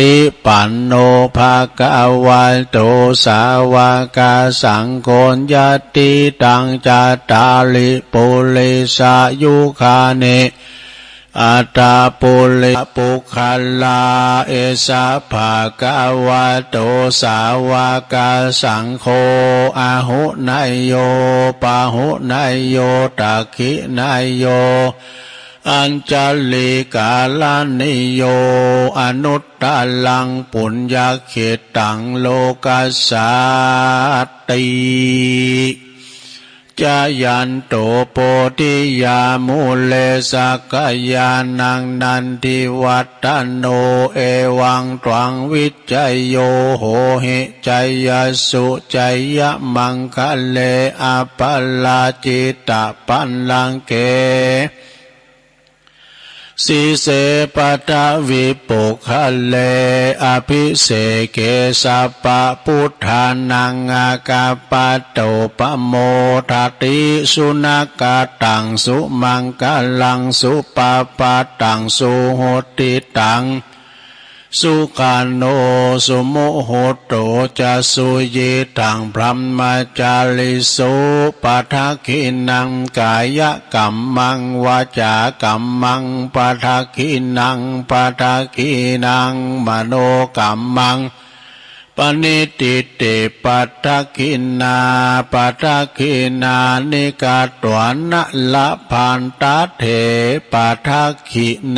ติปันโนภะคะวะโตสาวกสังโฆยติตังจัตตาริปุริสายุคาเนอัตตาปุริปุคัลลาเอสะภะคะวะโตสาวกสังโฆอาหุนายโยปาหุนายโยตักขินายโยอัญจลิกาลานิโยอนุตตลังปุญญเขตังโลกัสสาติจายันโตโพธิยามุเลสักยานังนันทิวัตโนเอวังตวังวิจัยโยโหหิจัยสุจัยมังคะเลอปัลลาจิตะปันลังเกสีเสปตะวิปุคะเลอภิเสเกสัปปะพุทธานังอากาปะโตปะโมทติสุนักตังสุมังกลังสุปปะตังสุโหติตังสุขันโนสุโมโหโตจะสุยิตังพรหมจาริสุปัฏขินังกายกัมมังวาจากัมมังปัฏขินังปัฏขินังมโนกัมมังปณิติเตปัฏขินาปัฏขินานิกาตวันนะละพันตาเถปัฏขิเน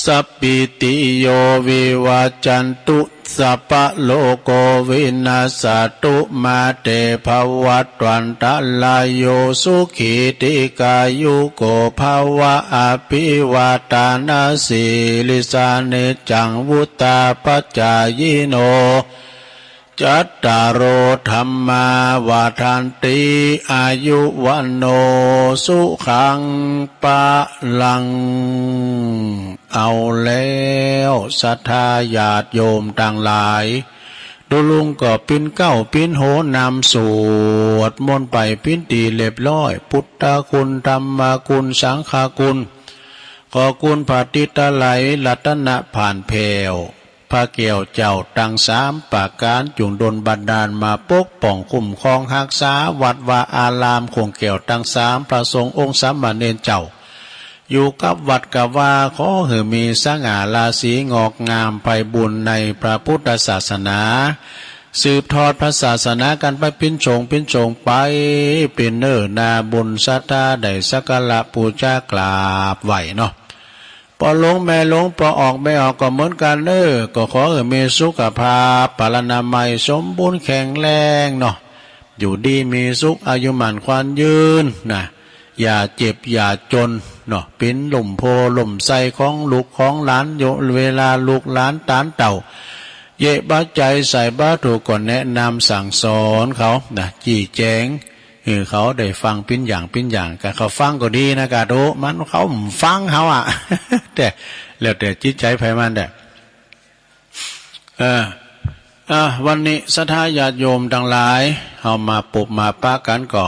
สัพพิติโยวิวัจจันตุสัพพะโลกโควินาศตุมาเตภวัตวันตะลายโยสุขีติกายุโกภวะอภิวาตานาสีลิสานิจังวุตตาปัจจายโนจัตตารโอธรรมาวาทันติอายุวันโนสุขังปะลังเอาแล้วศรัทธาญาติโยมต่างหลายดูลุงก็ปิ้นเก้าปิ้นโหนำสวดมนต์ไปปิ้นตีเรียบร้อยพุทธคุณธรรมคุณสังฆคุณขอคุณพระติตไลรัตนะผ่านเพวพระเกี่ยวเจ้าตั้งสามปากการจุงดลบันดาลมาปกป้องคุ้มครองรักษาวัดวาอารามคงเกี่ยวตั้งสามพระสงฆ์องค์สามเณรเจ้าอยู่กับวัดกับว่าขอให้มีสง่าราศีงอกงามไพบุญในพระพุทธศาสนาสืบทอดพระศาสนากันไปปิ้นโฉงไปเป็นเนิ่นนาบุญศรัทธาได้สักการะปูชากราบไหวเนาะพอลงแม่ลงพอออกไม่ออกก็เหมือนกันก็ขอให้มีสุขภาพพลานามัยสมบูรณ์แข็งแรงเนาะอยู่ดีมีสุขอายุมั่นขวัญยืนนะอย่าเจ็บอย่าจนเนาะเป็นหล่มโพหล่มไส้ของลูกของหลานโยเวลาลูกหลานตานเต่าเย่บ้าใจใส่บ้าถูกก่อนแนะนำสั่งสอนเขานะจี้แจงเขาได้ฟังปิ้นอย่างกันเขาฟังก็ดีนะกาโดมันเขาฟังเขาอ่ะ แต่แล้วแต่จิตใจไผมันแต่วันนี้ศรัทธาญาติโยมทั้งหลายเอามาปุบมาปะกันก็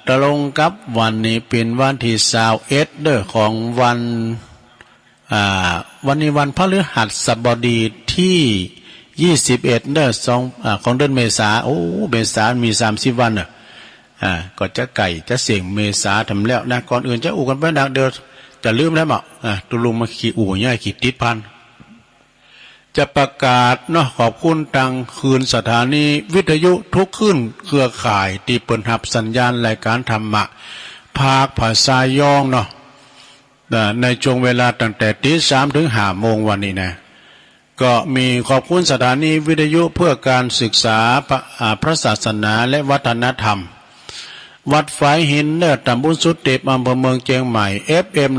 ตรงกับวันนี้เป็นวันที่21ของวันนี้วันพฤหัสบดีที่21ของเดือนเมษาเมษามี30วันก็จะไก่จะเสี่ยงเมษาทำแล้วนะก่อนอื่นจะอู่กันไปนะเดี๋ยวจะลืมแล้วมั้งตุลุงมาขี่อู่เนี่ยขี่ติดพันจะประกาศเนาะขอบคุณทางคืนสถานีวิทยุทุกขึ้นเครือข่ายที่เปิดหับสัญญาณรายการธรรมะภาคภาษาย่องเนาะในช่วงเวลาตั้งแต่ตี 3 ถึง 5 โมงวันนี้นะก็มีขอบคุณสถานีวิทยุเพื่อการศึกษาพระศาสนาและวัฒนธรรมวัดฝายหินตำบลสุดเต็บอำเภอเมืองเชียงใหม่ FM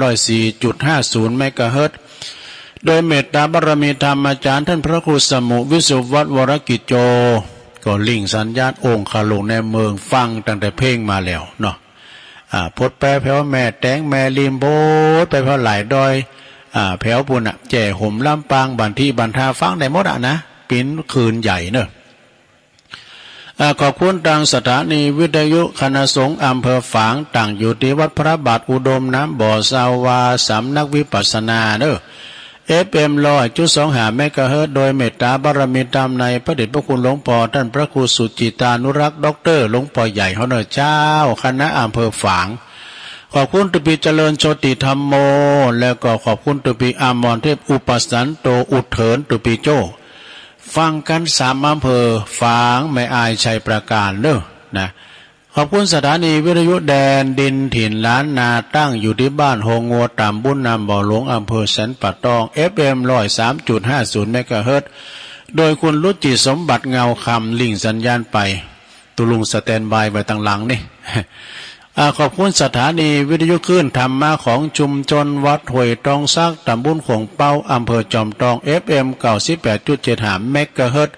104.50 เมกะเฮิรตซ์โดยเมตตาบารมีธรรมอาจารย์ท่านพระครูสมุวิสุทธิวัฒน์วรกิจโจก็ลิงสัญญาณองค์ขลุงในเมืองฟังตั้งแต่เพลงมาแล้วเนาะพดแปรแผ่วแม่แตงแม่ริมโบดไปแผ่วหลายดอยแผ่วปุ่นแจ่ห่มลำปางบันทีบันทาฟังได้หมดนะปิ้นคืนใหญ่เนอะ ขอบคุณทางสถานีวิทยุคณะสงฆ์อำเภอฝางตั้งอยู่ที่วัดพระบาทอุดมน้ำบ่อสาวาสำนักวิปัสสนาเด้อFM 100.25 เมกะเฮิรตซ์โดยเมตตาบารมีธรรมในพระเดชพระคุณหลวงพ่อท่านพระครูสุจิตานุรักษ์ด็อกเตอร์หลวงพ่อใหญ่เฮาเนอเจ้าคณะอำเภอฝางขอบคุณตุปีเจริญโชติธรรมโมแล้วก็ขอบคุณตุปีอามรเทพอุปสันโตอุเถินตุปีโจฟังกัน3อำเภอฝางแม่อายชัยประการเด้อนะขอบคุณสถานีวิทยุแดนดินถิ่นล้านนาตั้งอยู่ที่บ้านโฮงงัวตำบุญนำบ่อหลวงอำเภอสันป่าตอง FM 103.50 เมกะเฮิรตซ์โดยคุณรุจิสมบัติเงาคำลิงสัญญาณไปตุลุงสแตนบายไว้ตั้งหลังนี่ ขอบคุณสถานีวิทยุคลื่นธรรมะของชุมชนวัดห้วยตองซักตำบลขงเป้าอำเภอจอมทอง FM 98.75 เมกะเฮิรตซ์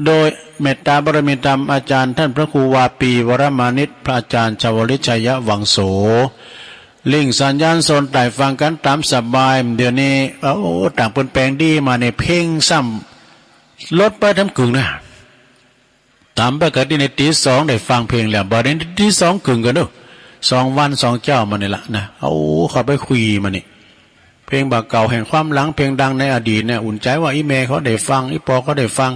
โดยเมตตาบารมีธรรมอาจารย์ท่านพระครูวาปีวรมานิตพระอาจารย์ชวลิชัยวังโสลิงสัญญาณโซนไต่ฟังกันตามสบายเดี๋ยวนี้ต่างเปลี่ยนแปลงดีมาในเพ่งซ้ำลดไปทั้งกึ่งนะตามปกติในตีสองได้ฟังเพลงแล้วบอดี้ตีสองกึ่งกันด้วย2 วัน 2 เจ้ามานี่ละนะเขาไปคุยมานี่เพลงบากเก่าแห่งความหลังเพลงดังในอดีตเนี่ยอุ่นใจว่าอีเมเขาได้ฟังอีปอเขาได้ฟัง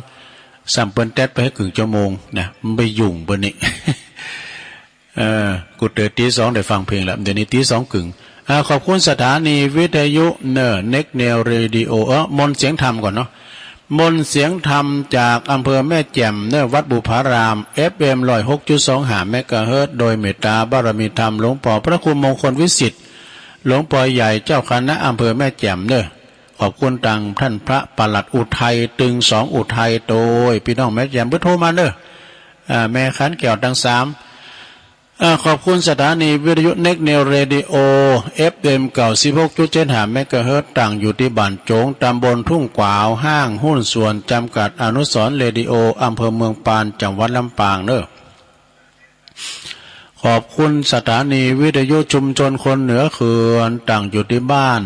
สัมเปิลแตดไปให้ครึ่งชั่วโมงนะมันไปยุ่งเบอร์นี้ กูเตือนตีสองได้ฟังเพลงแล้วเดี๋ยวนี้ตีสองกึ่งขอบคุณสถานีวิทยุเน็กเนลเรดิโอมนเสียงธรรมก่อนเนาะมนเสียงธรรมจากอำเภอแม่แจ่มวัดบุพาราม FM 106.25 เมกะเฮิรตซ์โดยเมตตาบารมีธรรมหลวงพ่อพระครูมงคลวิสิทธิ์หลวงพ่อใหญ่เจ้าคณะอำเภอแม่แจ่มขอบคุณตังท่านพระปลัดอุทัยตึง2อุทัยโดยพี่น้องแม่แจ่มเพื่อโทรมาแม่ขันแก้วตัง3ขอบคุณสถานีวิทยุเน็กเนลเรดิโอ FM 96.75 เมกะเฮิรตซ์ตั้งอยู่ที่บ้านโจงตำบลทุ่งกวาวห้างหุ้นส่วนจำกัดอนุสรณ์เรดิโออำเภอเมืองปานจังหวัดลำปางขอบคุณสถานีวิทยุชุมชนคนเหนือเขื่อนตั้งอยู่ที่บ้าน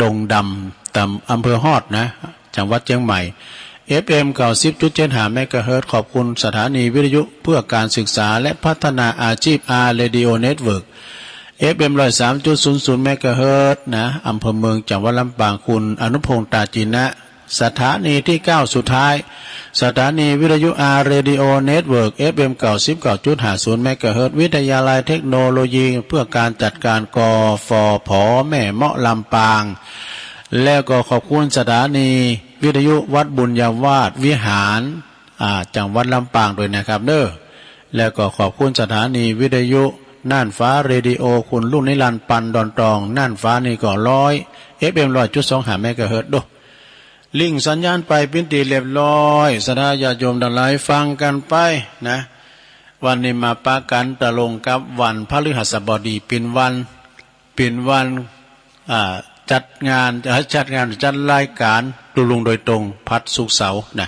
ดงดำอำเภอฮอดนะจังหวัดเชียงใหม่ FM 90.75 เมกะเฮิรตซ์ขอบคุณสถานีวิทยุเพื่อการศึกษาและพัฒนาอาชีพ R Radio Network FM 103.00 เมกะเฮิรตซ์นะอำเภอเมืองจังหวัดลำปางคุณอนุพงษ์ตาจีนะสถานีที่9สุดท้ายสถานีวิทยุ R Radio Network FM 99.50 เมกะเฮิรตซ์วิทยาลัยเทคโนโลยีเพื่อการจัดการกฟผแม่เมาะลำปางแล้วก็ขอบคุณสถานีวิทยุวัดบุญญาวาสวิหารจังหวัดลำปางด้วยนะครับแล้วก็ขอบคุณสถานีวิทยุน่านฟ้าเรดิโอคุณลุงนิรันดร์ปันดอนตองน่านฟ้านี่ก็FM 100.25 เมกะเฮิรตซ์ลิงสัญญาณไปเป็นตีเรียบร้อยสถาญาติโยมทั้งหลายฟังกันไปนะวันนี้มาปะกันตะลงกับวันพฤหัสบดีเป็นวันจัดรายการตุลุงโดยตรงพัดสุกเสาร์นะ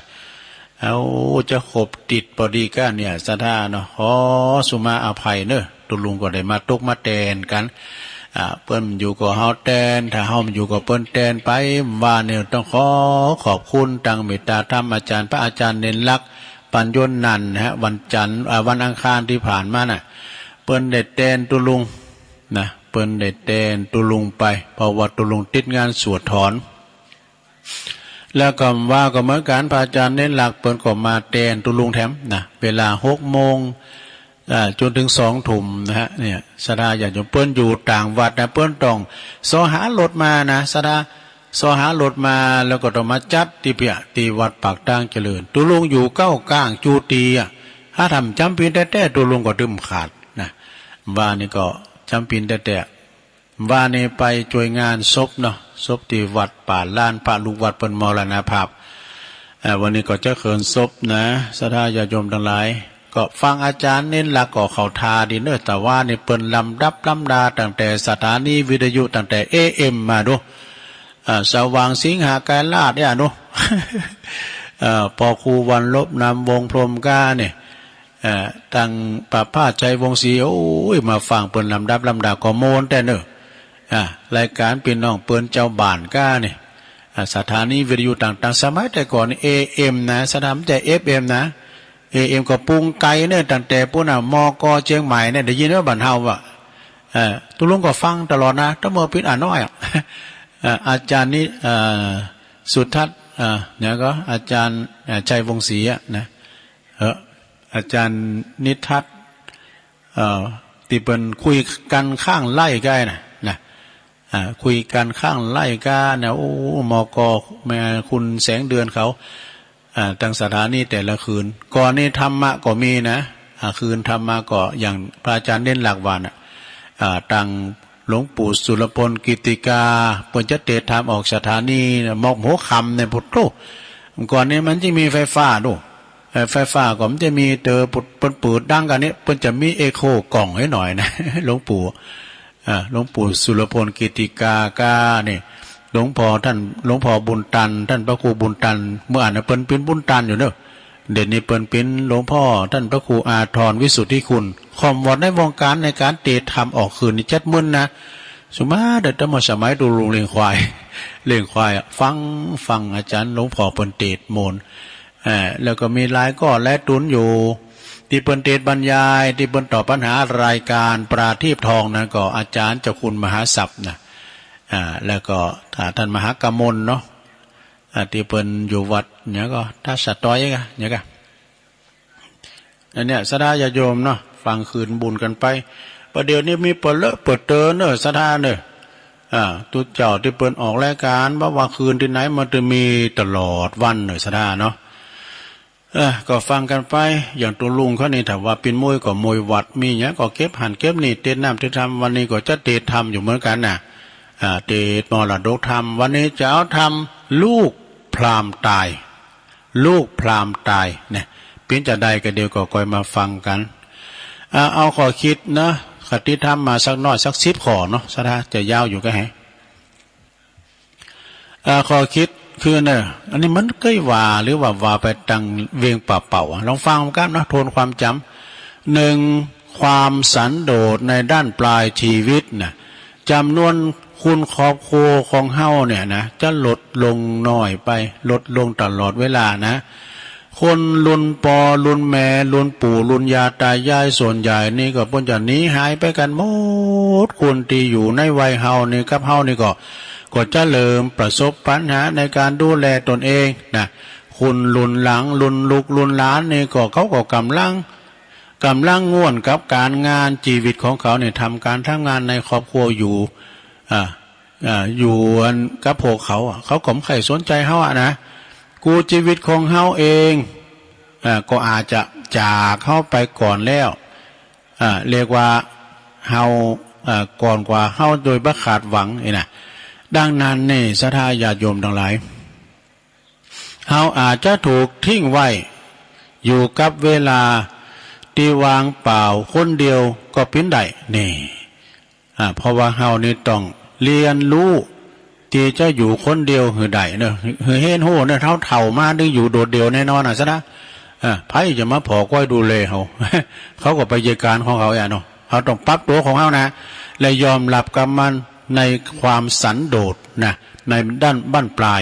จะขบติดพอดีก็เนี่ยสถาเนาะขอสุมาอภัยตุลุงก็ได้มาตกมาแตนกันเปิ้นอยู่กับเฮาแตนถ้าเฮาอยู่กับเปิ้นแตนไปว่าเนี่ยต้องขอบคุณตังเมตตาธรรมอาจารย์พระอาจารย์เน้นลักษณ์ปัญญนนันท์นะฮะวันจันทร์วันอังคารที่ผ่านมาน่ะเปิ้นได้แตนตุลุงนะเปิ้นได้แตนตุลุงไปเพราะว่าตุลุงติดงานสวดถอนแล้วก็ว่าก็เหมือนกันพระอาจารย์เน้นหลักเปิ้นก็มาแตนตุลุงแถมนะเวลา 6:00 นจนถึง2 ทุ่มนะฮะเนี่ยสดาญาติโยมเปิ้นอยู่ต่างวัดนะเปิ้นต้องสอหารถมานะสดาสอหารถมาแล้วก็ต้องมาจัดที่ที่วัดปากตั้งเจริญตุลุงอยู่เก้าก้างจูตีถ้าทำจำเป็นแต่ตุลุงก็ดึมขาดนะว่านี่ก็จำเป็นแต่ว่านี่ไปช่วยงานศพเนาะศพที่วัดป่าล้านพระลูกวัดเปิ้นมรณภาพวันนี้ก็จะเขินศพนะสดาญาติโยมทั้งหลายก็ฟังอาจารย์เน้นหลักก็เข้าทาดีแต่ว่านี่เปิ้นลำดับลำดาตั้งแต่สถานีวิทยุตั้งแต่ AM มาดูสว่างสิงหากายลาดเนี่ยดูพอครูวันลบนำวงพรหมกาเนี่ยตั้งประภาสชัยวงศรีมาฟังเปิ้นลำดับลำดาก็โมนแต่รายการพี่น้องเปิ้นเจ้าบ้านกาเนี่ยสถานีวิทยุต่างๆสมัยแต่ก่อน AM นะสถานีแต่ FM นะ เอ็มก็ปรุงไก่เนี่ยตั้งแต่ปุ่นมกเชียงใหม่เนี่ยได้ยินว่าบันเทาว่าตุลุงก็ฟังตลอดนะถ้าเมื่อปิดน้อยอาจารย์นี่สุทัศน์เนี่ยก็อาจารย์ชัยวงศ์ศรีนะอาจารย์นิทัศน์ที่เป็นคุยกันข้างไล่ใกล้นะคุยกันข้างไล่กันเนี่ยโอ้มกแม่คุณแสงเดือนเขาตั้งสถานีแต่ละคืนก่อนนี่ธรรมะก็มีนะคืนธรรมะก็อย่างพระอาจารย์เด่นหลักวานตั้งหลวงปู่สุรพลกิติกาปัญจเตธรรมออกสถานีมอกหัวคำในพุทโธก่อนนี้มันจะมีไฟฟ้าดูไฟฟ้าก็มันจะมีเตอปืดดังกันนี้เพิ่นจะมีเอโคกล่องให้หน่อยนะหลวงปู่สุรพลกิติกากาเนี่ยหลวงพ่อท่านหลวงพ่อบุญตันท่านพระครูบุญตันเมื่ออ่านเปิ้นเป็นบุญตันอยู่เนอะเด่นนี้เปิ้นเป็นหลวงพ่อท่านพระครูอาทรวิสุทธิคุณคอมวอดในวงการในการเตะทำออกคืนนี่จัดมึนนะสมมาเด็ดตั้งแต่สมัยดูลุงเลี้ยงควายฟังอาจารย์หลวงพ่อเปิ้นเตะโมนแล้วก็มีหลายก็และตุนอยู่ที่เปิ้นเทศบรรยายที่เปิ้นตอบปัญหารายการปราทีปทองนั้นก็อาจารย์เจ้าคุณมหาศัพท์นะแล้วก็ท่านมหากมลเนาะที่เปิ้นอยู่วัดเนี่ยก็ถ้าสัตว์ต้อยเนี่ยก็อันเนี้ยสดาญาโยมเนาะฟังคืนบุญกันไปประเดี๋ยวนี้มีเปิดเลอะเปิดเตอเนอะสดาเนอะตุเจ้าที่เปิ้นออกรายการว่าคืนที่ไหนมันจะมีตลอดวันเนอะสดาเนาะก็ฟังกันไปอย่างตัวลุงเขานี่ถ้าว่าเป็นมวยก็มวยวัดมีเนี้ยก็เก็บหันเก็บนี่เต้นน้ำเต้นทำวันนี้ก็จะเต้นทำอยู่เหมือนกันน่ะเต้นมรดกธรรมวันนี้จะเอาทำลูกพราหมณ์ตายเนี่ยเป็นจะได้ก็เดียวก็คอยมาฟังกันเอาขอคิดนะคติธรรมมาสักน้อยสัก10 ข้อเนาะสะท้าจะยาวอยู่ก็ให้ขอคิดคือเนี่ยอันนี้มันเคยว่าหรือว่าไปตังเวียงเป่าลองฟังกันนะทวนความจำหนึ่งความสันโดษในด้านปลายชีวิตนะจำนวนคุณครอบครัวของเฮาเนี่ยนะจะลดลงน้อยไปลดลงตลอดเวลานะคนรุ่นปอรุ่นแม่รุ่นปู่รุ่นยาตายายส่วนใหญ่นี่ก็พ้นจากนี้หายไปกันหมดคนที่อยู่ในวัยเฮานี่กับเฮานี่ก็จะเริ่มประสบปัญหาในการดูแลตนเองนะคุณรุ่นหลังรุ่นลูกรุ่นหลานนี่ก็เขาก็กำลังง่วนกับการงานชีวิตของเขาเนี่ยทำการงานในครอบครัวอยู่อยู่กับพวกเขาเขาก็ไม่ใครสนใจเฮานะกูชีวิตของเฮาเองก็อาจจะจากเฮาไปก่อนแล้วเรียกว่าเฮาก่อนกว่าเฮาโดยบ่ขาดหวังนี่นะดังนั้นนี่ศรัทธาญาติโยมทั้งหลายเฮาอาจจะถูกทิ้งไว้อยู่กับเวลาที่วางเปล่าคนเดียวก็เป็นได้นี่เพราะว่าเฮานี่ต้องเรียนรู้ที่จะอยู่คนเดียวหือได้เนอะหือเห็นโหเนี่ยเท่ามาดึงอยู่โดดเดียวแน่นอนซะนะไพ่จะมาผอก้อยดูเลยเขาก็ไปเยการของเขาเนาะเขาต้องปรับตัวของเขานะและยอมรับกับมันในความสันโดษนะในด้านบั้นปลาย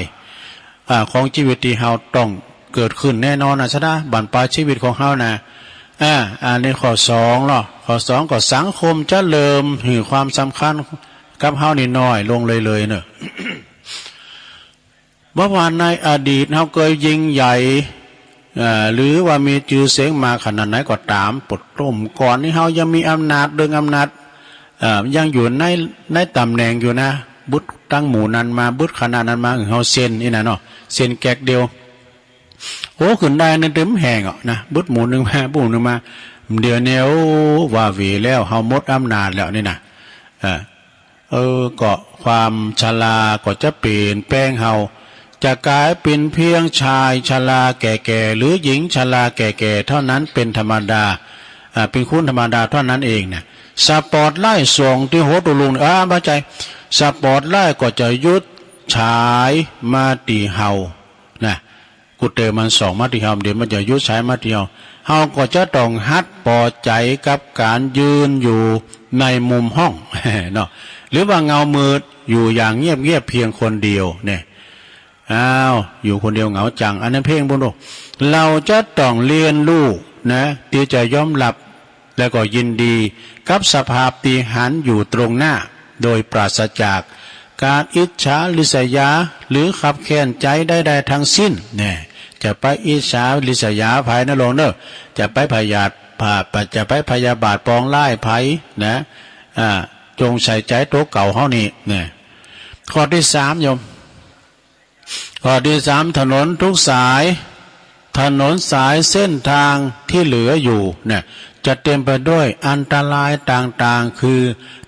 ของชีวิตที่เขาต้องเกิดขึ้นแน่นอนซะนะบั้นปลายชีวิตของเขานะอันนี้ข้อ2เนาะข้อ2ก็สังคมจะเริ่มให้ความสำคัญกับเฮานี่น้อยลงเลยเนอะเมื่อวานในอดีตเฮาเคยยิ่งใหญ่หรือว่ามีชื่อเสียงมาขนาดไหนก็ตามปดต้มก่อนนี้เฮายังมีอำนาจเรื่องอำนาจยังอยู่ในตำแหน่งอยู่นะบุตรตั้งหมู่นั้นมาบุตรขนาดนั้นมาเฮาเซ็นนี่นะเนาะเซ็นแก๊กเดียวโอ้ขึ้นได้นั่นเต็มแห่งนะบุตรหมู่นึงมาบุตรนึงมาเดี๋ยวนี้ว่าวีแล้วเฮาหมดอำนาจแล้วนี่นะก็ความชราก็จะเปลี่ยนแปลงเฮาจะกลายเป็นเพียงชายชราแก่ๆหรือหญิงชราแก่ๆเท่านั้นเป็นธรรมดาเป็นคุณธรรมดาเท่านั้นเองเนี่ยสปอร์ตไล่ส่งที่โหตุลุงเข้าใจสปอร์ตไล่ก็จะยุดฉายมาตีเฮานะกุเตมันส่องมาตีเฮาเดี๋ยวมันจะยุดฉายมาตีเฮาก็จะต้องฮัดพอใจกับการยืนอยู่ในมุมห้องเนาะหรือว่าเงามืดอยู่อย่างเงียบเพียงคนเดียวเนี่ย อ้าวอยู่คนเดียวเหงาจังอันนั้นเพลงบุญโอเราจะต้องเรียนรู้นะที่จะยอมรับแล้วก็ยินดีกับสภาพที่หันอยู่ตรงหน้าโดยปราศจากการอิจฉาริษยาหรือขับแค้นใจใดๆทั้งสิ้นเนี่ยจะไปอิจฉาริษยาภายในโลกเนอะจะไปพยาบาทปองไล่ไผนะจงใส่ใจโตเก่าเฮานี่เนี่ยข้อที่สามโยมข้อที่สามถนนทุกสายเส้นทางที่เหลืออยู่เนี่ยจะเต็มไปด้วยอันตรายต่างๆคือ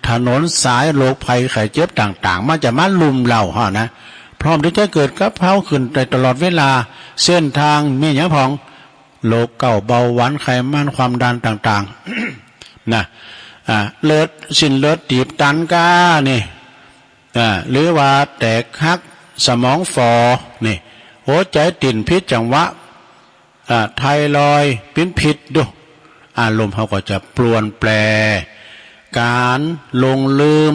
ถนนสายโรคภัยไข้เจ็บต่างๆมันจะมาลุมเราฮะนะพร้อมที่จะเกิดกับเฮาขึ้นในตลอดเวลาเส้นทางมีอย่างพองโรคเก่าเบาหวานไขมันความดันต่างๆนะเลือดสิ้นเลือดตีบตันก้านี่หรือว่าแตกหักสมองฝ่อนี่หัวใจติ่นพิษจังหวะไทรอยด์เป็นพิษดูอารมณ์เขาก็จะปรวนแปรการลงลืม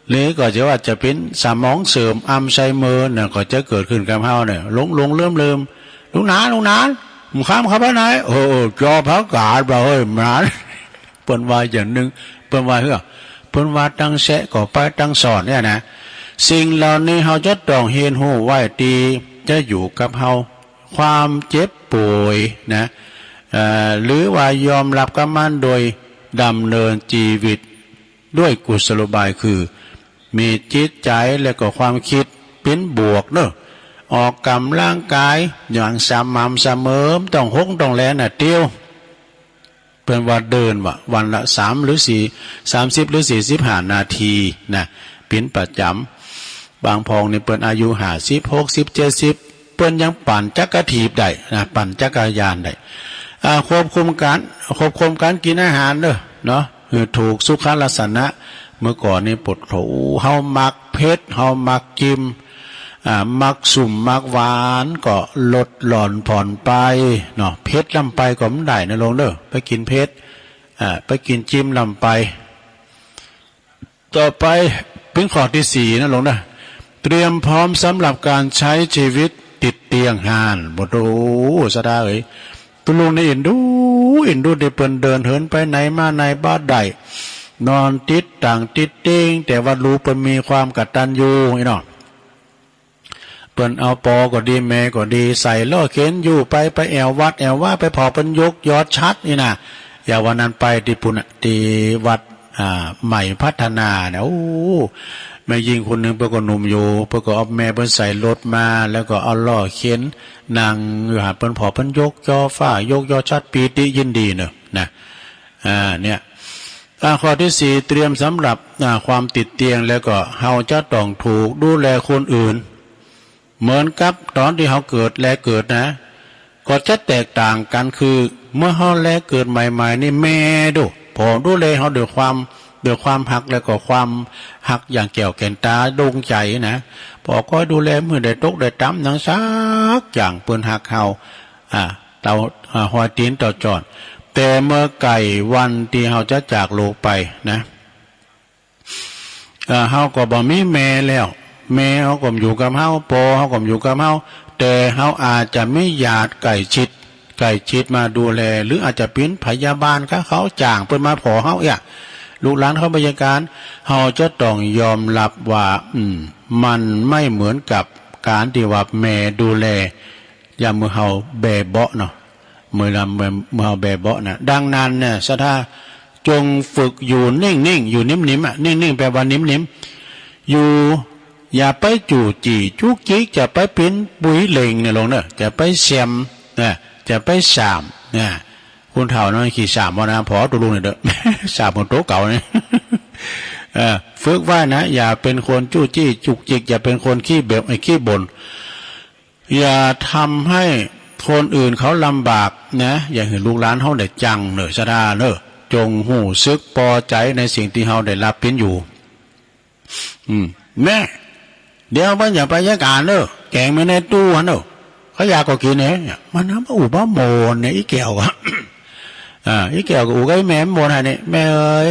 หรือก็จะว่าจะเป็นสมองเสื่อมอัลไซเมอร์เนี่ยก็จะเกิดขึ้นกับเขาเนี่ยลงลืมลุงนานมึงข้ามเขาไปไหนโอ้จอพระกาศบ่เฮ้ยมันเปิ้นว่าอย่างหนึ่งเปิ้นว่าเตั้งแสะก็ไปตั้งสอนเนี่ยนะสิ่งเหล่านี้เขาจะต้องเห็นหูไว้ดีจะอยู่กับเขาความเจ็บป่วยนะหรือว่ายอมรับกับมันโดยดำเนินชีวิตด้วยกุศโลบายคือมีจิตใจและก็ความคิดเป็นบวกเนอะออกกำลังกายอย่างสม่ำเสมอต้องแลน่ะเตี้ยวเป็นว่าเดินวันละ30 หรือ 45 นาทีนะเป็นประจำบางพองนี่เปิ้นอายุ50 60 70เปิ้นยังปั่นจักรถีบได้นะปั่นจักรยานได้ควบคุมการกินอาหารเนาะคือถูกสุขลักษณะเมื่อก่อนนี่ปวดโถเฮามักเผ็ดเฮามักกิมมักสุ่มมักหวานก็ลดหล่อนผ่อนไปเนาะเผ็ดลำไปก็ไม่ได้นะลงไปกินเผ็ดไปกินจิ้มลำไปต่อไปเป็นข้อที่4นะลงเตรียมพร้อมสำหรับการใช้ชีวิตติดเตียงหานบ่โตสะดาเอ้ยตุลุงนี่เอ็นดูได้เปิ้นเดินเหินไปไหนมาไหนบ้านใดนอนติดต่างติดเต้งแต่ว่ารู้เปิ้นมีความกตัญญูไอ้เนาะเปิ้นเอาปอก็ดีแม่ก็ดีใส่ล่อเข็นอยู่ไปแอววัดแอวว่าไปพอเปิ้นยกยอดชัดนี่นะอย่าวันนั้นไปที่ปุ่นที่วัดใหม่พัฒนาเนี่ยโอ้แม่ยิงคนหนึ่งเปิ้นก็หนุ่มอยู่เปิ้นก็เอาแม่เปิ้นใส่รถมาแล้วก็เอาล่อเข็นนั่งอยู่หาเปิ้นพอเปิ้นยกยอฟ้ายกยอชัดปีติยินดีเนอะนะเนี่ยข้อที่4เตรียมสำหรับความติดเตียงแล้วก็เฮาจะต้องถูกดูแลคนอื่นเหมือนกับตอนที่เฮาเกิดนะก็จะแตกต่างกันคือเมื่อเฮาเกิดใหม่ๆนี่แม่พอดูแลเฮาด้วยความหักแล้วก็ความหักอย่างแก้วแก่นตาดวงใจนะพอก็ดูแลมื้อได้ตกได้ต้ำนังซักอย่างเปิ้นหักเฮาเตาหอยตีนต่อจอดแต่เมื่อไก่วันที่เฮาจะจากโลกไปนะเฮาก็บ่มีแม่แล้วแม่เฮาก็อยู่กับเฮาพ่อเฮาก็อยู่กับเฮาแต่เฮาอาจจะไม่ญาติใกล้ชิดมาดูแลหรืออาจจะเป็นพยาบาลกับเขาจ้างเพิ่นมาขอเฮาลูกหลานเขาบริการเฮาจะต้องยอมรับว่ามันไม่เหมือนกับการที่ว่าแม่ดูแลอย่างเมื่อเฮาแบเบาะเนาะเมื่อเฮาแบเบาะนะดังนั้นเนี่ยสถาจงฝึกอยู่นิ่งๆอยู่นิ่มๆนิ่งๆแปลว่านิ่มๆอยู่อย่าไปจู่จี้จุกจิกจะไปเป็นปุ๋ยเหล่งเนี่ยลงจะไปแซมจะไปสามคุณเฒ่าน้อยขี่สามนะพอตัวลุงเนี่ยสามคนโตเก่าเนี่ยฝึกว่านะอย่าเป็นคนจู้จี้จุกจิกอย่าเป็นคนขี้เบ็บขี้บ่นอย่าทำให้คนอื่นเขาลำบากนะอย่าเห็นลูกหลานเขาได้จังซะดาจงหูซึกพอใจในสิ่งที่เขาได้รับเป็นอยู่แม่เดี๋ยวมันอย่าไปยากการแกงไม่ในตู้เขาอยากก็กินเนี่ยมันน้ำอุบะโมนเนี่ยอีแก้วอีแก้วก็อุกไอ้แม่โมนเนี่ยแม่เอ้ย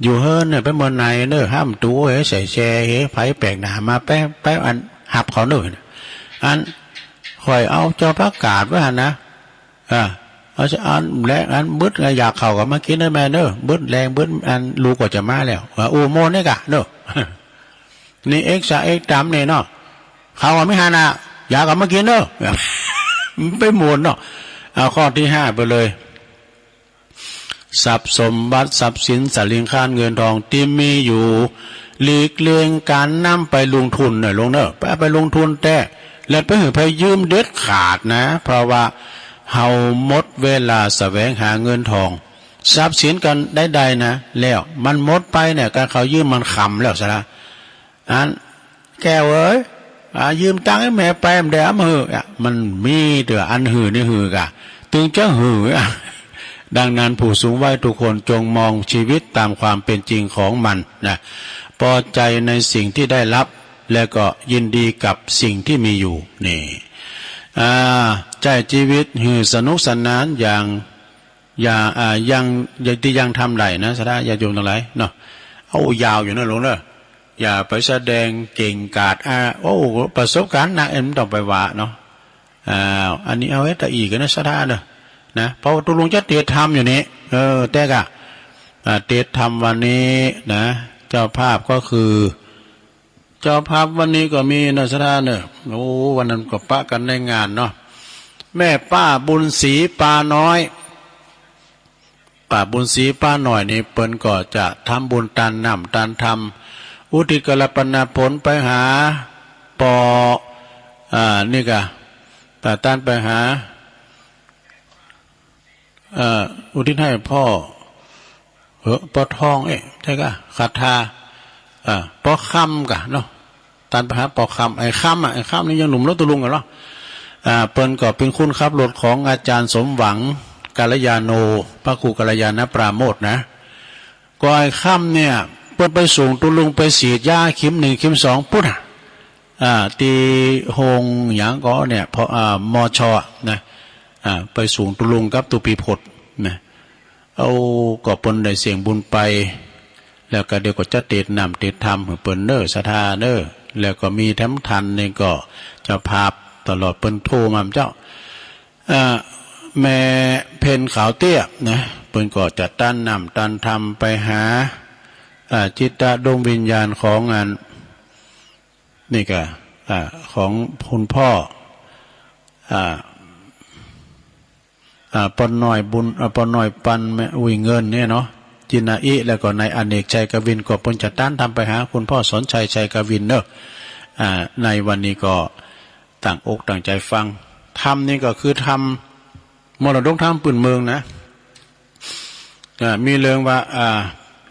อยู่เฮิร์นเนี่ยไปเมืองไหนห้ามตู้ใส่แช่ไผแปลกหนามาไปอันหับเขา อันข่อยเอาเจ้าพระกาศไว้หั่นนะเอาจะอันแรงอันบึดอยากเข้ากับมากินได้แม่เนอะบึดแรงบึดอันรู้ก็จะมาแล้วโอ้โมนนี่กะเนอะนี่เอ็กซ์เอ็กซ์ตามเนี่ยเนาะเขาไม่หานะอยากกับมากินเนอะไปหมุนเนาะเอาข้อที่ห้าไปเลยทรัพย์สมบัติทรัพย์สินสลิงคานเงินทองที่มีอยู่หลีกเลี่ยงการนำไปลงทุนหน่อยลงเนอะไปลงทุนแต่แล้วไปยืมเด็ดขาดนะเพราะว่าเฮาหมดเวลาแสวงหาเงินทองทรัพย์สินกันได้นะแล้วมันหมดไปเนี่ยการเขายืมมันขำแล้วซะละอันแก้วเอ้ยยืมตังค์ให้แม่ไปมันได้มือมันมีเถอะอันหือนี่หือกะถึงจะหือดังนั้นผู้สูงวัยทุกคนจงมองชีวิตตามความเป็นจริงของมันนะพอใจในสิ่งที่ได้รับแล้วก็ยินดีกับสิ่งที่มีอยู่นี่ใจชีวิตหือสนุกสนานอย่างที่ยังทำไหลนะสะอย่าโยมทั้งหลายเนาะเอายาวอยู่นั่นลงเนอะอย่าไปแสดงเก่งกาจโอ้ประสบการณ์หนักต้องไปว่าเนาะอันนี้เอาไว้แต่อีกนะสะเนอะนะเพราะตุลุงจะเตะทำอยู่นี้แต่กะเตะทำวันนี้นะเจ้าภาพก็คือเจ้าภาพวันนี้ก็มีนะสะเนอะโอ้วันนั้นก็ปะกันในงานเนาะแม่ป้าบุญศรีปาน้อยป้าบุญศรีป้าหน่อยนี่เปิ้นก็จะทำบุญตันน้ำตันทำอุทิศกรปนาผลไปหาปนี่กะแต่ตันไปหาอุทิศให้พ่อปอทองใช่กะคาถาปอคำกะเนาะตันไปหาปอคำไอ้คำนี่ยังหนุ่มรถตุลุงกันเนาะเปิ้นก็เป็นคุณขับรถของอาจารย์สมหวังกาลยาโนพระครูกาลยานปราโมทนะก็ไอ้ค่ำเนี่ยเปิ้นไปส่งตุลุงไปฉีดยาเข็ม1เข็ม2ปุ๊บตีหงอย่างก็เนี่ยพอมชนะไปส่งตุลุงกับตุปีพดนะเอาก็เปิ้นได้เสียงบุญไปแล้วก็เดี๋ยวก็จะเตดนำเตดธรรมเปิ้นเน้อศรัทธาเน้อแล้วก็มีแถมทันนี่ก็จะพาตลอดเปิ้นโทรมาเจ้าแม่เพนขาวเตี้ยนะเปิ้นก็จะตั้นนำตันทำไปหาจิตตดวงวิญญาณของงานนี่ก็ของคุณพ่อปนหน่อยบุญปนหน่อยปันแม่อุ้ยเงินเนี่ยเนาะจินาอิแล้วก็นายอเนกชัยกวินก็เปิ้นจะตั้นทำไปหาคุณพ่อสนชัยชัยกวินเนอะในวันนี้ก็ต่างอกต่างใจฟังทำนี่ก็คือทำมรดกทำปืนเมืองนะมีเรื่องว่า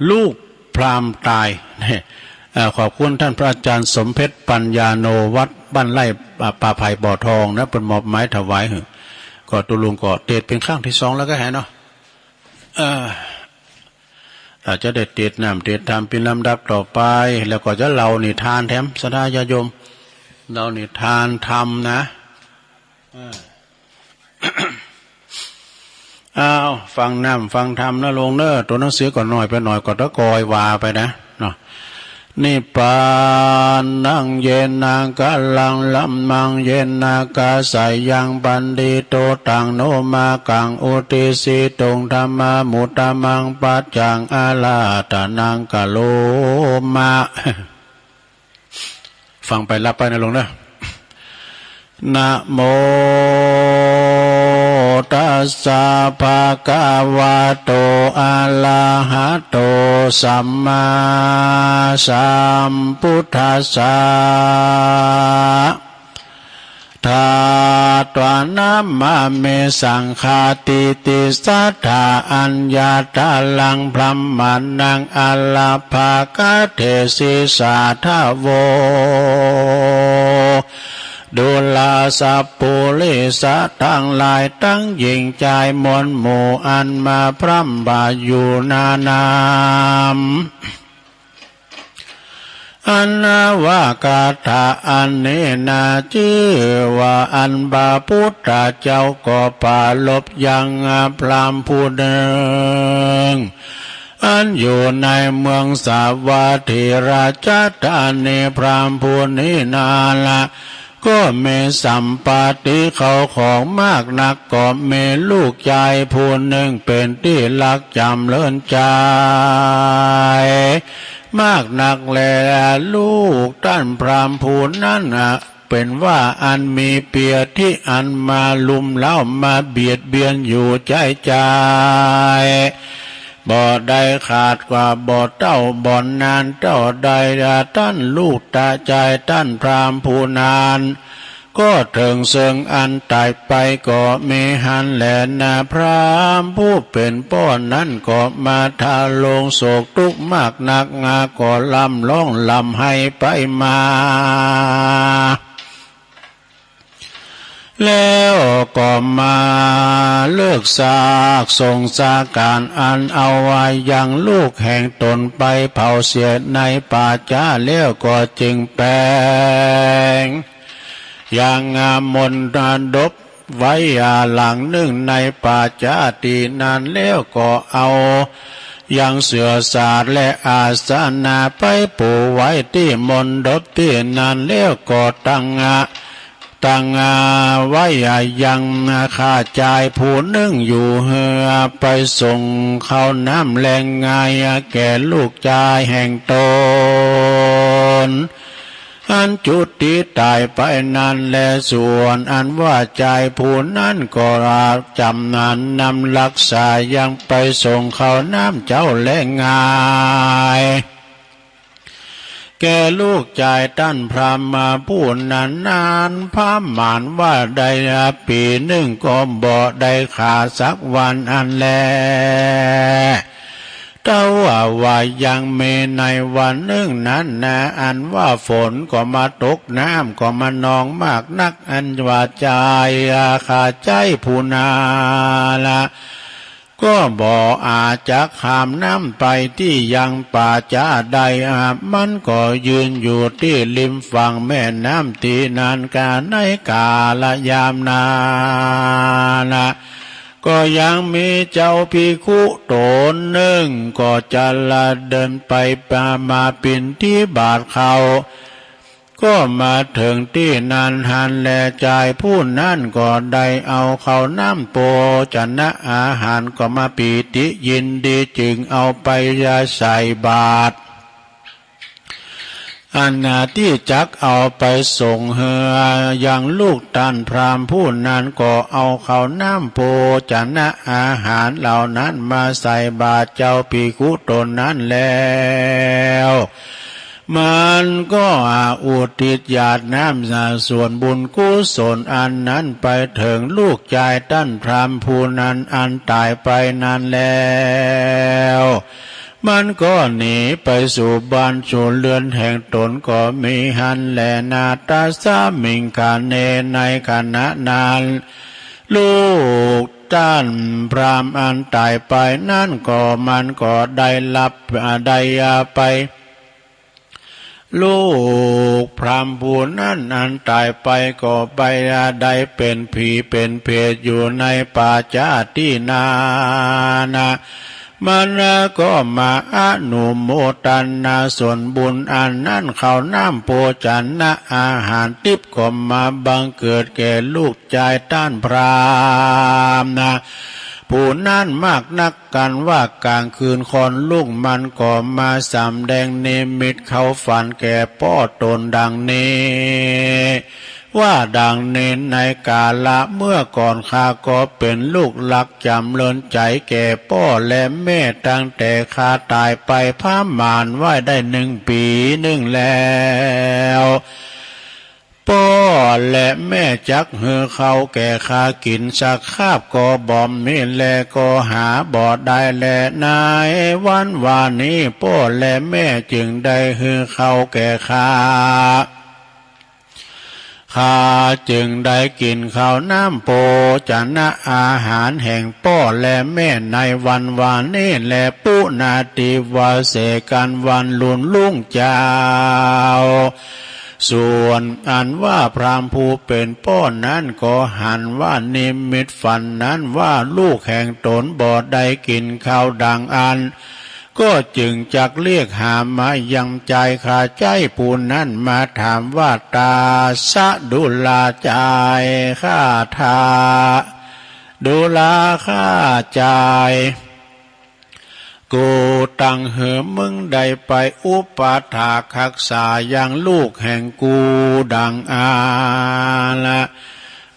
ลูกพราหมณ์ตายเนี่ยขอบคุณท่านพระอาจารย์สมเพชรปัญญาโนวัดบ้านไร่ป่าไผ่บ่อทองนะเป็นมอบไม้ถวายก็ตุลุงก็เตดเป็นครั้งที่2แล้วก็แห่เนาะอาจจะได้เตดน้ำเตดทำเป็นลำดับต่อไปแล้วก็จะเล่านิทานแถมสดาญาโยมเรานิทานทำนะฟังน้ำฟังธรรมนะลงเนอตัวหนังสือก่อนหน่อยไปหน่อยก็ตะกอยวาไปนะเนาะนิพพานังเยนากัลลังลัมมังเยนากาสายังบันดิโตตังโนมากังอุติสิตงธรรมามุตตมังปัจจังอาลาตานังกะโลมาฟังไปรับไปนะลงนะนะโมตัสสะภะคะวะโตอะระหะโตสัมมาสัมพุทธัสสะทาตวานะมะเมสังฆาติติสัทธาอัญญาตาลังพรัมมานังอัลลาภากะเทศิสาทาโวดุลาสัพปุริสะทั้งหลายตั้งหญิงใจมวลหมู่อันมาพร่ำบาอยู่นานามอันนาวากาถาอันนี้นาชื่อว่าอันบาพุทธเจ้าก็ปาลบยังพรามผู้หนึ่งอันอยู่ในเมืองสาวัตถิราชธานีพรามผู้นี้นาละ ก็เมสัมปาติเขาของมากนักก็เมลูกชายผู้หนึ่งเป็นที่รักจำเลินใจมากนักแลลูกท่านพราหมณ์ผู้นั้นเป็นว่าอันมีเปียที่อันมาลุมเล้ามาเบียดเบียนอยู่ใจบ่ได้ขาดกว่าบ่เต้าบ่อนนานเจ้าใดท่านลูกตาใจท่านพราหมณ์ผู้นานก็ถึงเสิงอันตายไปก็มีหันแหลนาพรามผู้เป็นป้อนนั้นก็มาทาลงโศกทุกข์มากนักก็ลำร้องลำให้ไปมาแล้วก็มาเลิกซากส่งสาการอันเอาไว้ยังลูกแห่งตนไปเผาเสียในป่าจ้าแล้วก็จึงแปลงอย่างงามมนดบไว้หลังหนึ่งในป่าจ้าตีนานแล้วก็เอายังเสือสาดและอาสนะไปปูไว้ที่มนดบที่นานแล้วก็ตั้งไว้ยังข้าจายผู้นึ่งอยู่เหือไปส่งเข้าน้ำแรงงายแก่ลูกชายแห่งตนอันจุติตายไปนั้นแลส่วนอันว่าใจผู้นั้นก็จำนั้นนำรักษายังไปส่งเข้าน้ำเจ้าแรงงายแก่ลูกชายท่านพราหมณ์มาผู้นั้นนานพระหมานว่าได้ปีหนึ่งก็บ่ได้ขาดสักวันอันแลแต่ว่ายังมีในวันหนึ่งนั้นอันว่าฝนก็มาตกน้ำก็มานองมากนักอันว่าใจขาดใจผู้นาละก็บ่อาจจะข้ามน้ำไปที่ยังป่าจ้าใดมันก็ยืนอยู่ที่ริมฝั่งแม่น้ำที่นานกาในกาลยามนานะก็ยังมีเจ้าภิกขุตนหนึ่งก็จะละเดินไปมาปินที่บาทเขาก็มาถึงที่นันหันแลใจผู้นั้นก็ได้เอาเขาน้ำโปจนะอาหารก็มาปีติยินดีจึงเอาไปใส่บาตรอันที่จักเอาไปส่งเฮือยังลูกท่านพราหมณ์ผู้นั้นก็เอาเขาน้ำโปจนะอาหารเหล่านั้นมาใส่บาตรเจ้าภิกขุตนนั้นแล้วมันก็อุทิศญาติน้ำส่วนบุญกุศลอันนั้นไปถึงลูกชายท่านพราหมณ์ผู้นั้นอันตายไปนานแล้วมันก็หนีไปสู่บ้านสู่เรือนแห่งตนก็มีหันแลนาตาสามิงคาเนในขณะนั้นลูกท่านพราหมณ์อันตายไปนั่นก็มันก็ได้รับได้ไปลูกพราหมณ์ผู้นั้นอันตายไปก็ไปได้เป็นผีเป็นเพศอยู่ในป่าจ้าที่นานะมันก็มาอนุโมทนาส่วนบุญอันนั้นเขาน้ำโภชนะอาหารทิพย์ก็มาบังเกิดแก่ลูกชายท่านพราหมณ์นะผู้นั้นมากนักกันว่ากลางคืนคนลูกมันก็มาสำแดงนิมิตเขาฝันแก่พ่อตนดังนี้ว่าดังนี้ในกาละเมื่อก่อนข้าก็เป็นลูกหลักจำเริญใจแก่พ่อและแม่ตั้งแต่ข้าตายไปพระมารไว้ได้1 ปีแล้วพ่อและแม่จักเหือเขาแก่ข้ากินสักคาบก็บ่มนี่แลก็หาบ่ได้แลนายวันวานนี้พ่อและแม่จึงได้เหือเขาแก่ข้าจึงได้กินข้าวน้ำโปจนะอาหารแห่งพ่อและแม่ในวันวานนี้แลปุนาติวาเสกันวันลุนลุ่งเจ้าส่วนอันว่าพราหมณ์ผู้เป็นพ่อนั้นก็หันว่านิมิตฝันนั้นว่าลูกแห่งตนบ่ได้กินข้าวดังอัน ก็จึงจักเรียกหามายังใจขาใจผู้นั้นมาถามว่าตาสะดุลาใจข้าทาดุลาข้าใจกูตั้งเหอมึงได้ไปอุปถากรักษาอย่างลูกแห่งกูดังอาละ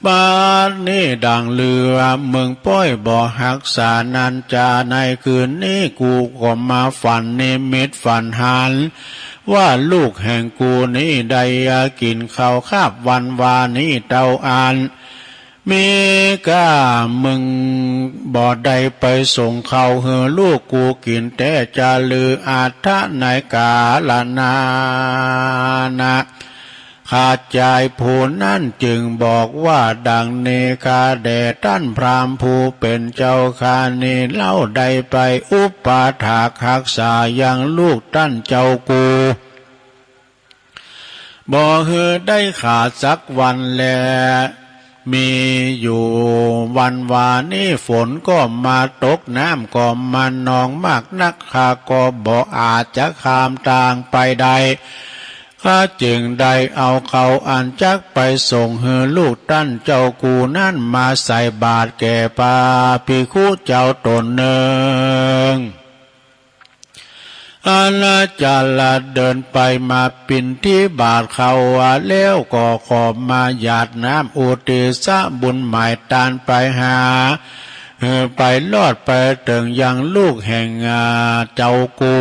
บาดนี้ดังเรือมึงป้อยบ่หักษานันจาในคืนนี้กูก็มาฝันนิมิตฝันหันว่าลูกแห่งกูนี้ได้กินข้าวคาบวันวานี้เต้าอานมีก้ามึงบ่ได้ไปส่งเขาเหือลูกกูกินแต่จะลืออาทะในกาลนานะข้าใจผู้นั้นจึงบอกว่าดังเนกาแด่ท่านพราหมณ์ผู้เป็นเจ้าคานีเล่าได้ไปอุปถากรักษาอย่างลูกท่านเจ้ากูบ่เหือได้ขาดสักวันแลมีอยู่วันวานี้ฝนก็มาตกน้ำก็มานองมากนักข้าก็บ่อาจจะข้ามทางไปได้ข้าจึงได้เอาเขาอันจักไปส่งเฮือลูกท่านเจ้ากูนั่นมาใส่บาตรแก่ปาภิกขุเจ้าตนหนึ่งอาณาจักรเดินไปมาปินที่บาทเขาแล้วก็ขอมาหยาดน้ำอุทิศบุญหมายตานไปหาไปลอดไปถึงยังลูกแห่งเจ้ากู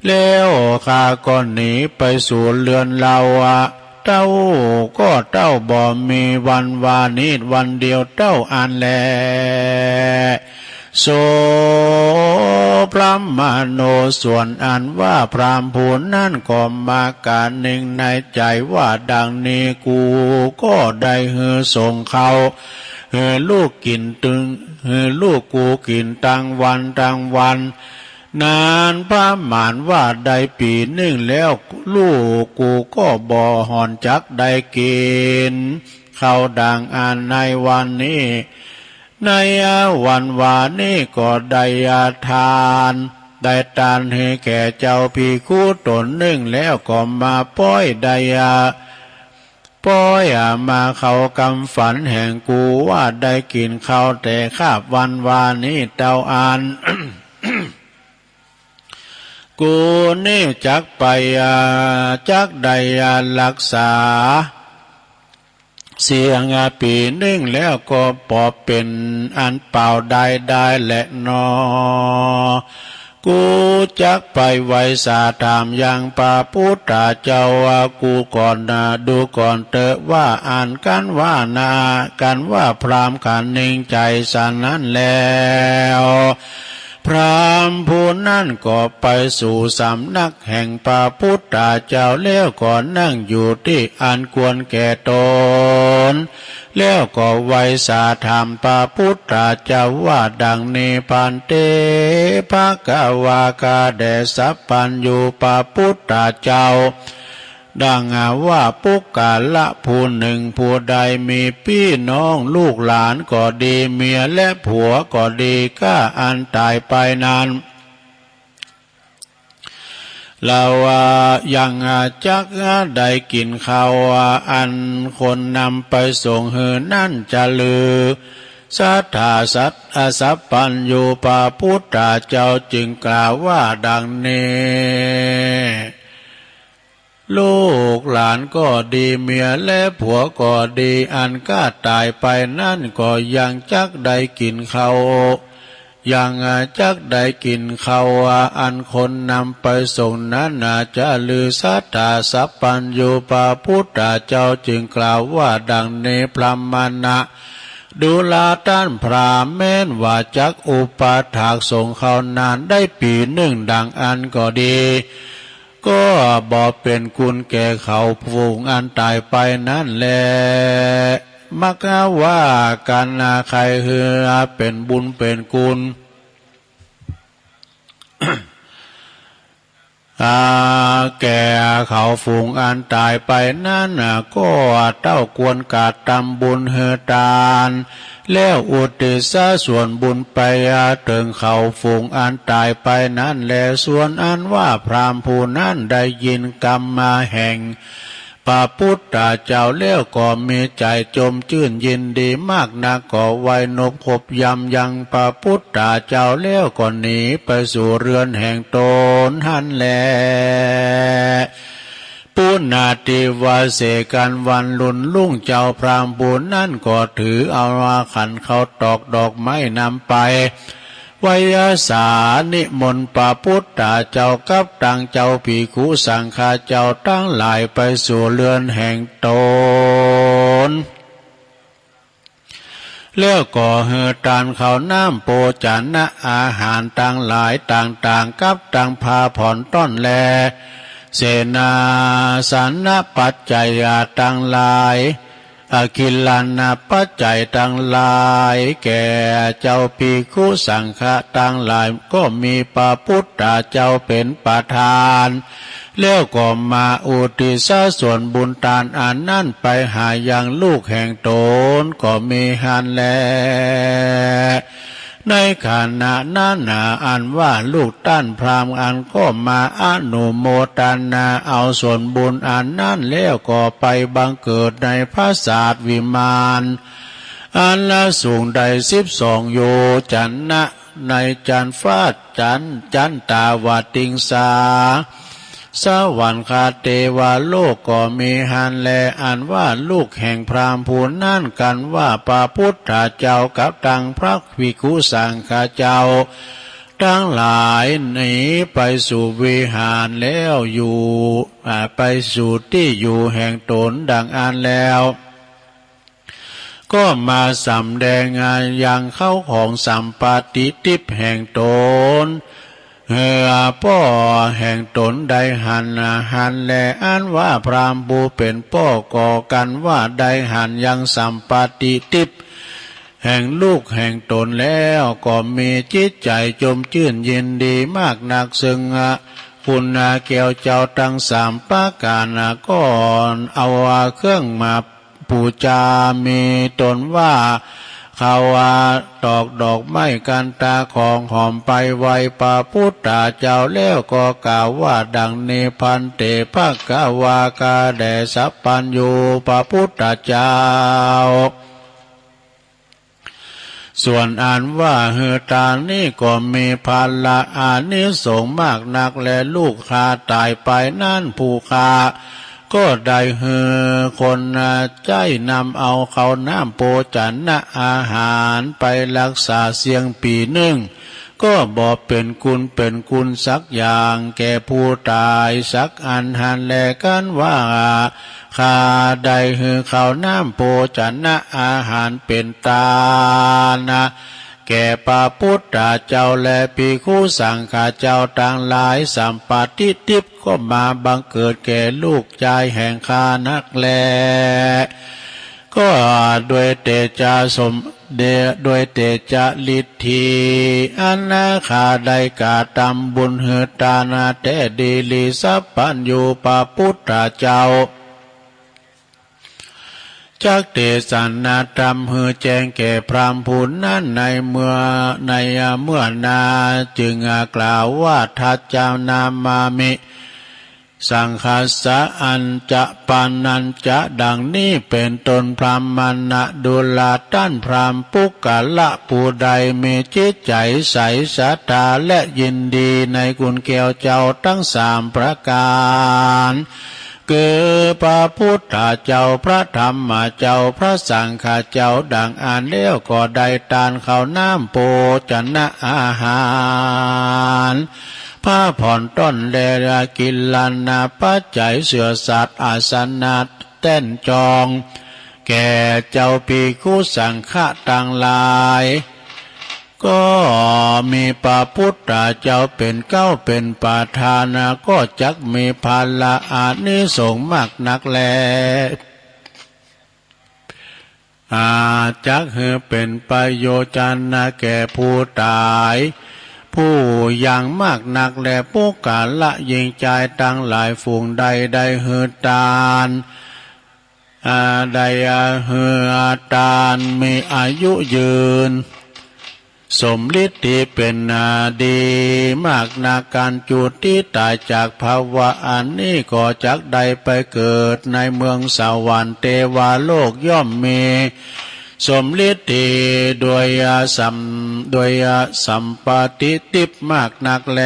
แล้วข้าก็หนีไปสู่เรือนเราเต้าก็เต้าบ่มีวันวานิดวันเดียวเต้าอันแลโสพระมโนส่วนอันว่าพรามผู้นั้นก็มาการหนึ่งในใจว่าดังนี้กูก็ได้ส่งเขาลูกกินตึงลูกกูกินตั้งวันนานพระหมานว่าได้ปีหนึ่งแล้วลูกกูก็บ่หอนจักได้กินเขาดังอันในวันนี้ในวันวานี้ก็ได้ทานได้ทานให้แก่เจ้าภิกขุตนหนึ่งแล้วก็มาป้อยได้ป้อยมาเขากำฝันแห่งกูว่าได้กินข้าวแต่คาบวันวานี้เต้าอาน กูนี่จักไปจักได้รักษาเสียงปีหนึ่งแล้วก็ปอบเป็นอันเปล่าได้แหละนอกูจักไปไว้สาถามยังพระพุทธเจ้ากูก่อนดูก่อนเถอะว่าอ่านกันว่านากันว่าพรามขันหนึ่งใจสันนั้นแล้วพรามผู้นั้นก็ไปสู่สำนักแห่งพระพุทธเจ้าแล้วก็นั่งอยู่ที่อันควรแก่ตนแล้วก็ไว้สาธรรมพระพุทธเจ้าว่าดังนี้พันเตภกวากาเดสัพพันอยู่พระพุทธเจ้าดังว่าปุกกาละผู้หนึ่งผู้ใดมีพี่น้องลูกหลานก็ดีเมียและผัวก็ดีก็อันตายไปนั้นเรายังจักได้กินข้าวอันคนนำไปส่งเหือนั่นจะลือสัทธาสัตอสัพพันอยู่พระพุทธเจ้าจึงกล่าวว่าดังนี้ลูกหลานก็ดีเมียและผัวก็ดีอันก็ตายไปนั่นก็ยังจักได้กินข้าวยังจักได้กินข้าวอันคนนำไปส่งนั้นจะลือสัทธาสัพพันอยู่พระพุทธเจ้าจึงกล่าวว่าดังนี้พระมณะดูลาท่านพราหมณ์แม้นว่าจักอุปถากส่งเขานานได้ปีหนึ่งดังอันก็ดีก็บ่เป็นคุณแก่เขาผูงอันตายไปนั่นแหละมักว่าการใครเฮือเป็นบุญเป็นคุณ แก่เขาฝูงอันตายไปนั้นก็เต้ากวนกาดทำบุญเฮตานแล้วอุทิศส่วนบุญไปถึงเขาฝูงอันตายไปนั้นแลส่วนอันว่าพราหมณ์ผู้นั้นได้ยินกรรมมาแห่งพระพุทธเจ้าแล้วก็มีใจจมชื่นยินดีมากนักก็ไว้นบขบยำยังพระพุทธเจ้าแล้วก็หนีไปสู่เรือนแห่งตนหันแลปุณณาติวาเสกันวันลุนลุ่งเจ้าพราหมณ์บุญนั่นก็ถือเอาขันเขาตอกดอกไม้นำไปวยาสานิมนต์พระพุทธเจ้ากับตังเจ้าภิกขุสังฆาเจ้าตั้งหลายไปสู่เรือนแห่งตนแล้วก็เฮือตานเขาน้ำโปจันนะอาหารต่างหลายต่างๆกับต่างพาผ่อนต้อนแลเสนาสันนะปัจจัยต่างหลายอากิลานาปัจจัยต่างหลายแก่เจ้าภิกขุสังฆะต่างหลายก็มีพระพุทธเจ้าเป็นประธานแล้วก็มาอุทิศส่วนบุญทานอันนั้นไปหายังลูกแห่งตนก็มีหันแลในขณะนั้นอันว่าลูกต้านพราหมณ์อันก็มาอนุโมทนาเอาส่วนบุญอันนั้นแล้วก็ไปบังเกิดในพระศาสวิมานอันละสูงได้12 โยจันนะในจันฟาดจันตาวติงสาสวรรคาเทวาโลกก็มีหันแลอันว่าลูกแห่งพราหมณ์ผู้นั้นกันว่าพระพุทธเจ้ากับตังพระภิกขุสังฆเจ้าทั้งหลายหนีไปสู่วิหารแล้วอยู่ไปสู่ที่อยู่แห่งตนดังอันแล้วก็มาสำแดงงานยังเข้าของสัมปติทิพย์แห่งตนป้อแห่งตนใดหันแลอันว่าพราหมณ์ผู้เป็นป้อก่อกันว่าใดหันยังสัมปติทิพย์แห่งลูกแห่งตนแล้วก็มีจิตใจจมชื่นยินดีมากนักซึ่งคุณแก้วเจ้าทั้ง3ประการก่อนเอาเครื่องมาบูชามีตนว่าเขาตอกดอกไม้กันตาของหอมไปไวพระพุทธเจ้าแล้วก็กล่าวว่าดังนี้พันเตภกวากาแด่สัพพัญญูพระพุทธเจ้าส่วนอันว่าเฮตานี่ก็มีภาละอานิสงส์มากนักและลูกคาตายไปนั่นผู้คาก็ได้คนใจนำเอาเขาน้ำโปจันนะอาหารไปรักษาเสียงปีหนึ่งก็บอกเป็นคุณสักอย่างแก่ผู้ตายสักอันหันแลกันว่าข้าได้เขาน้ำโปจันนะอาหารเป็นตานะแก่พระพุทธเจ้าและภิกขุสังฆเจ้าต่างหลายสัมปติทิพย์ก็มาบังเกิดแก่ลูกชายแห่งข้านักแลก็ด้วยเตจาด้วยเตจาฤทธิอันนาคาได้กาทำบุญเฮตานาเตดีลิสัพพัญญูพระพุทธเจ้าจักเทศนาธรรมเฮือแจ้งแก่พราหมณ์ผู้นั้นในเมื่อนาจึงกล่าวว่าทัจจานามามิสังฆาสะอัญจะปานัญจะดังนี้เป็นตนพรามณะดุลาต้านพรามปุกกะละผู้ใดมีจิตใจใสศรัทธาและยินดีในคุณแก้วเจ้าทั้ง3ประการคือพระพุทธเจ้าพระธรรมเจ้าพระสังฆเจ้าดังอ่านแล้วก็ได้ทานข้าวน้ำโภชนะอาหารผ้าผ่อนต้นแลกิลานาปัจจัยเสือสัตว์อาสนะเต้นจองแก่เจ้าภิกขุสังฆะต่างหลายก็มีพระพุทธเจ้าเป็นเป็นประธานก็จักมีภาละอานิสงส์มากนักแลจักเป็นประโยชน์แก่ผู้ตาย ผู้อย่างมากนักแลผู้กาละยิงใจตั้งหลายฝูงใดได้หือตานได้หือตานมีอายุยืนสมฤทธิ์ที่เป็นดีมากนาการจุติตายจากภาวะอันนี้ก็จักใดไปเกิดในเมืองสวรรค์เทวาโลกย่อมมีสมฤทธิ์โดยสัมปติทิพย์มากนักแล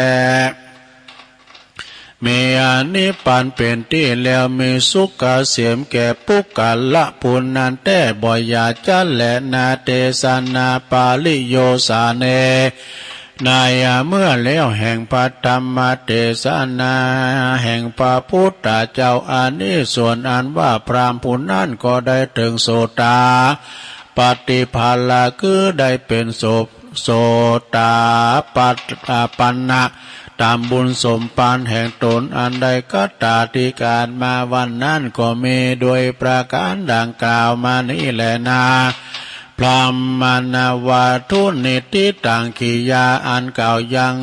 มีอานิพพานเป็นที่แล้วมีสุขเกษมแก่ปุกกะละปุณนันแต่บ่อยาจันและนาเตสนาปาลิโยสาเนนายเมื่อแล้วแห่งพระธรรมเทศนาแห่งพระพุทธเจ้าอานิส่วนอันว่าพรามผู้นั้นก็ได้ถึงโสตาปฏิภาลาคือได้เป็นโสตาปันนะตามบุญสมปานแห่งตนอันใดก็ตาที่การมาวันนั้นก็มีโดยประการดังกล่าวมานี้แหละนาพรามานาวาทุนิติตังขียาอันเก่ายัง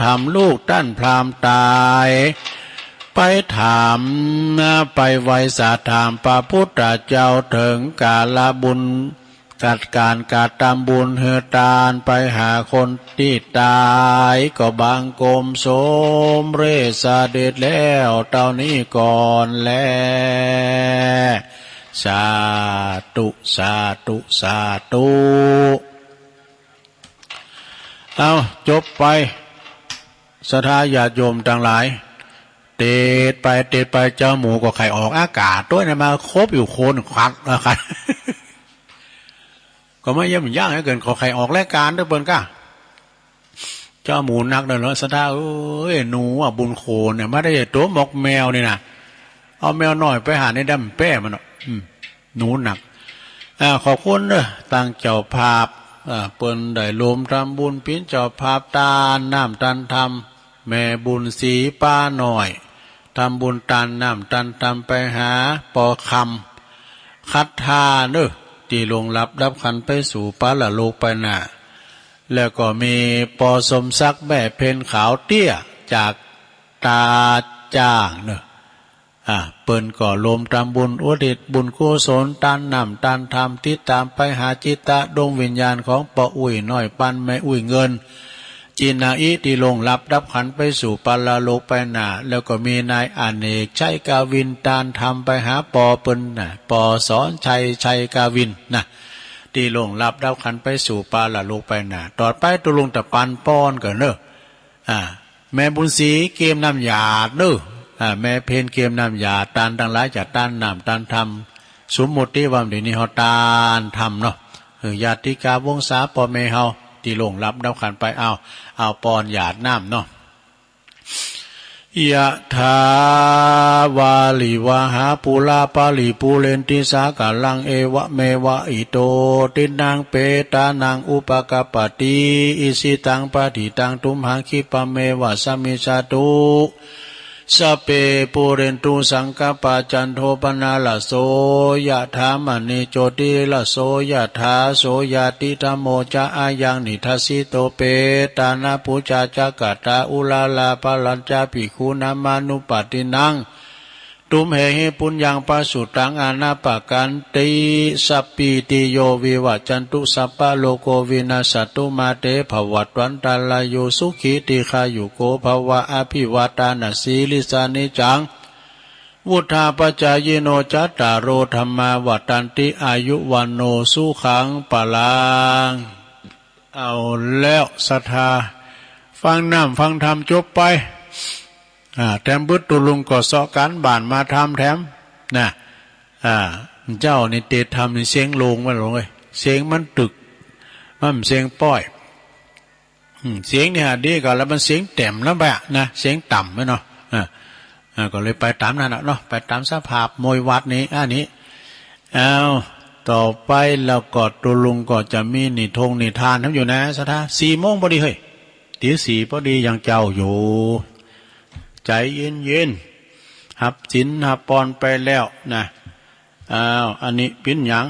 ทำลูกท่านพรามตายไปถามไปไว้สาถามพระพุทธเจ้าถึงกาลบุญกัดการกาตามบุญเฮือตานไปหาคนที่ตายก็บางกรมสมเรศเด็จแล้วเท่านี้ก่อนแลสาธุสาธุสาธุเอาจบไปศรัทธาญาติโยมทั้งหลายเตดไปเจ้าหมูก็ไข่ออกอากาศด้วยนะมาครบอยู่โคนควักนะครับก็ไม่ย่ำย่างให้เกินขอไข่ออกรายการด้วยเปิ้นก้าเจ้าหมูนักเดินเลยศรัทธาเอ้ยหนูบุญโคนเนี่ยไม่ได้ตัวหมกแมวนี่นะเอาแมวหน่อยไปหาในดำแป้มันเนาะหนูหนักขอบคุณเด้อตั้งเจ้าภาพเปิ้นได้รวมทำบุญปิ้นเจ้าภาพตาน้ำตันทำแม่บุญสีป้าหน่อยทำบุญตันน้ำตันทำไปหาปอคำคัดทาเด้อที่ลงรับดับขันไปสู่ปาละโลกไปหน้าแล้วก็มีปอสมศักดิ์แม่เพนขาวเตี้ยจากตาจ้างเนอะเปิ้นก็รวมทำบุญอุทิศบุญกุศลตันนำตันธรรมที่ตามไปหาจิตตะดวงวิญญาณของปออุ้ยน้อยปันแม่อุ้ยเงินจินาอิที่ลงรับดับขันไปสู่ปาละโลกไปหน้าแล้วก็มีนายอเนกชัยกาวินตานทำไปหาปอเปิ้นปอสอนชัยกาวินที่ลงรับดับขันไปสู่ปาละโลกไปหน้าต่อไปตุลงตะปันป้อนกันเนอะแม่บุญศรีเกมน้ำหยาดเนอะแม่เพนเกมน้ำหยาดตานทั้งหลายจากตานน้ำตานทำสมมติที่ว่าเดี๋ยวนี้เขาตานทำเนาะญาติกาวงศาปอเมเฮาที่ลงรับดับขันไปเอาปอนหยาดน้ำเนาะยะถาวาลิวหาปุราปาลิปุเรนติสากาลังเอวะเมวะอิโตตินังเปตานังอุปกปปติอิสิตังปฏิตังตุมหังคิปะเมวะสมิจตุสเปปุเรนตุสังกปาจันโทปนาลโสยะถามณีโจติลโสยะถาโสยะติธรรมโมจะอายังนิทัสสิโตเปตานาปุจาจักตาอุลาลาปลัญจาภิกขุนามานุปตินังตุมเหหิปุญญังปัสสุตังอานาปกันติสัพพิติโยวิวัจจันตุสัพพะโลกวินาศตุมาเตภวัตวันตาลายโยสุขีติขายุโกภวะอภิวาตานาสีลิสานิจังวุธาปจายโนจัตตารโอธรรมาวัตันติอายุวันโนสุขังปะลังเอาแล้วศรัทธาฟังน้ำฟังธรรมจบไปแถมบุตรตุลุงก็สอกันบ้านมาทำแถมเจ้านี่เตะทำนี่เสียงลงมาลงเลยเสียงมันตึกมันเสียงป้อยเสียงเนี่ยดีก็แล้วมันเสียงแต้มแล้วแบบนะเสียงต่ำไหมเนาะก็เลยไปตามนั่นเนาะไปตามสภาพมวยวัดนี้นี้ต่อไปแล้วก็ตุลุงก็จะมีนิทงนิทานทำอยู่นะสัทธา4 โมงพอดีเฮ้ยตี 4พอดียังเจ้าอยู่ใจเย็นหับศีลหับปอนไปแล้วนะอันนี้เป็นหยัง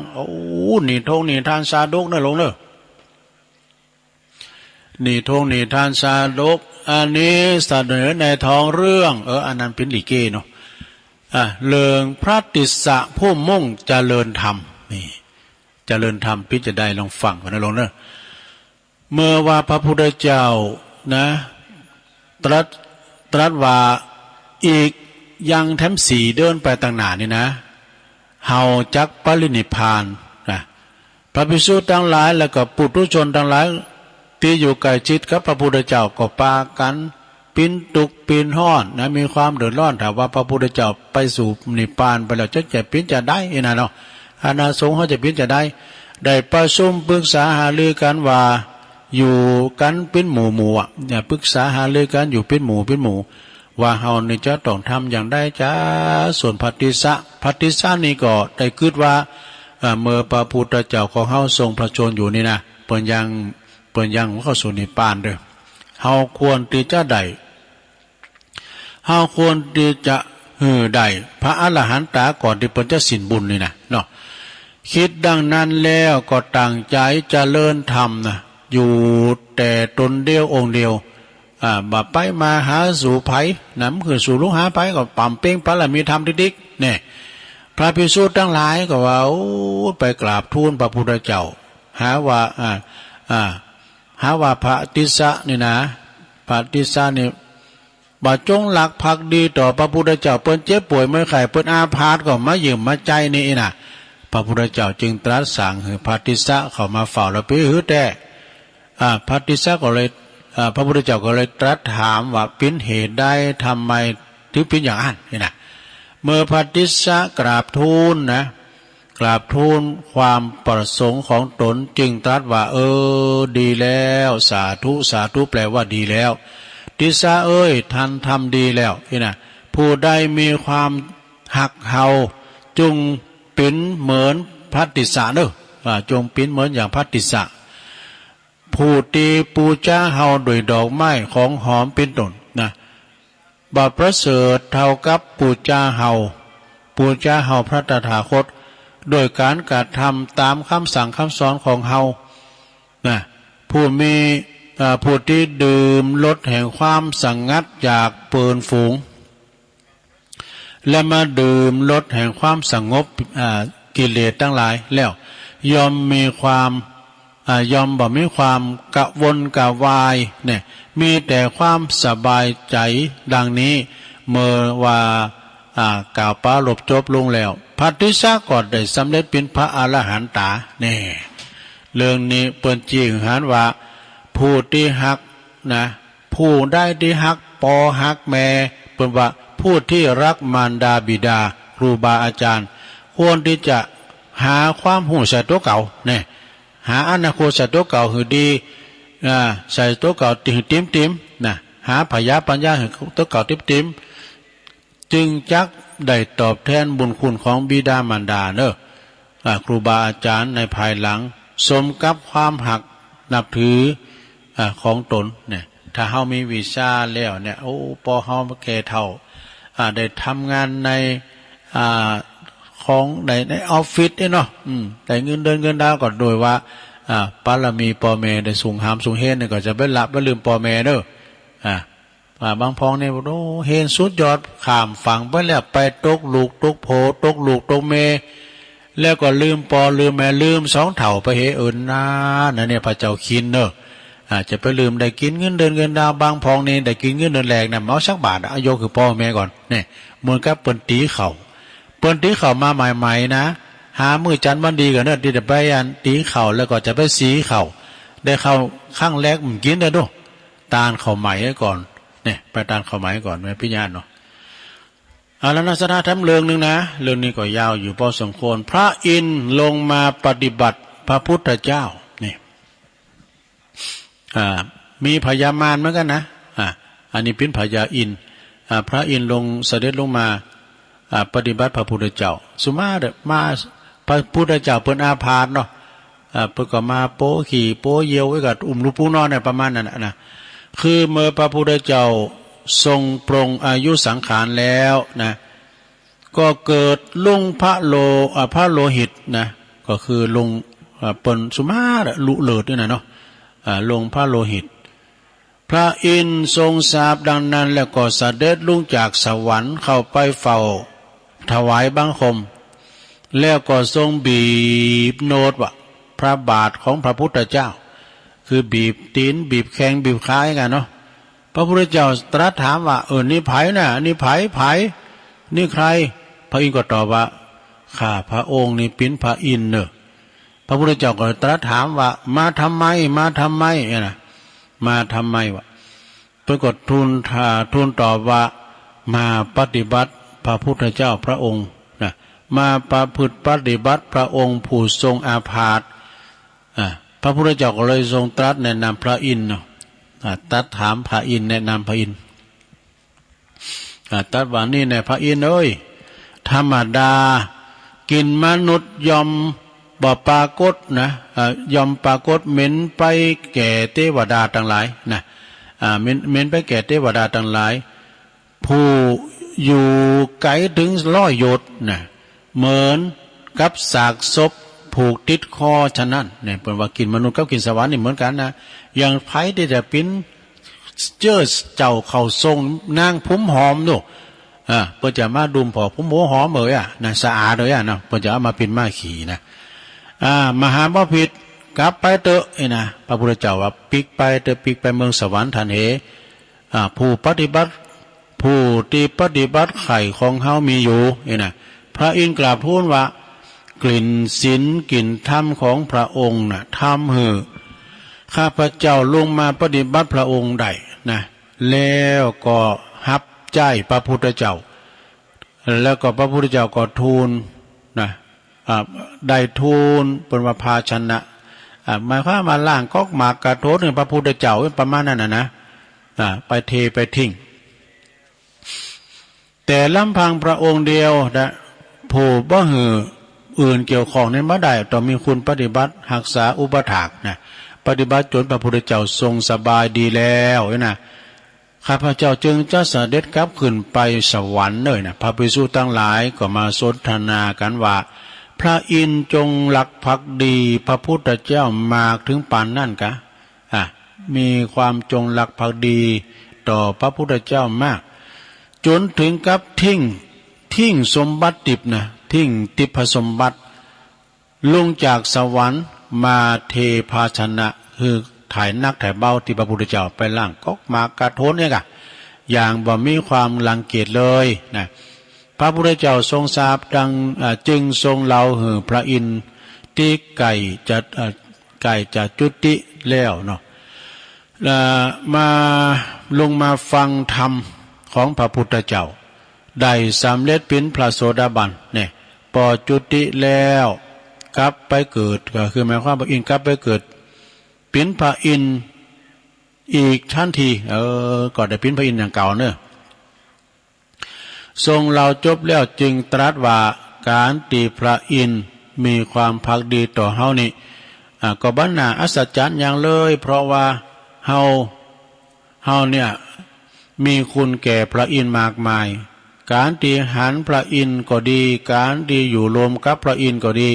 นี่ทงนี่ทานสาดกนะลงเนอะ นิทงนิทานชาดกอันนี้เสนอในท้องเรื่องอันนั้นเป็นลิเกเนาะเรื่องพระติสสะผู้มุ่งเจริญธรรมนี่เจริญธรรมพิจารณาลองฟังกันนะลองเนอะเมื่อว่าพระพุทธเจ้านะตรัสว่าอีกยังแถมสี่เดินไปต่างหน้านี่นะเฮาจักปรินิพพานนะพระภิกษุทั้งหลายแล้วก็ปุถุชนทั้งหลายที่อยู่ใกล้ชิดกับพระพุทธเจ้าก็ปากันปิ้นตุกปิ้นห้อนนะมีความเดือดร้อนถามว่าพระพุทธเจ้าไปสู่นิพพานไปแล้วจะปิ้นจะได้นะเนาะอาณาสงฆ์เขาจะปิ้นจะได้ประชุมปรึกษาหารือกันว่าอยู่กันเป็นหมู่เนี่ยปรึกษาหารือกันอยู่เป็นหมู่ว่าเฮานี่จะต้องทำอย่างได้จ้าส่วนพัทธิสะนี่ก็ได้คิดว่าเมื่อพระพุทธเจ้าของเฮาทรงพระชนอยู่นี่นะเปิ้นยังเข้าสู่นิพพานเด้อเฮาควรที่จะได้เฮาควรที่จะได้พระอรหันตาก่อนที่เปิ้นจะสิ้นบุญนี่นะเนาะคิดดังนั้นแล้วก็ตั้งใจเจริญธรรมนะอยู่แต่ตนเดียวองค์เดียวบ่ไปมาหาสู่ไผนำคือสู่ลูกหาไผก็ปั่มเป้งปะละมีธรรมดิกๆเนี่ยพระภิกษุทั้งหลายก็ว่าไปกราบทูลพระพุทธเจ้าหาว่าพระติสสะนี่นะพระติสสะนี่บ่จงหลักภักดีต่อพระพุทธเจ้าเปิ้นเจ็บป่วยเมื่อไข้เปิ้นอาพาธก็มายืมมาใจนี่น่ะพระพุทธเจ้าจึงตรัสสั่งให้พระติสสะเข้ามาเฝ้าแล้วไปหือแต่พระติสสะก็เลยพระพุทธเจ้าก็เลยตรัสถามว่าเป็นเหตุใดทำไมถึงเป็นอย่างนั้นนี่นะเมื่อพระติสสะกราบทูลความประสงค์ของตนจึงตรัสว่าดีแล้วสาธุแปลว่าดีแล้วติสสะท่านทำดีแล้วนี่นะผู้ใดมีความหักเฮาจงเป็นเหมือนพระติสสะเด้อจงเป็นเหมือนอย่างพระติสสะผู้ตีปูชาเฮาโดยดอกไม้ของหอมเป็นต้นนะบาปประเสริฐเท่ากับปูชาเฮาพระตถาคตโดยการกระทำตามคำสั่งคำสอนของเฮานะผู้ที่ดื่มรสแห่งความสงัดจากเปินฝูงและมาดื่มรสแห่งความสงบกิเลสทั้งหลายแล้วยอมมีความบ่มีความกะวนกะวายเนี่ยมีแต่ความสบายใจดังนี้เมื่อว่ากล่าวปาลบจบลงแล้วพระติสสะก็ได้สำเร็จเป็นพระอรหันตาเนี่ยเรื่องนี้เปิ้นจี้หานว่าผู้ที่ฮักนะผู้ได้ที่ฮักปอฮักแม่เปิ้นว่าผู้ที่รักมารดาบิดาครูบาอาจารย์ควรที่จะหาความหูใส่ตัวเก่าเนี่ยหาอนาคตใส่ตัวเก่าหือดีใส่ตัวเก่าติมนะหาพยาปัญญาหือตัวเก่าติมจึงจักได้ตอบแทนบุญคุณของบิดามารดาเนอะครูบาอาจารย์ในภายหลังสมกับความหักนับถือของตนเนี่ยถ้าเฮามีวิชาแล้วเนี่ยพอเฮาแก่เฒ่าได้ทำงานในของในออฟฟิศเนาะแต่เงินดาวก็โดยว่าปารมีปอแม่ได้สูงหามสูงเฮนเนี่ยก็จะไม่ละไม่ลืมปอแม่เด้อบางพองเนี่ยเฮนสุดยอดข้ามฝั่งไปแล้วไปตกลูกตกโผตกลูกตกเมแล้วก็ลืมปอลืมแม่ลืมสองเถ่าไปเฮนะเนี่ยพระเจ้าคินเนอะจะไปลืมได้กินเงินดาวบางพองนี่ได้กินเงินเดือนแรกนะเอาสักบาทอายุคือพ่อแม่ก่อนเนี่ยเหมือนกับเปิ้นตีเข่ามาใหม่ๆนะหามือจันทร์วันดีกันเนอะที่จะไปตีเข่าแล้วก็จะไปสีเข่าได้เข้าข้างแรกมันกินได้ด้วยตาลเข่าใหม่ให้ก่อนเนี่ยไปตาลเข่าใหม่ก่อนแม่พี่ญาติเนาะแล้วนักสถาธรรมเรื่องนึงนะเรื่องนี้ก็ยาวอยู่พอสมควรพระอินทร์ลงมาปฏิบัติพระพุทธเจ้านี่มีพญามารเหมือนกันนะอันนี้เป็นพญาอินทร์พระอินทร์ลงเสด็จลงมาปฏิบัติพระพุทธเจ้าสุมาเดมาพระพุทธเจ้าเปิ้นอาพาธเนาะเปิ้นก็มาโปขี่โปเยียวไว้กับลูกปูนอนเนี่ยประมาณนั้นนะคือเมื่อพระพุทธเจ้าทรงปรงอายุสังขารแล้วนะก็เกิดลุงพระโลหิตนะก็คือลุงเปิ้นสุมาลุเลิศนี่นะเนาะลงพระโลหิต พระอินทร์ทรงทราบดังนั้นแล้วก็เสด็จลุจากสวรรค์เข้าไปเฝ้าถวายบังคมแล้วก็ทรงบีบโนดว่าพระบาทของพระพุทธเจ้าคือบีบตีนบีบแข้งบีบขาอย่างนั้นเนาะพระพุทธเจ้าตรัสถามว่านี่ไผน่ะนี่ไผนี่ใครพระอินทร์ก็ตอบว่าข้าพระองค์นี่เป็นพระอินทร์เนอะพระพุทธเจ้าก็ตรัสถามว่ามาทำไมเนี่ยนะมาทำไมวะเพื่อก็ทูลตอบว่ามาปฏิบัติพระพุทธเจ้าพระองค์นะมาประพฤติปฏิบัติพระองค์ผู้ทรงอาพาธพระพุทธเจ้าก็เลยทรงตรัสแนะนำพระอินทร์เนาะตรัสถามพระอินทร์แนะนำพระอินทร์ตรัสว่านี่แน่พระอินทร์เอ้ยธรรมดากินมนุษย์ยอมบ่ปรากฏนะยอมปรากฏเหม็นไปแก่เทวดาทั้งหลายนะเหม็นไปแก่เทวดาทั้งหลายผู้อยู่ไกลถึง100 โยชน์นะเหมือนกับสากศพผูกติดคอฉะนั้นเนี่ยเป็นว่ากินมนุษย์กับกินสวรรค์นี่เหมือนกันนะอย่างไผที่จะเป็นเจ้าเข้าทรงนางพุ่มหอมดูเพื่อจะมาดุมพอพุ่มหอมเลยนะสะอาดเลยนะเพื่อจะเอามาเป็นมาขี่นะมหาบ่ผิดกลับไปเถอะนะพระพุทธเจ้าว่าปิกไปเมืองสวรรค์ทันเหผู้ปฏิบัติผู้ที่ปฏิบัติไข่ของเฮามีอยู่นะพระอินทร์กราบทูลว่ากลิ่นศีลกลิ่นธรรมของพระองค์น่ะทำให้ข้าพเจ้าลงมาปฏิบัติพระองค์ได้นะแล้วก็ฮับใจพระพุทธเจ้าแล้วก็พระพุทธเจ้าก็ทูลนะได้ทูลเป็นว่าภาชนะหมายความมาล่างก๊อกหมากกระโถนพระพุทธเจ้าประมาณนั้นนะไปเทไปทิ้งแต่ลำพังพระองค์เดียวนะผู้บ่หืออื่นเกี่ยวข้องในบ่ได้ต้องมีคุณปฏิบัติรักษาอุปถากนะปฏิบัติจนพระพุทธเจ้าทรงสบายดีแล้วนะข้าพเจ้าจึงจะเสด็จกลับขึ้นไปสวรรค์เลยนะพระภิกษุทั้งหลายก็มาสนทนากันว่าพระอินทร์จงรักภักดีพระพุทธเจ้ามากถึงปานนั่นกะมีความจงรักภักดีต่อพระพุทธเจ้ามากจนถึงกับทิ้งสมบัติดิบนะทิ้งทิพสมบัติลงจากสวรรค์มาเทภาชนะคือถ่ายนักถ่ายเบาที่พระพุทธเจ้าไปล่างก๊อกมากระโถนเนี่ยกะอย่างบ่มีความรังเกียจเลยนะพระพุทธเจ้าทรงทราบดังจึงทรงเล่าหือพระอินทร์ที่ไก่จะจุติแล้วเนาะมาลงมาฟังธรรมของพระพุทธเจ้าได้สำเร็จเป็นพระโสดาบันเนี่ยพอจุติแล้วกลับไปเกิดก็คือหมายความว่าอินทร์กลับไปเกิดเป็นพระอินทร์อีกทันทีก็ได้เป็นพระอินทร์อย่างเก่าเนอะทรงเล่าจบแล้วจึงตรัสว่าการตีพระอินทร์มีความภักดีต่อเฮานี่ก็บัณฑาอัศจรรย์อย่างเลยเพราะว่าเฮาเนี่ยมีคุณแก่พระอินทร์มากมายการที่หันพระอินทร์ก็ดีการที่อยู่รวมกับพระอินทร์ก็ดี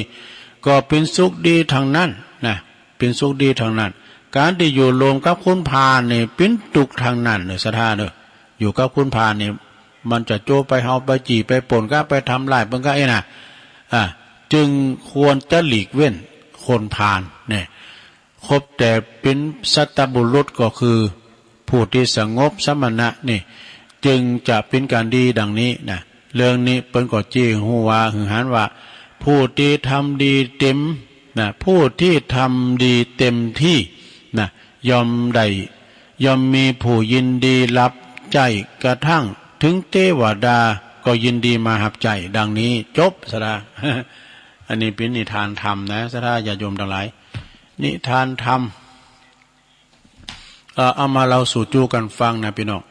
ก็เป็นสุขดีทางนั้นนะเป็นสุขดีทางนั้นการที่อยู่รวมกับคุณพาลนี่เป็นทุกข์ทางนั้นเนี่ยสถานเนอะอยู่กับคุณพาลนี่มันจะโจไปเฮาไปจีไปป่นก็ไปทำลายเพิ่นก็นะจึงควรจะหลีกเว้นคนพาลเนี่ยคบแต่เป็นสัตบุรุษก็คือผู้ที่สงบสมณะนี่จึงจะเป็นการดีดังนี้นะเรื่องนี้เปิ้นก็จี้ฮู้ว่าหึงหันว่าผู้ที่ทำดีเต็มนะผู้ที่ทำดีเต็มที่นะยอมได้ยอมมีผู้ยินดีรับใจกระทั่งถึงเทวดาก็ยินดีมาหับใจดังนี้จบสระ อันนี้เป็นนิทานธรรมนะสระญาติโยมทั้งหลายนิทานธรรมเอามาเราสู่จูกันฟังนะพี่น้อง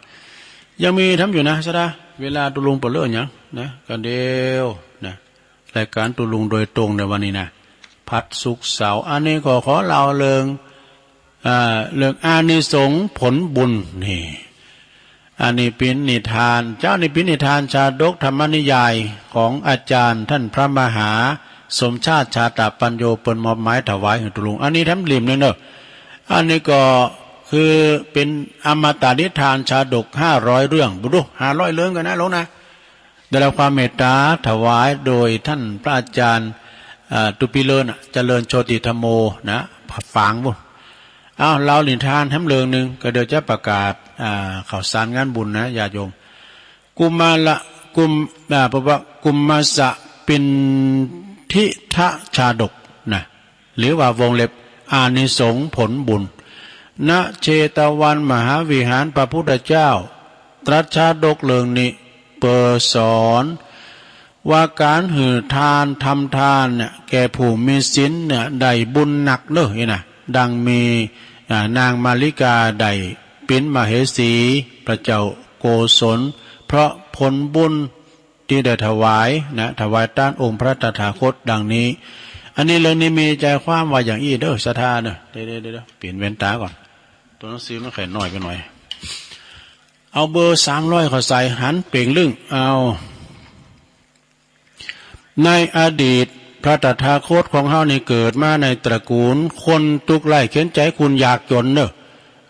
ยังมีทำอยู่นะสระเวลาตุลุงเปิดเรื่องอย่างนะกันเดียวนะรายการตุลุงโดยตรงในวันนี้นะพัดสุกเสาร์อันนี้ก็ขอเล่าเรื่องอานิสงส์ผลบุญนี่อันนี้เป็นนิทานเจ้านี่เป็นนิทานชาดกธรรมนิยายของอาจารย์ท่านพระมหาสมชาติชาตปัญโยเปิ้นมอบหมายถวายให้ตุลุงอันนี้ทำริมเลยเนอะอันนี้ก็ คือเป็นอมตะนิทานชาดก500 เรื่องบุรุษ500 เรื่องกันนะหลวงนะได้รับความเมตตาถวายโดยท่านพระอาจารย์ตุปิเลินเจริญโชติธรรมโมนะฝังบุญอ้าวเราหลินทานแถมเรื่องหนึ่งก็เดี๋ยวจะประกาศข่าวสารงานบุญนะญาติโยมกุมาละเพราะว่ากุมมาสะปินทิทะชาดกนะหรือว่าวงเล็บอานิสงส์ผลบุญณเชตวันมหาวิหารพระพุทธเจ้าตรัสชาดกเรื่องนี้เปิดสอนว่าการหือทานทำทานเนี่ยแก่ผู้มีศีลเนี่ยได้บุญหนักเนอะนะดังมีนางมาริกาได้เป็นมเหสีพระเจ้าโกศลเพราะผลบุญที่ได้ถวายนะถวายต้านองค์พระตถาคตดังนี้อันนี้เรื่องนี้มีใจความว่าอย่างอี้เด้อศรัทธาเนอะเดี๋ยวเปลี่ยนเว้นตาก่อนตัวหนังสือมันแข็งหน่อยไปหน่อยเอาเบอร์300เขาใส่หันเป่งลึ่งเอาในอดีตพระตถาคตของเฮานี่เกิดมาในตระกูลคนทุกไร่เข็นใจคุณอยากจนเนอะ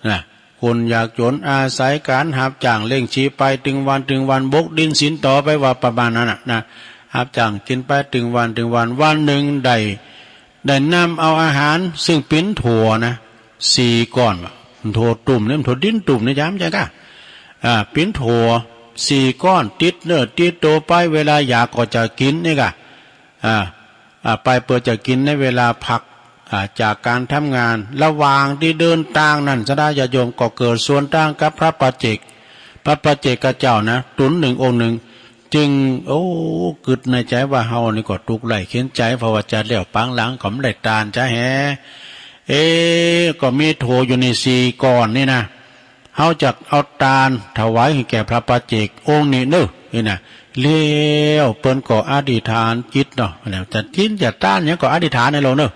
นะคนอยากจนอาศัยการหาบจ้างเล่งชีไปถึงวันบกดินสินต่อไปว่าประมาณนั้นนะหาบจ้างกินไปถึงวันวันหนึ่งได้นำเอาอาหารซึ่งเป็นถั่วนะ4 ก้อนถั่วตุ่มเนี่ยถั่วดินตุ่มนะย้ำใจก้าเป็นถั่ว4 ก้อนติดเนื้อติดโตไปเวลาอยากก็จะกินนี่กะไปเปิดจะกินในเวลาพักจากการทำงานระหว่างที่เดินทางนั่นสดาญาโยมก็เกิดส่วนต่างกับพระปัจเจกเจ้านะตุนหนึ่งองค์หนึ่งจึงกึดในใจว่าเฮานี่ก็ทุกข์ไหลเข็นใจเพราะว่าจะเลี้ยวปังหลังก็ไม่ได้ตานจะแห่ก็มีโถอยู่ใน4 ก้อนนี่นะเฮาจักเอาตาลถวายให้แก่พระปัจเจกองค์นี้เนอะนี่นะเลี้ยวเปิ้นก็อธิษฐานจิตเนาะแล้วจะกินจะต้านเนี่ยก็อธิษฐานในโลเนอะ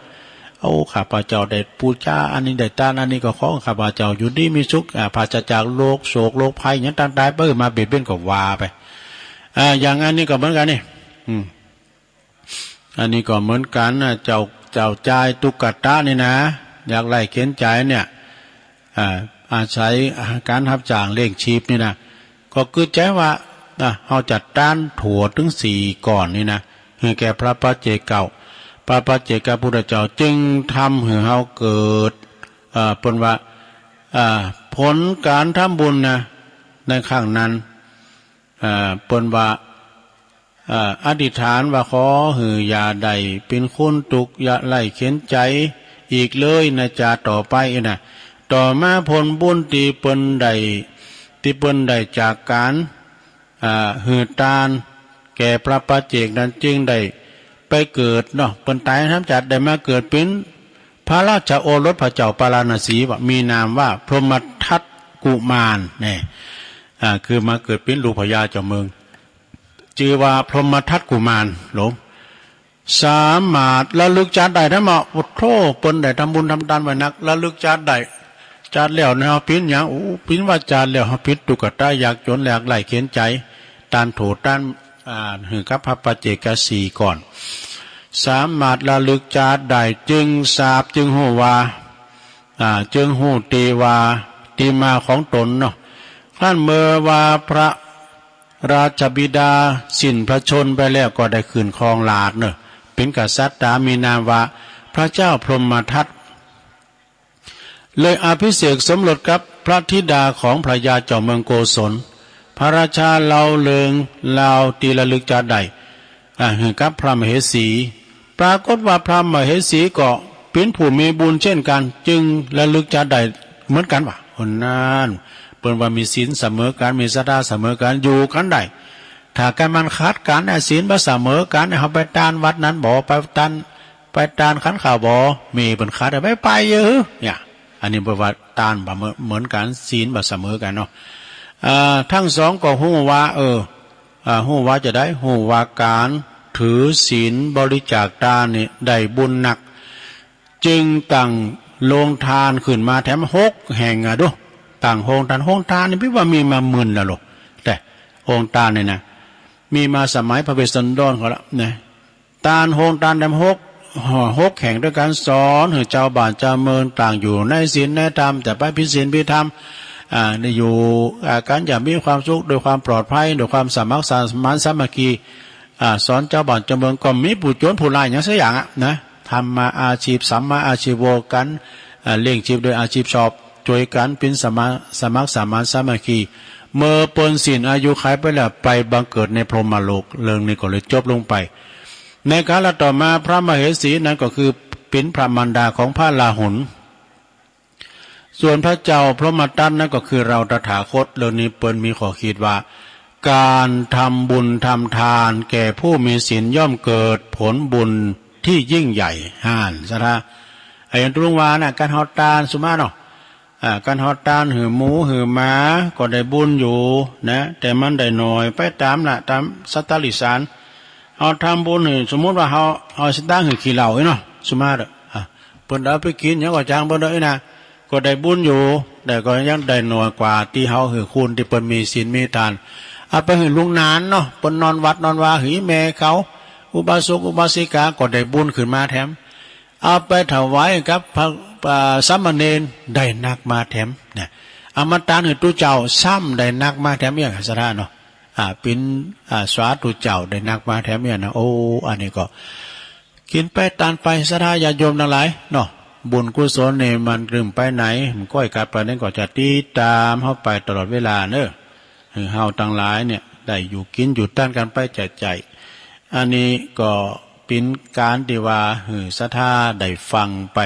ข้าพเจ้าได้ปูชาอันนี้ได้ต้านอันนี้ก็ขอข้าพเจ้าอยู่ดีมีสุขปราศจากโรคโศกโรคภัยอย่างต่างๆไปมาเบียดเบียนก็ว่าไปอย่างอันนี้ก็เหมือนกันนี่อันนี้ก็เหมือนกันนะเจ้าใจตุกตะนี่นะอยากไล่เข็นใจเนี่ยอาศัยการทับจ่างเลี้ยงชีพนี่นะก็คือใจว่าเขาจัดต้านถั่วถึง4 ก้อนนี่นะให้แก่พระปัจเจกเก่าพระปัจเจกพุทธเจ้าจึงทำให้เขาเกิดผลว่าผลการทำบุญนะในข้างนั้นผลว่าอธิษฐานว่าขอหือยาใดเป็นคนตุกยาไล่เข็นใจอีกเลยนะจาต่อไปนะต่อมาผลบุญที่เปิ้นได้จากการหือตานแก่พระปัจเจกนั้นจึงได้ไปเกิดเนาะเปิ้นตายทำจัดได้มาเกิดเป็นพระราชโอรสพระเจ้าปาราณสีว่ามีนามว่าพรหมทัตกุมารเนี่ยคือมาเกิดเป็นลูกพญาเจ้าเมืองชื่อว่าพรหมทัตกุมารหลงสามารถระลึกจัดได้ทั้งหมดพุทโธเปิ้นได้ทำบุญทำทานไว้นักระลึกจัดได้จัดแล้วเนาะปิ้นอย่างปิ้นว่าจัดแล้วเฮาปิดตุกตะอยากจนแหลกไหลเข็นใจตานโถตานหือกับพระปัจเจก4 ก่อนสามารถระลึกจัดได้จึงทราบจึงฮู้ว่าจึงฮู้ตีว่าตีมาของตนเนาะท่านเมื่อว่าพระราชบิดาสิ้นพระชนไปแล้วก็ได้ขึ้นครองราชย์เนาะเป็นกษัตริย์มีนามว่าพระเจ้าพรหมทัตเลยอภิเษกสมรสกับพระธิดาของพระยาเจ้าเมืองโกศลพระราชาเล่าเลิงเล่าตีระลึกจัดได้กับพระมเหสีปรากฏว่าพระมเหสีก็เป็นผู้มีบุญเช่นกันจึงระลึกจัดได้เหมือนกันว่าคนนั้นเปิ้นว่ามีศีลเสมอกันมีศรัทธาเสมอกันอยู่กันได้ถ้ากันมันขาดกันศีลบ่เสมอกันเฮาไปตานวัดนั้นบ่ไปตานขันข่าวบ่มีเปิ้นขาดได้ไปเยอะเนี่ยอันนี้ประวัติตานบ่เหมือนกันศีลบ่เสมอกันเนาะทั้งสองก็ฮู้ว่าฮู้ว่าจะได้ฮู้ว่าการถือศีลบริจาคทานนี่ได้บุญหนักจึงตั้งโรงทานขึ้นมาแถม6 แห่งดูต่างโรงทานนี่พี่ว่ามีมาหมื่นแล้วหรอกแต่โรงทานนี่นะมีมาสมัยพระเวสสันดรเขาละนะทานโรงทานแถม หกแห่งด้วยการสอนให้เจ้าบ้านเจ้าเมืองต่างอยู่ในศีลในธรรมแต่ไปพิศีลพิธรรมในอยู่การอย่างมีความสุขโดยความปลอดภัยโดยความสามัคคีสามัคคีสอนเจ้าบ้านเจ้าเมืองก็มีผู้โจรผู้ร้ายอย่างสักอย่างนะทำมาอาชีพสัมมาอาชีวกันเลี้ยงชีพโดยอาชีพชอบช่วยกันเป็นสมัครสามัคคีเมื่อปนศีลอายุขัยไปแล้วไปบังเกิดในพรหมโลกเรื่องนี้ก็เลยจบลงไปในกาลต่อมาพระมเหสีนั้นก็คือเป็นพระมารดาของพระราหุลส่วนพระเจ้าพระมตันนั้นก็คือเราตถาคตเรื่องนี้เปิ้นมีข้อคิดว่าการทำบุญทำทานแก่ผู้มีศีลย่อมเกิดผลบุญที่ยิ่งใหญ่ห่านซะละไอ้ตรงว่าน่ะการหอตานสุมาเนาะการหอตานหือหมูหือม้าก็ได้บุญอยู่นะแต่มันได้น้อยไปตามละตามสัตตลิสารเอาทำบุญหือสมมติว่าเอาสิตั้งหือขี้เหล้าเนาะสุมาเด้อเพิ่นเอาไปกินยังก็จางเพิ่นเด้อนะก็ได้บุญอยู่แต่ก็ยังได้น้อยกว่าที่เฮาหือคุณที่เพิ่นมีศีลมีทานเอาไปหือลุงนานเนาะเพิ่นนอนวัดนอนวาหือแม่เขาอุบาสกอุบาสิกาก็ได้บุญขึ้นมาแถมเอาไปถวายกับพระสามเณรได้นักมาแถมเนี่ยอมตะหือตุเจ้าซ้ำได้นักมาแถมอย่างสระเนาะเป็นสาธุเจ้าได้นักมาแถมอย่างนะโอ้อันนี้ก็กินไปตานไปสระญาติโยมทั้งหลายเนาะบุญกุศลเนี่ยมันกลืมไปไหนมันก้อยกัดไปนั่นก็จะตีตามเข้าไปตลอดเวลาเนอะเฮาทั้งหลายเนี่ยได้อยู่กินอยู่ต้านกันไปใจอันนี้ก็เป็นการที่ว่าศรัทธาได้ฟังไป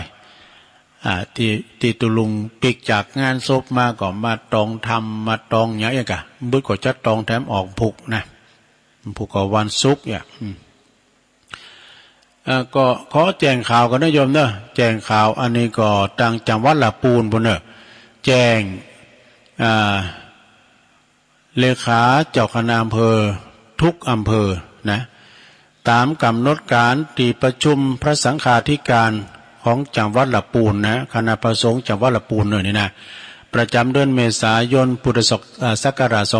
ที่ตุลุงปิกจากงานศพมาก็มาตองทำมาตองอย่างเงี้ยกะบุญก็จะตองแถมออกผูกนะผูกก็วันศุกร์เนี่ยก็ขอแจ้งข่าวกันนะโยมเนอะแจ้งข่าวอันนี้ก็ต่างจังหวัดละปูนบนเนอะแจ้งเลขาเจ้าคณะอำเภอทุกอำเภอนะตามกำหนดการที่ประชุมพระสังฆาธิการของจังหวัดละปูนนะคณะประสงค์จังหวัดละปูนเนี่ยนี่นะประจำเดือนเมษายนพุทธศักราช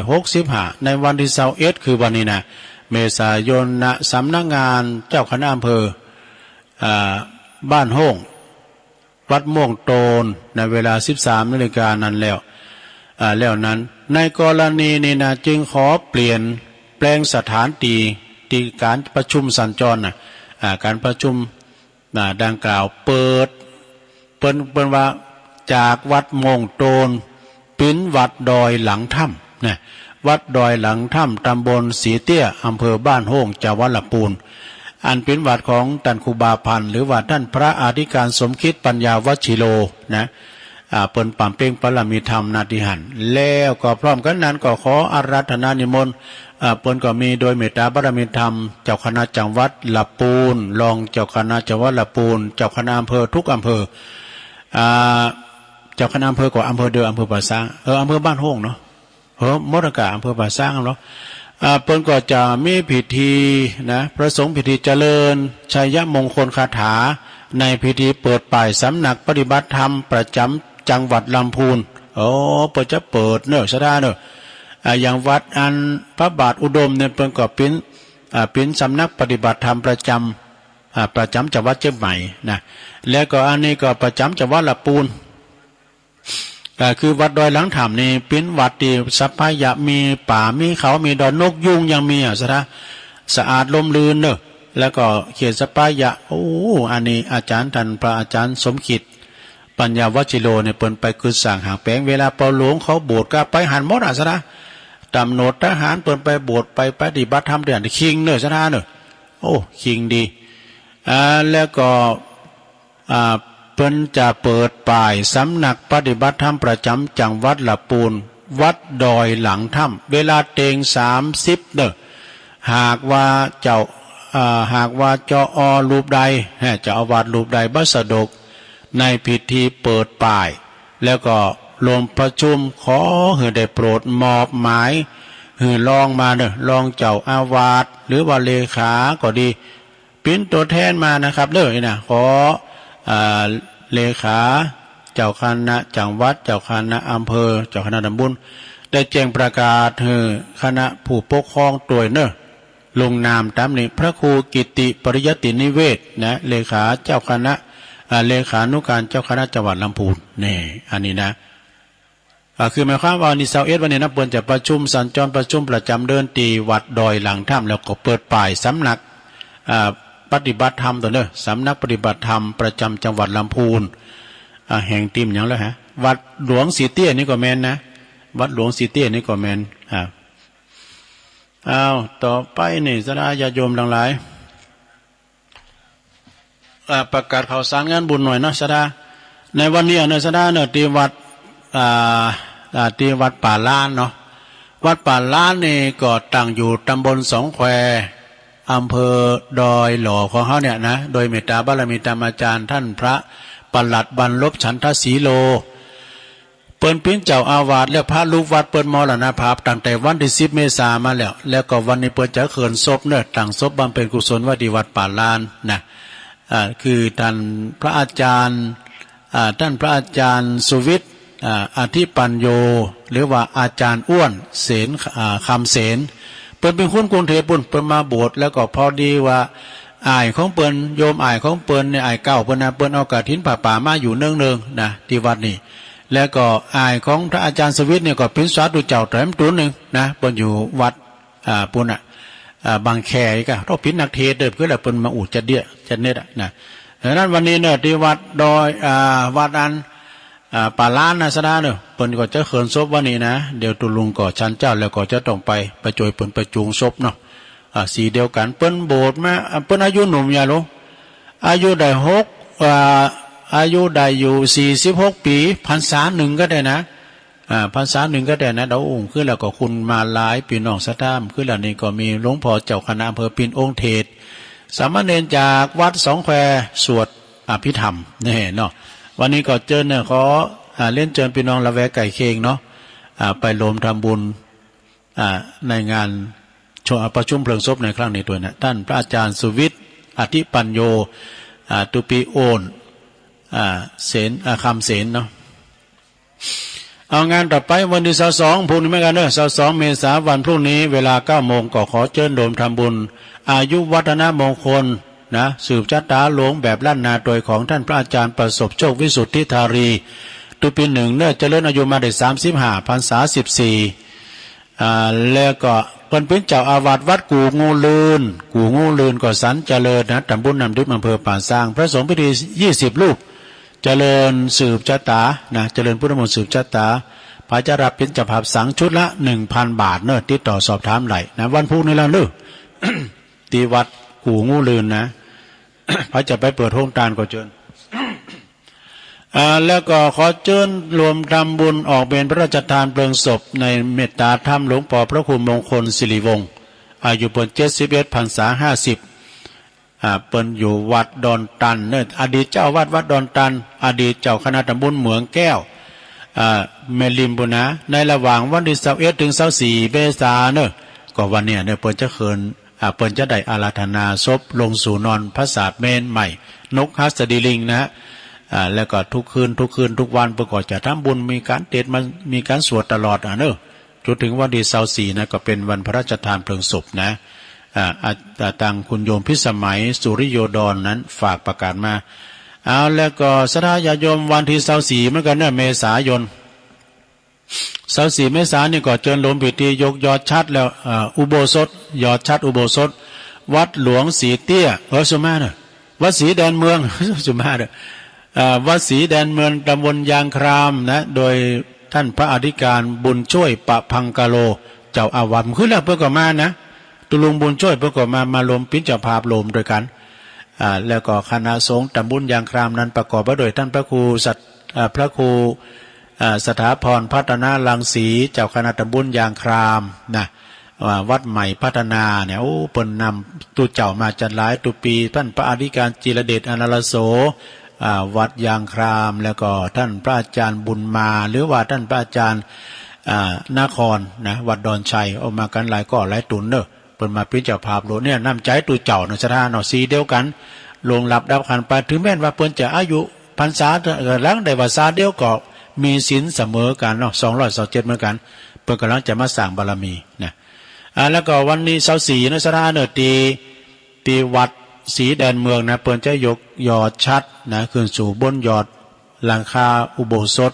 2565ในวันที่21คือวันนี้นะเมษายนณสำนักงานเจ้าคณะอำเภอบ้านโฮ่งวัดม่วงโตนในเวลา 13 นาฬิกานั้นแล้วนั้นในกรณีนี้นะจึงขอเปลี่ยนแปลงสถานที่การประชุมสัญจรนะการประชุมดังกล่าวเปิดว่าจากวัดม่วงโตนเป็นวัดดอยหลังถ้ำนะวัดดอยหลังถ้ำตำบลสีเตี้ยอำเภอบ้านโฮ่งจังหวัดลำพูนอันเป็นวัดของท่านครูบาพันธ์หรือว่าท่านพระอธิการสมคิดปัญญาวชิโลนะเปิ้นปั่มเป้งปรมีธรรมนาทิหันแล้วก็พร้อมกันนั้นก็ขออาราธนานิมนต์เปิ้นก็มีโดยเมตตาบารมีธรรมเจ้าคณะจังหวัดลำพูนรองเจ้าคณะจังหวัดลำพูนเจ้าคณะอำเภอทุกอำเภอเจ้าคณะอำเภอก็อำเภอเดิมอำเภอป่าซางอำเภอบ้านโฮ่งเนาะมรกะอำเภอป่าซางเนาะเปิ้นก็จะมีพิธีนะพระสงฆ์พิธีเจริญชัยมงคลคาถาในพิธีเปิดป่ายสำนักปฏิบัติธรรมประจำจังหวัดลำพูนเปิดจะเปิดเนอะซะได้เนอะอย่างวัดอันพระบาทอุดมเนี่ยเปิ้นก็เป็นสำนักปฏิบัติธรรมประจำจังหวัดเชียงใหม่นะแล้วก็อันนี้ก็ประจำจังหวัดลำพูนคือวัดดอยหลังถ้ำนี่เป็นวัดที่สัพพายะมีป่ามีเขามีดอนนกยุงยังมีสะอาดลมลื่นเนอะแล้วก็เขียนสัพพายะอันนี้อาจารย์ท่านพระอาจารย์สมคิดปัญญาวชิโลเนี่ยเปิ้นไปคือสั่งหางแปลงเวลาเปาหลวงเขาโบสถ์ก็ไปหันหมดตำโนดทหารเปิ้นไปโบสถ์ไปปฏิบัติธรรมเดือนคิงเนอะเนอะคิงดีแล้วก็เปิ้นจะเปิดป่ายสำนักปฏิบัติธรรมประจำจังหวัดลำพูนวัดดอยหลังถ้ำเวลาเตง30เนอะหากว่าเจ้ารูปใดเจ้าอาวาสรูปใดบัสดกในพิธีเปิดป่ายแล้วก็รวมประชุมขอให้ได้โปรดมอบหมายให้ลองมาเนอะลองเจ้าอาวาสหรือว่าเลขาก็ดีเป็นตัวแทนมานะครับเลยนะขอเลขาเจ้าคณะจังหวัดเจ้าคณะอำเภอเจ้าคณะตำบลได้แจ้งประกาศให้คณะผู้ปกครองตัวเนอะ ลงนามตามนี้พระครูกิติปริยตินิเวศนะเลขาเจ้าคณะเลขานุการเจ้าคณะจังหวัดลำพูนนี่อันนี้นะคือหมายความว่านี่21วันนี้นะเปิ้นจะประชุมสัญจรประชุมประจำเดือนตีวัดดอยหลังถ้ำแล้วก็เปิดป่ายสำนักปฏิบัติธรรมตัวเด้อสำนักปฏิบัติธรรมประจำจังหวัดลำพูนแห่งติมอย่างแล้วฮะวัดหลวงสีเตี้ยนี่ก็แมนนะวัดหลวงสีเตี้ยนี่ก็แมนต่อไปนี่สดาญาโยมทั้งหลายประกาศข่าวสารงานบุญหน่อยนะสดาในวันนี้เนสดาเนที่วัดที่วัดป่าล้านเนาะวัดป่าล้านนี่ก็ตั้งอยู่ตำบลสองแควอำเภอดอยหล่อของเขาเนี่ยนะโดยเมตตาบารมีธรรมอาจารย์ท่านพระปลัดบรรลบฉันทศีโลเปิ้นเป็นเจ้าอาวาสและพระลูกวัดเปิ้นมรณภาพตั้งแต่วันที่10 เมษายนมาแล้วก็วันนี้เปิ้นจะเขินศพเนี่ยตั้งศพบำเพ็ญกุศลวัดที่วัดป่าล้านนะคือท่านพระอาจารย์สุวิทย์อธิปัญโยหรือว่าอาจารย์อ้วนเสนคำเสนเปิ้นเป็นคนกรุงเทพปุ่นเปิ้นมาโบสถ์แล้วก็พอดีว่าอ้ายของเปิ้นโยมอ้ายของเปิ้นเนี่ยอ้ายเก่าเปิ้นนะเปิ้นเอากฐินผ้าป่ามาอยู่เนืองๆนะที่วัดนี่แล้วก็อ้ายของพระอาจารย์สวิทย์เนี่ยก็เป็นสาธุเจ้าแถมตัวนึงนะเปิ้นอยู่วัดปุ่นบางแคก็เราเป็นนักเทศเด้อคือแล้วเปิ้นมาอุจัดเดียจัดเน็ดนะดังนั้นวันนี้เนี่ยที่วัดดอยวัดอันป่าล้านนะสดาเนอะเปิ้นก็จะเขินศพวันนี้นะเดี๋ยวตุลุงก็ชันเจ้าแล้วก็จะต้องไปจอยเปิ้นไปจูงศพเนาะสีเดียวกันเปิ้นโบสถ์มาเปิ้นอายุหนุ่มอย่าลงอายุได้อายุได้อยู่46 ปีพรรษาหนึ่งก็ได้นะพรรษาหนึ่งก็ได้นะดาวองค์ขึ้นแล้วก็คุณมาหลายพี่น้องสะท้ามขึ้นแล้วนี่ก็มีหลวงพ่อเจ้าคณะอำเภอปิ่นองค์เทศสามเณรจากวัดสองแควสวดอภิธรรมนี่เนาะวันนี้ก็เชิญเนี่ยขอเล่นเชิญพี่น้องละแวกไก่เคงเนาะไปรวมทำบุญในงานประชุมเพลิงศพในครั้งนี้ด้วยนะท่านพระอาจารย์สุวิทย์อธิปัญโยตุปีโอนเสนคำเสนเนาะเอางานต่อไปวันที่22พรุ่งนี้เหมือนกันเนอะ22 เมษายนวันพรุ่งนี้เวลา 9 โมงก็ขอเชิญรวมทำบุญอายุวัฒนมงคลนะสืบชะตาหลวงแบบล้านนาโดยของท่านพระอาจารย์ประสบโชควิสุทธิธารีตุปี1เนี่ยเจริญอายุมาได้35 พรรษา14แล้วก็เป็นเจ้าอาวาสวัดกูงูลืนก็สันเจริญนะตำบลน้ำดิบอำเภอป่าซางพระสงฆ์พิธี20 รูปเจริญสืบชะตานะเจริญพุทธมนต์สืบชะตาพระจะรับเป็นเจ้าภาพสังชุดละ 1,000 บาทเนอะติดต่อสอบถามไหลนะวันพุธนี้แล้วเนอะ ที่วัดกูงูลืนนะ พระจะไปเปิดห้องทานก็เชิญ แล้วก็ขอเชิญรวมทำบุญออกเป็นพระราชทานเพลิงศพในเมตตาธรรมหลวงพ่อพระครูมงคลสิริวงศ์อายุปน71 พรรษา50เปิ้นอยู่วัดดอนตันเนี่ยอดีตเจ้าวัดดอนตันอดีตเจ้าคณะตำบลเหมืองแก้วเมลิมบุนะในระหว่างวันที่21 ถึง 24 เมษายนเนี่ยก็วันเนี้ยเนี่ยเปิ้นจะเขินเปิ้นจะได้อาราธนาศพลงสู่นอนพระศาสตร์เมนใหม่นกฮัสดีลิงนะแล้วก็ทุกคืนทุกวันประกอบจะทำบุญมีการเทศน์มีการสวดตลอดเนอะจนถึงวันที่24นะก็เป็นวันพระราชทานเพลิงศพนะทางคุณโยมพิสมัยสุริโยดร นั้นฝากประกาศมาเอาแล้วก็สถาญาโยมวันที่24เหมือนกันเนี่ยเมษายน24 เมษายนนี่ก็เชิญรวมพิธียกยอดชัดแล้วอุโบสถยอดชัดอุโบสถวัดหลวงสีเตี้ยสุมาเนี่ยวัดศรีแดนเมือง สุมาเนี่ยวัดศรีแดนเมืองตำบลยางครามนะโดยท่านพระอธิการบุญช่วยปะพังกะโลเจ้าอาวาสขึ้นแล้วเพื่อก็มานะตุลุงบุญช่วยเพื่อก็มาลมปิ้นเจ้าภาพลมโดยกันแล้วก็คณะสงฆ์ตำบลยางครามนั้นประกอบไปด้วยท่านพระครูสถาพรพัฒนาลังสีเจ้าคณะตำบลยางครามนะวัดใหม่พัฒนาเนี่ยโอ้เปิ้นนำตุเจ้ามาจัดหลายตุปีท่านพระอธิการจิรเดชอนาลโสวัดยางครามแล้วก็ท่านพระอาจารย์บุญมาหรือว่าท่านพระอาจารย์นครนะวัดดอนชัยออกมากันหลายก่อหลายตุนเนอะเปิ้นมาเป็นเจ้าภาพโลเนี่ยน้ำใจตุเจ้าเนาะสถานเนาะสีเดียวกันลงหลับดับขันไปถึงแม้ว่าเปิ้นจะอายุพรรษาหลังได้ว่าซาเดียวก็มีศีลเสมอกันเนาะ227เหมือนกันเปิ้นกำลังจะมาสร้างบารมีนะ แล้วก็วันนี้24นะสถานเนตีวัดสีแดนเมืองนะเปิ้นจะยกยอดชัดนะขึ้นสู่บนยอดหลังคาอุโบสถ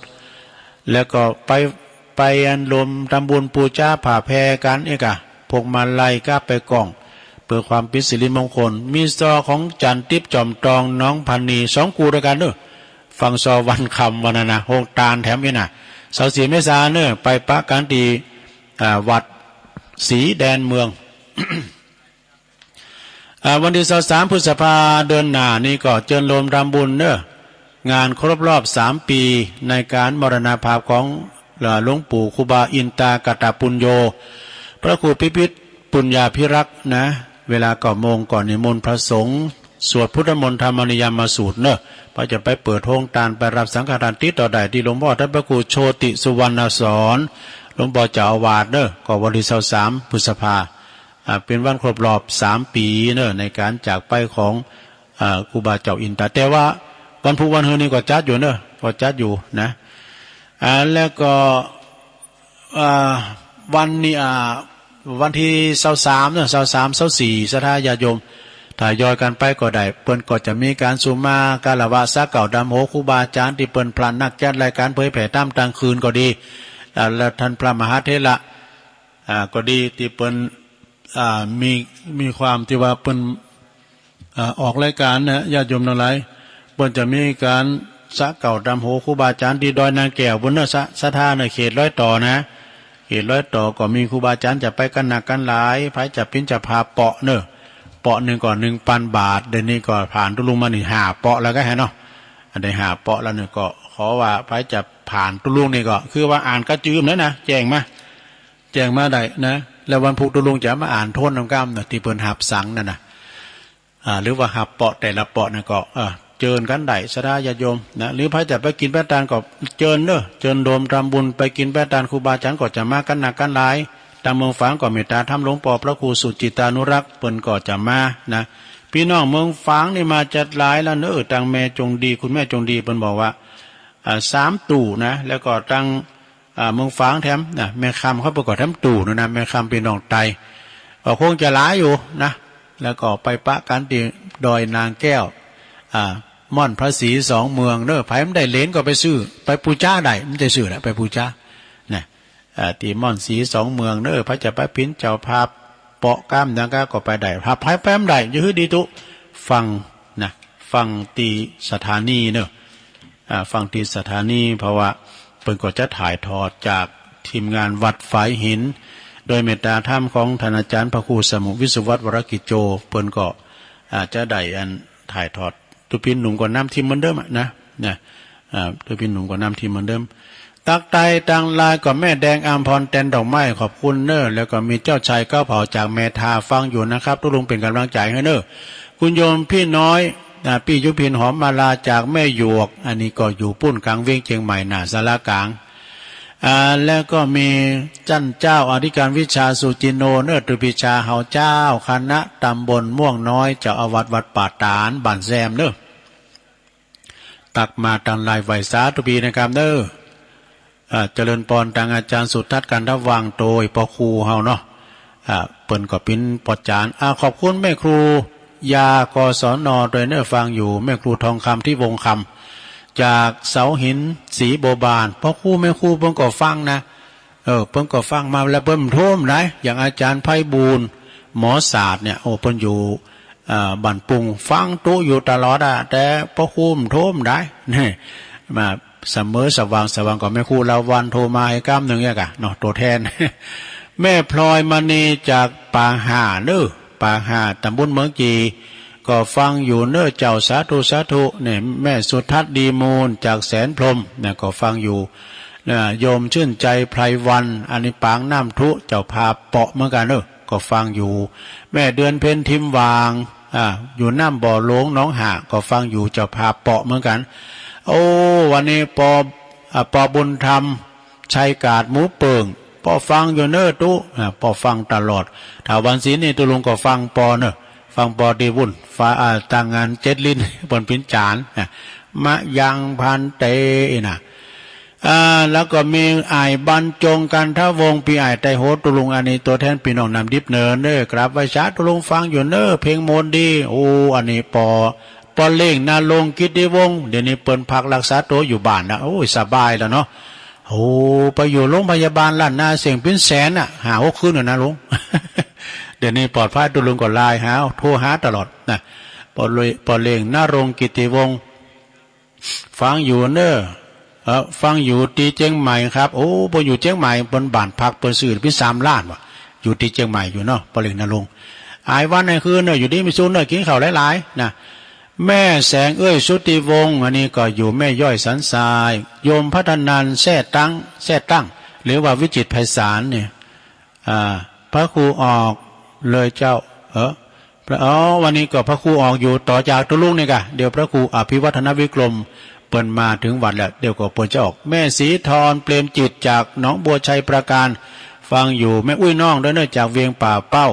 แล้วก็ไปอันรวมทำบุญปูชาผ่าแพรกันเอกะพวกมาลัยก็ไปกล่องเพื่อความเป็นสิริมงคลมีซอของจันทิพย์จอมตองน้องพันนี2กูด้วยกันเนอะฟังซอวันคำวันนะโฮงตาลแถมนี่นะ24 เมษายนเนอะไปปะกันที่วัดสีแดนเมือง วันที่23 พฤษภาเดือนหน้านี่ก็เจริญรวมทำบุญเนอะงานครบรอบ3 ปีในการมรณภาพของหลวงปู่ครูบาอินตากตปุญโญพระครูพิพิธปุญญาภิรักษ์นะเวลา9 โมงก่อนนิมนต์พระสงฆ์สวดพุทธมนต์ธรรมนิยามสูตรเนอะพระจะไปเปิดโรงทานไปรับสังฆทานติดต่อได้ที่หลวงพ่อท่านพระครูโชติสุวรรณสอนหลวงพ่อเจ้าอาวาสเนอะก็วันที่23 พฤษภาเป็นวันครบรอบ3 ปีเนอะในการจากไปของครูบาเจ้าอินตาแต่ว่าวันพุธวันเฮนี่ก็จัดอยู่เนอะก็จัดอยู่นะแล้วก็วันนี้วันที่23เนอะ23 24ศรัทธาญาติโยมถ้ายอยกันไปก็ได้เปิ้นก็จะมีการสุมาการละวะซะเก่าดำโหครูบาอาจารย์ที่เปิ้นพลันนักจัดรายการเผยแผ่ตามกลางคืนก็ดีแล้วท่านพระมหาเถระก็ดีที่เปิ้นมีความที่ว่าเปิ้นออกรายการนะญาติโยมทั้งหลายเปิ้นจะมีการซะเก่าดำโหครูบาอาจารย์ที่ดอยนางแก้วบนเนอะสถานในเขตร้อยต่อนะเขตร้อยต่อก็มีครูบาอาจารย์จะไปกันหนักกันหลายไผจะปิ้นจะพาเปาะเนอะเปาะหนึ่งก่อน 1,000 บาทเดี๋ยวนี้ก็ผ่านตุลุงมานี่5 เปาะแล้วก็เห็นเนาะอันใด5 เปาะแล้วเนี่ยก็ขอว่าไผจะผ่านตุลุงนี่ก็คือว่าอ่านกระจืมแล้วนะแจ้งมาได้นะแล้ววันพุธตุลุงจะมาอ่านโทษน้ำกล้ามนะที่เปิ้นหับสังนั่นนะหรือว่าหับเปาะแต่ละเปาะเนี่ยก็เจิญกันได้สดาญาติโยมนะหรือพระจะไปกินแป้ตานก็เจิญเนอะเจิญโดมทำบุญไปกินแป้ตานครูบาอาจารย์ก็จะมากันหนักกันหลายตามเมืองฝางก็เมตตาทำหลวงปอพระครูสุจิตานุรักษ์เปิ้นก็จะมานะพี่น้องเมืองฝางนี่มาจัดหลายแล้วเนอะตังแม่จงดีคุณแม่จงดีเปิ้นบอกว่า3 ตู่นะแล้วก็ตังเมืองฝางแถมนะแม่คำเขาประกอบแถมตู่นะแม่คำเป็นน้องไตก็คงจะหลายอยู่นะแล้วก็ไปปะกันที่ดอยนางแก้วม่อนพระศรี2 เมืองเนอะไผมันได้เหรียญก็ไปซื้อไปปูจ้าได้มันจะซื้อแหละไปปูจ้าเนี่ยตีม่อนศรี2 เมืองเนอะพระจะไปพินเจ้าภาพเปาะก้ามดังก็ไปได้ภาพไผแปมได้ยื้อดีตุฟังนะฟังตีสถานีเนอะฟังตีสถานีเพราะว่าเปิ้นก็จะถ่ายทอดจากทีมงานวัดฝายหินโดยเมตตาธรรมของท่านอาจารย์พระครูสมุวิสุวัตวรกิจโจเปิ้นก็จะได้อันถ่ายทอดตุพินหนุ่มก็นำทีมเหมือนเดิมนะตุพินหนุ่มก็นำทีมเหมือนเดิมตักไตตังลายก็แม่แดงอามพรแตนดอกไม้ขอบคุณเนอะแล้วก็มีเจ้าชายก้าวเผาจากเมทาฟังอยู่นะครับทุกลุงเป็นกำลังใจให้เนอะคุณโยมพี่น้อยพี่ยุพินหอมมาลาจากแม่หยวกอันนี้ก็อยู่ปุ้นกลางเวียงเชียงใหม่หน้าศาลากลางแล้วก็มีจันเจ้าอธิการวิชาสุจินโนเนอตรุปิชาเฮาเจ้าคณะตำบลม่วงน้อยเจ้าอาวาสวัดป่าตานบ้านแซมเนอะตักมาตังลายไหวสาตุปีนะครับเนอะเจริญปอนทางอาจารย์สุทัศน์กันทวังโดยปอครูเฮาเนาะเปิ้นก็เป็นปอจานขอบคุณแม่ครูยากศนโดยเนอะฟังอยู่แม่ครูทองคำที่วงคำจากเสาหินสีโบบานพ่อครูแม่ครูเพิ่นก็ฟังนะเพิ่นก็ฟังมาแล้วเพิ่นโทมได้อย่างอาจารย์ไพบูลย์หมอศาสตร์เนี่ยเพิ่นอยู่บ้านปุงฟังตู้อยู่ตลอดแต่พ่อครูโทมได้นี่มาเสมอสว่างก็แม่ครูลาวันโทรมาให้ก้ามหนึ่งเนี่ยกะเนาะตัวแทน แม่พลอยมณีจากปางห่าเนอปางห่าตำบลเมืองจีก็ฟังอยู่เนอเจ้าสาธุเนี่ยแม่สุทัศน์ดีมูลจากแสนพรหมเนี่ยก็ฟังอยู่โยมชื่นใจไพรวันอันนี้ปางน้ำทุเจ้าพาเปาะเหมือนกันเนอก็ฟังอยู่แม่เดือนเพ็ญทิมวางอยู่น้ำบ่อหลวงน้องห่าก็ฟังอยู่เจ้าพาเปาะเหมือนกันโอ้วันนี้ปอบุญธรรมชัยกาดหมูเปิงปอฟังอยู่เนอตุปอฟังตลอดถ้าวันศีลนี่ตุลุงก็ฟังปอเนอฟังปอดีวุ่นฟ้าต่างงาน7 ลิ้นบนพินจานมะยังพันเตนะ แล้วก็มีอ้ายบรรจงกันทวงพี่อ้ายไตโหตุลุงอันนี้ตัวแทนพี่น้องนำดิบเนินเด้อกราบไหว้ชาตุลุงฟังอยู่เน้อเพลงโมนดีโอ้อันนี้ปอเล่งนาลงกิตติวงศ์เดี๋ยวนี้เปิ้นพักรักษาตัวอยู่บ้านนะโอ้ยสบายแล้วเนาะโอ้ไปอยู่โรงพยาบาลล้านนาเสียงเป็นแสนอ่ะหา6 คืนนะลุง เดี๋ยวนี้ปลอดภัยตุลุงก็ไลน์หาโทรหาตลอดนะปอเล่งนาลงกิตติวงศ์ฟังอยู่เน้อฟังอยู่ที่เชียงใหม่ครับโอ้พออยู่เชียงใหม่บนบ้านพักเปิ้นซื้อพี่3 ล้านว่ะอยู่ที่เชียงใหม่อยู่เนาะปอเล่งนาลงอายวันในคืนเนาะอยู่ที่มิซูนเนาะกินข้าวหลายๆนะแม่แสงสุติวงศ์อันนี้ก็อยู่แม่ย่อยสันทรายโยมพัฒนันแท้ตั้งหรือว่าวิจิตรไพศาลเนี่ยพระครูออกเลยเจ้าวันนี้ก็พระครูออกอยู่ต่อจากตุลุงนี่กะเดี๋ยวพระครูอภิวัฒนวิกรมเปิ่นมาถึงวัดแล้วเดี๋ยวก็เปิ่นจะออกแม่ศรีธรเปรมจิตจากหนองบัวชัยประการฟังอยู่แม่อุ้ยน้องด้วยเนื่องจากเวียงป่าเป้า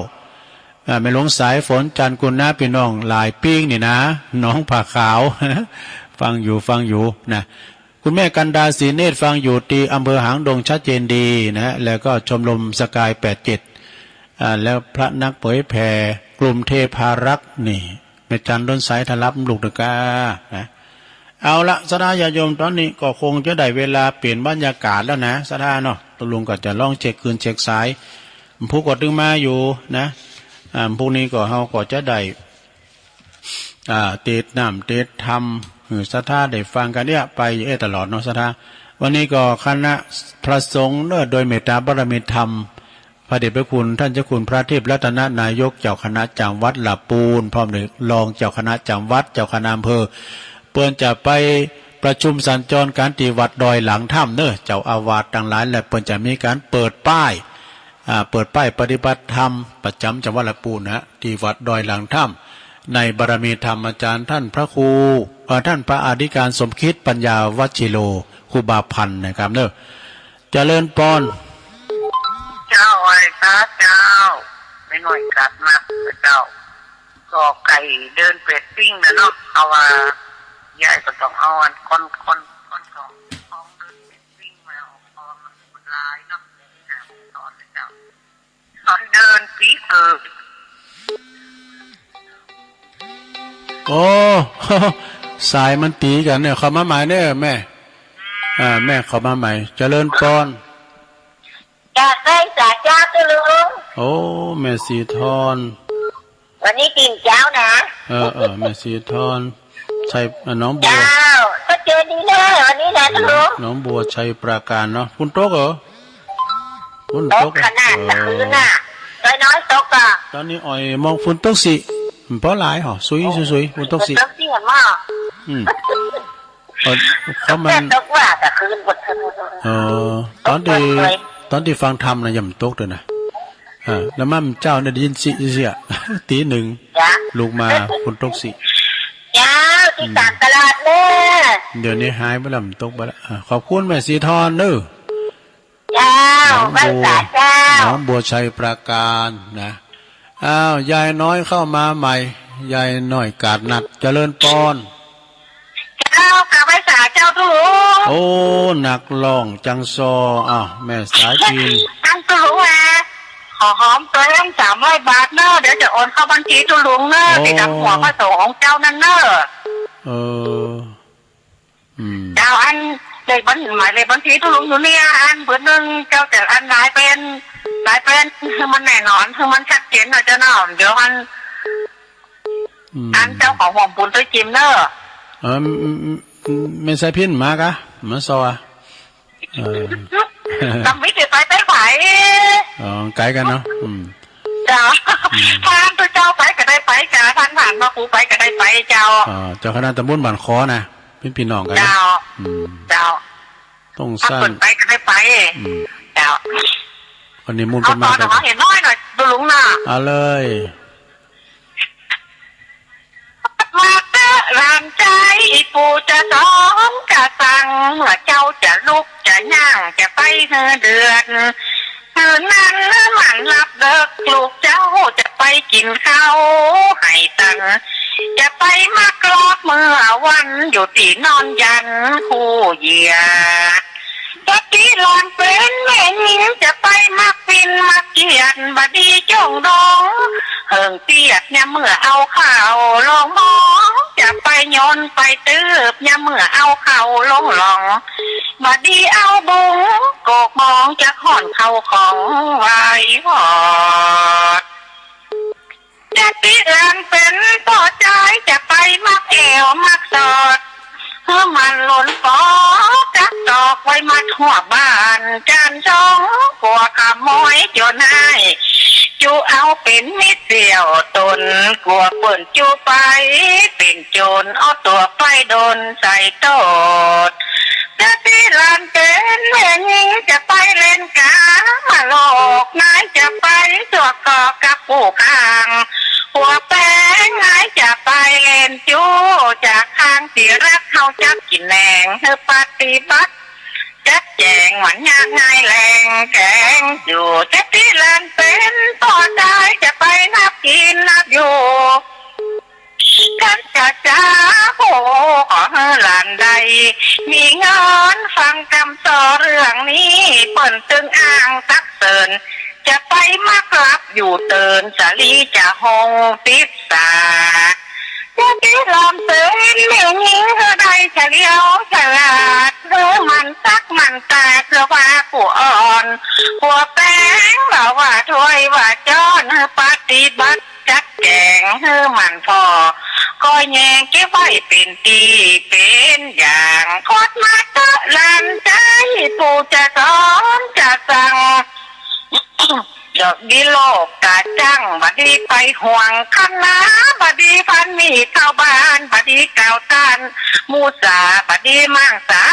ไม่หลงสายฝนจันทร์กุลนะพี่น้องหลายปิ้งนี่นะน้องผ่าขาว ฟังอยู่นะคุณแม่กันดาศรีเนตรฟังอยู่ที่อำเภอหางดงชัดเจนดีนะแล้วก็ชมรมสกาย87แล้วพระนักเผยแผ่กลุ่มเทพารักษ์นี่แม่จันต้นสายทลับลูกตะกานะเอาละสดาญาโยมตอนนี้ก็คงจะได้เวลาเปลี่ยนบรรยากาศแล้วนะสดาเนาะตุลุงก็จะลองเช็คคืนเช็คสายผู้กดดึงมาอยู่นะพวกนี้ก็เฮาก็จะได้เตดน้ำเตดธรรมศรัทธาได้ฟังกันเนี่ยไปตลอดเนาะศรัทธาวันนี้ก็คณะพระสงฆ์โดยเมตตาบารมีธรรมพระเดชพระคุณท่านเจ้าคุณพระเทพรัตนนายกเจ้าคณะจังหวัดลำพูนพร้อมด้วยรองเจ้าคณะจังหวัดเจ้าคณะอำเภอเปิ้นจะไปประชุมสัญจรการที่วัดดอยหลังถ้ำเจ้าอาวาสต่างหลายและเปิ้นจะมีการเปิดป้ายปฏิบัติธรรมประจำจังหวัดลำพูนนะที่วัดดอยหลังถ้ำในบารมีธรรมอาจารย์ท่านพระครูท่านพระอธิการสมคิดปัญญาวชิโลครูบาพันธ์นะครับเจริญปอนเจ้าไอ้พระเจ้าไม่หน่อยกัดมาเจ้าก็ไก่เดินเป็ดปิ้งนะเนาะเอาว่ายายก็ต้องเอาอันคนของเดินเป็ดปิ้งมาออกมันลายเนาะตอนเจ้าตอนเดินปีเกิดโอ้ สายมันตีกันเนี่ยเขามาใหม่เนี่ยแม่แม่เขามาใหม่เจริญปอนจากได้จากเจ้าตัวลุงโอ้แม่สีทอนวันนี้กินเจ้านะแม่สีทอนชัยน้องบัวเจ้าก็เจอดีแน่วันนี้นะตัวลุงน้องบัวชัยปราการเนาะคุณโต๊ะเหรอคุณโต๊ะขนาดตะคืนน่ะน้อยโต๊ะอ่ะตอนนี้อ่อยมองฝุ่นโต๊ะสิเพราะหลายหรอสวยฝุ่นโต๊ะสิเหมือนว่าเขามันโต๊ะว่าตะคืนหมดตอนที่ฟังธรรมนะย่ำโต๊ะเลยนะแล้วมั่มเจ้าเนี่ยได้ยินเสียตีหนึ่งลูกมาฝุ่นโต๊ะสิเจ้าที่ต่างตลาดเลยเดี๋ยวนี้หายไปแล้วตกไปแล้วขอบคุณแม่สีทอนเนอะเจ้าบ้านสาเจ้าน้องบัวชัยปราการนะยายน้อยเข้ามาใหม่ยายน้อยกาดนัดเจริญปอนเจ้ากับบ้านสาเจ้าทุกโอ้หนักล่องจังซอแม่สายจีนอันตุลุงขอหอมตัวเอง300 บาทเนอะเดี๋ยวจะโอนเข้าบัญชีตุลุงเนอะติดตามหัวพระสงฆ์ของเจ้านั่นเนอะเจ้าอันเลยหมายเลยบัญชีตุลุงอยู่เนี่ยอันเบอร์ 1เจ้าแต่อันหลายเป็นคือมันแน่นอนคือมันชัดเจนนะเจ้าเนาะเดี๋ยวอันเจ้าของห่วงปูนตัวจิมเนอะไม่ใช่พินมากะมาซอทำไม่ได้ไปไหวไกลกันเนาะเจ้าทานตัวเจ้าไปก็ได้ไปจ้าทานผ่านมาครูไปก็ได้ไปเจ้าเจ้าคณะตำบลบ้านคอนะพี่น้องกันเจ้าต้องสร้างไปก็ได้ไปเจ้าวันนี้มุ่งเป็นมาแต่เห็นน้อยหน่อยดูลุงน่ะเอาเลยมาเตะรานใจปู่จะสอนกะสั่งว่าเจ้าจะลุกจะย่างจะไปเดือนคืนนั้นมันรับเลิกลูกเจ้าจะไปกินข้าวให้ตังจะไปมากรอกเมื่อวันอยู่ที่นอนยันคู่เหยียด ลานเป็นแม่หญิงจะไปมักปินมักเกียดบดีจงดองเฮิงเตียดเนี่ยเมื่อเอาข่าวลงมองจะไปยนไปตืบเนี่ยเมื่อเอาเข่าลงหลองบดีเอาบุงโกกมองจะห่อนเข่าของไว้หอดจะติลานเป็นต่อใจจะไปมักแอวมักสอดเพื่อมันหล่นฟอจักดอกไว้มาทั่วบ้านจานช่องกลัวขโมยโจรให้จูเอาเป็นมิตรเดียวตนกลัวเปิ่นจูไปเป็นโจรเอาตัวไปโดนใส่โตดจะตีลานเป็นแม่หญิงจะไปเล่นกามาโลกนายจะไปตัวก่อกับผู้ข้างหัวแป้งนายจะไปเล่นจูจากทางที่รักเขาจับกินแหนงเธอปฏิบัติจัดแจงหมันยากง่ายแรงแกงอยู่จะที่ลานเป็นต่อได้จะไปนับกินนับอยู่กันจะจ้าโหขอหลานใดมีเงินฟังคำต่อเรื่องนี้เปิ่นตึงอ้างตักเตินจะไปมักรับอยู่เตินสาลีจะหงติดสาจะที่ลอมเตินเมื่อนี้เธอได้เฉลียวฉลาดเธอมันตักมันตาเธอว่าผู้อ่อนหัวแป้งบอกว่าถ้วยว่าจ้อนเธอปฏิบัติจัดแจงเธอมันพอก็แยงเก็บไว้เป็นตีเป็นอย่างโคตรมาเตะลันใจผู้จะสอนจะสั่งดอกดีโลกกาจังบัดดีไปห่วงคณะบัดดีพันมีเข้าบ้านบัดดีเก่าตันมูสาบัดดีมังสา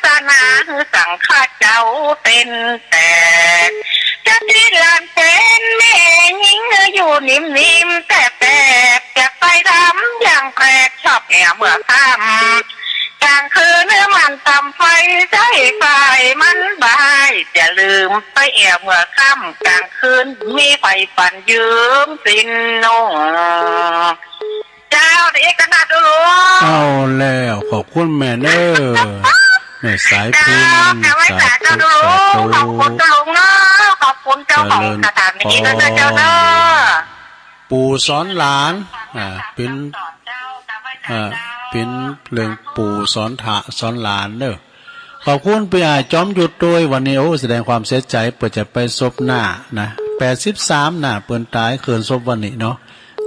ตานาสั่งข้าเจ้าเป็นแต่จะที่ลานเป็นแม่หญิงอยู่นิ่มๆแต่จะไปทำอย่างแปลกชอบแอบเมื่อค่ำกลางคืนมันตำไฟใช้ไฟมันบายจะลืมไปแอบเมื่อค่ำกลางคืนมีไฟปั่นยืมสินนุ่งเจ้าเอกนาดูลูกเอาแล้วขอบคุณแม่เนอแม่สายพินสาธุขอบคุณเจ้าลุงเนาะขอบคุณเจ้าของสถานที่นะเจ้าเนาะปู่สอนหลานเป็นเป็นเรื่องปู่สอนถะสอนหลานเนอะขอบคุณพี่อาจอมหยุดด้วยวันนี้โอ้แสดงความเสียใจเปิดจะไปศพหน้านะ83น่ะเปิ้นตายเคืนศพวันนี้เนาะ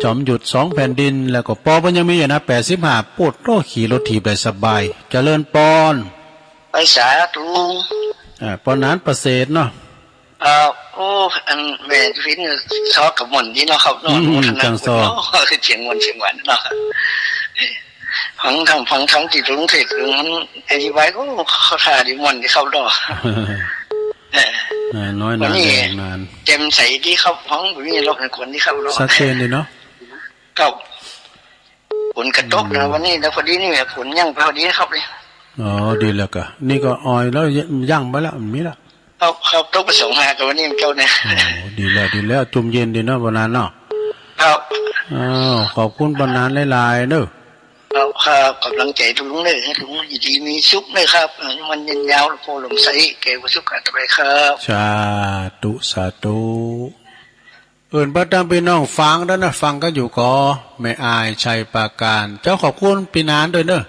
จอมหยุด2แผ่นดินแล้วก็ปอมันยังมีอยู่นะ85ปวดโตขี่รถถีบได้สบายเจริญปอนไปสาธุปอนนั้นประเสริฐเนาะโอ้อันแม่ฟินซอกับหม่นนี่เนาะครับเนาะจังซอคือเสียงมนเสียงหวานเนาะฟังทั้งที่ลุงเทศลุงนั้นอธิบายก็เขาท่าดีมนที่เขาดอกน้อยนานเต็มใสที่เขาฟังมีรอบในคนที่เขาดอกชัดเจนเลยเนาะครับฝนกระตกนะวันนี้แล้วพอดีนี่ฝนยั่งพอดีครับเลยอ๋อดีแล้วก็นี่ก็ออยแล้วยั่งไปแล้วมีละครับตกไป2-5กับวันนี้เจ้าเนี่ยโอ้ดีแล้วจุ่มเย็นดีเนาะวันนั้นเนาะครับขอบคุณวันนั้นหลายๆเนอะครับกำลังใจทุกลุงเลยให้ลุงดีมีสุขเลยครับมันยืนยาวโพลมใสแก่ประสบการณ์ต่อไปครับสาธุเปิดตามพี่น้องฟังแล้วนะฟังก็อยู่ก็ไม่อายชัยปาการเจ้าขอบคุณพี่นานด้วยเนอะ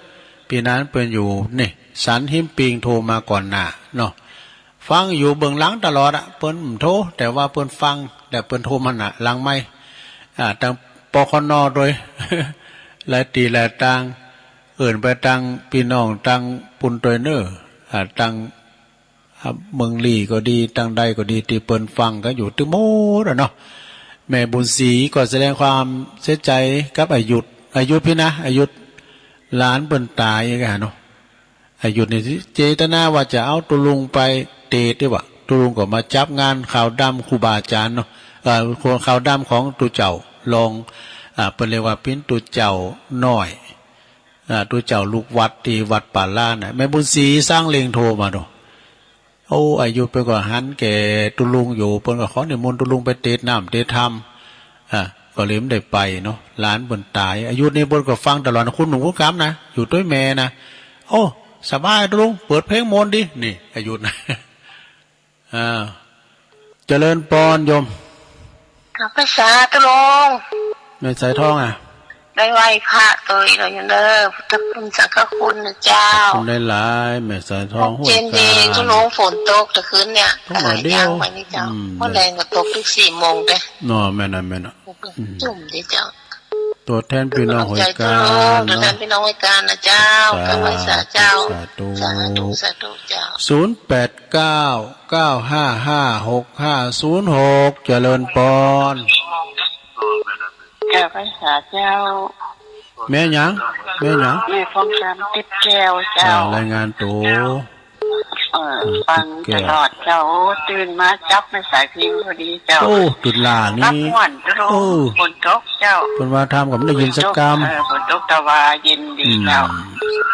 พี่นานเปิดอยู่นี่สันหิมปิงโทรมาก่อนหน้าเนาะฟังอยู่เบื้องหลังตลอดอะเปิ้นโทรแต่ว่าเปิ้นฟังแต่เปิ้นโทรมันอะหลังไม่ตั้งปคนโดยหลายตีหลายตังไปตังพี่น้องตังปุนโดยเนอตังเมืองลีก็ดีตังใดก็ดีที่เปิ้นฟังก็อยู่ตึงโมดเนาะแม่บุญศรีก็แสดงความเสียใจกับอายุพี่นะอายุหลานเปิ้นตายอย่างเงี้ยเนาะอายุนี่เจตนาว่าจะเอาตุลุงไปเตะด้วยวะตุลุงก็มาจับงานข่าวดำครูบาอาจารย์เนาะข่าวดำของตุเจ้าลองเป็นเรียกว่าเป็นตุเจ้าน้อยตุเจ้าลูกวัดที่วัดป่าล่าน่ะแม่บุญศรีสร้างเลงโทรมาเนาะโอ้อายุไปกว่าหันแก่ตุลุงอยู่เพิ่นก็ขอนิมนต์ตุลุงไปเตะน้ำเตะธรรมก็เลยไม่ได้ไปเนาะหลานเพิ่นตายอายุนี้เพิ่นก็ฟังตลอดคุณหนุ่มคุณกำนะอยู่ด้วยแม่นะโอ้สบายตุลุงเปิดเพลงมนต์ดินี่อายุนะ เจริญปอนโยม กับภาษาตุลง ในสายทองได้ไหวพระตัวเราอย่างเด้อพุทธคุณสังฆคุณนะเจ้าคุณได้หลายแม่สายทองหัวใจเจนดีตุลงฝนตกตะคืนเนี่ยอะไรอย่างไว้นี่เจ้าเมื่อแรงก็ตกทุก4 โมงเด้นอแม่น่ะจุ่มดิเจ้าตัวแทนพี่น้องหวยการตัวแทนพี่น้องหวยการนะเจ้ากับภาษาเจ้าสาธุเจ้า0899555656เจริญปอนกับภาษาเจ้าแม่หยังแม่ฟองการติดแก้วเจ้ารายงานตัวฟังตลอดเจ้าตื่นมาจับไม่สายพิงพอดีเจ้าโอ้ตุลานี่ฝนตกเจ้าฝนว่าทำกับได้ยินสักกรรมฝนตกตะวาเย็นดีเจ้า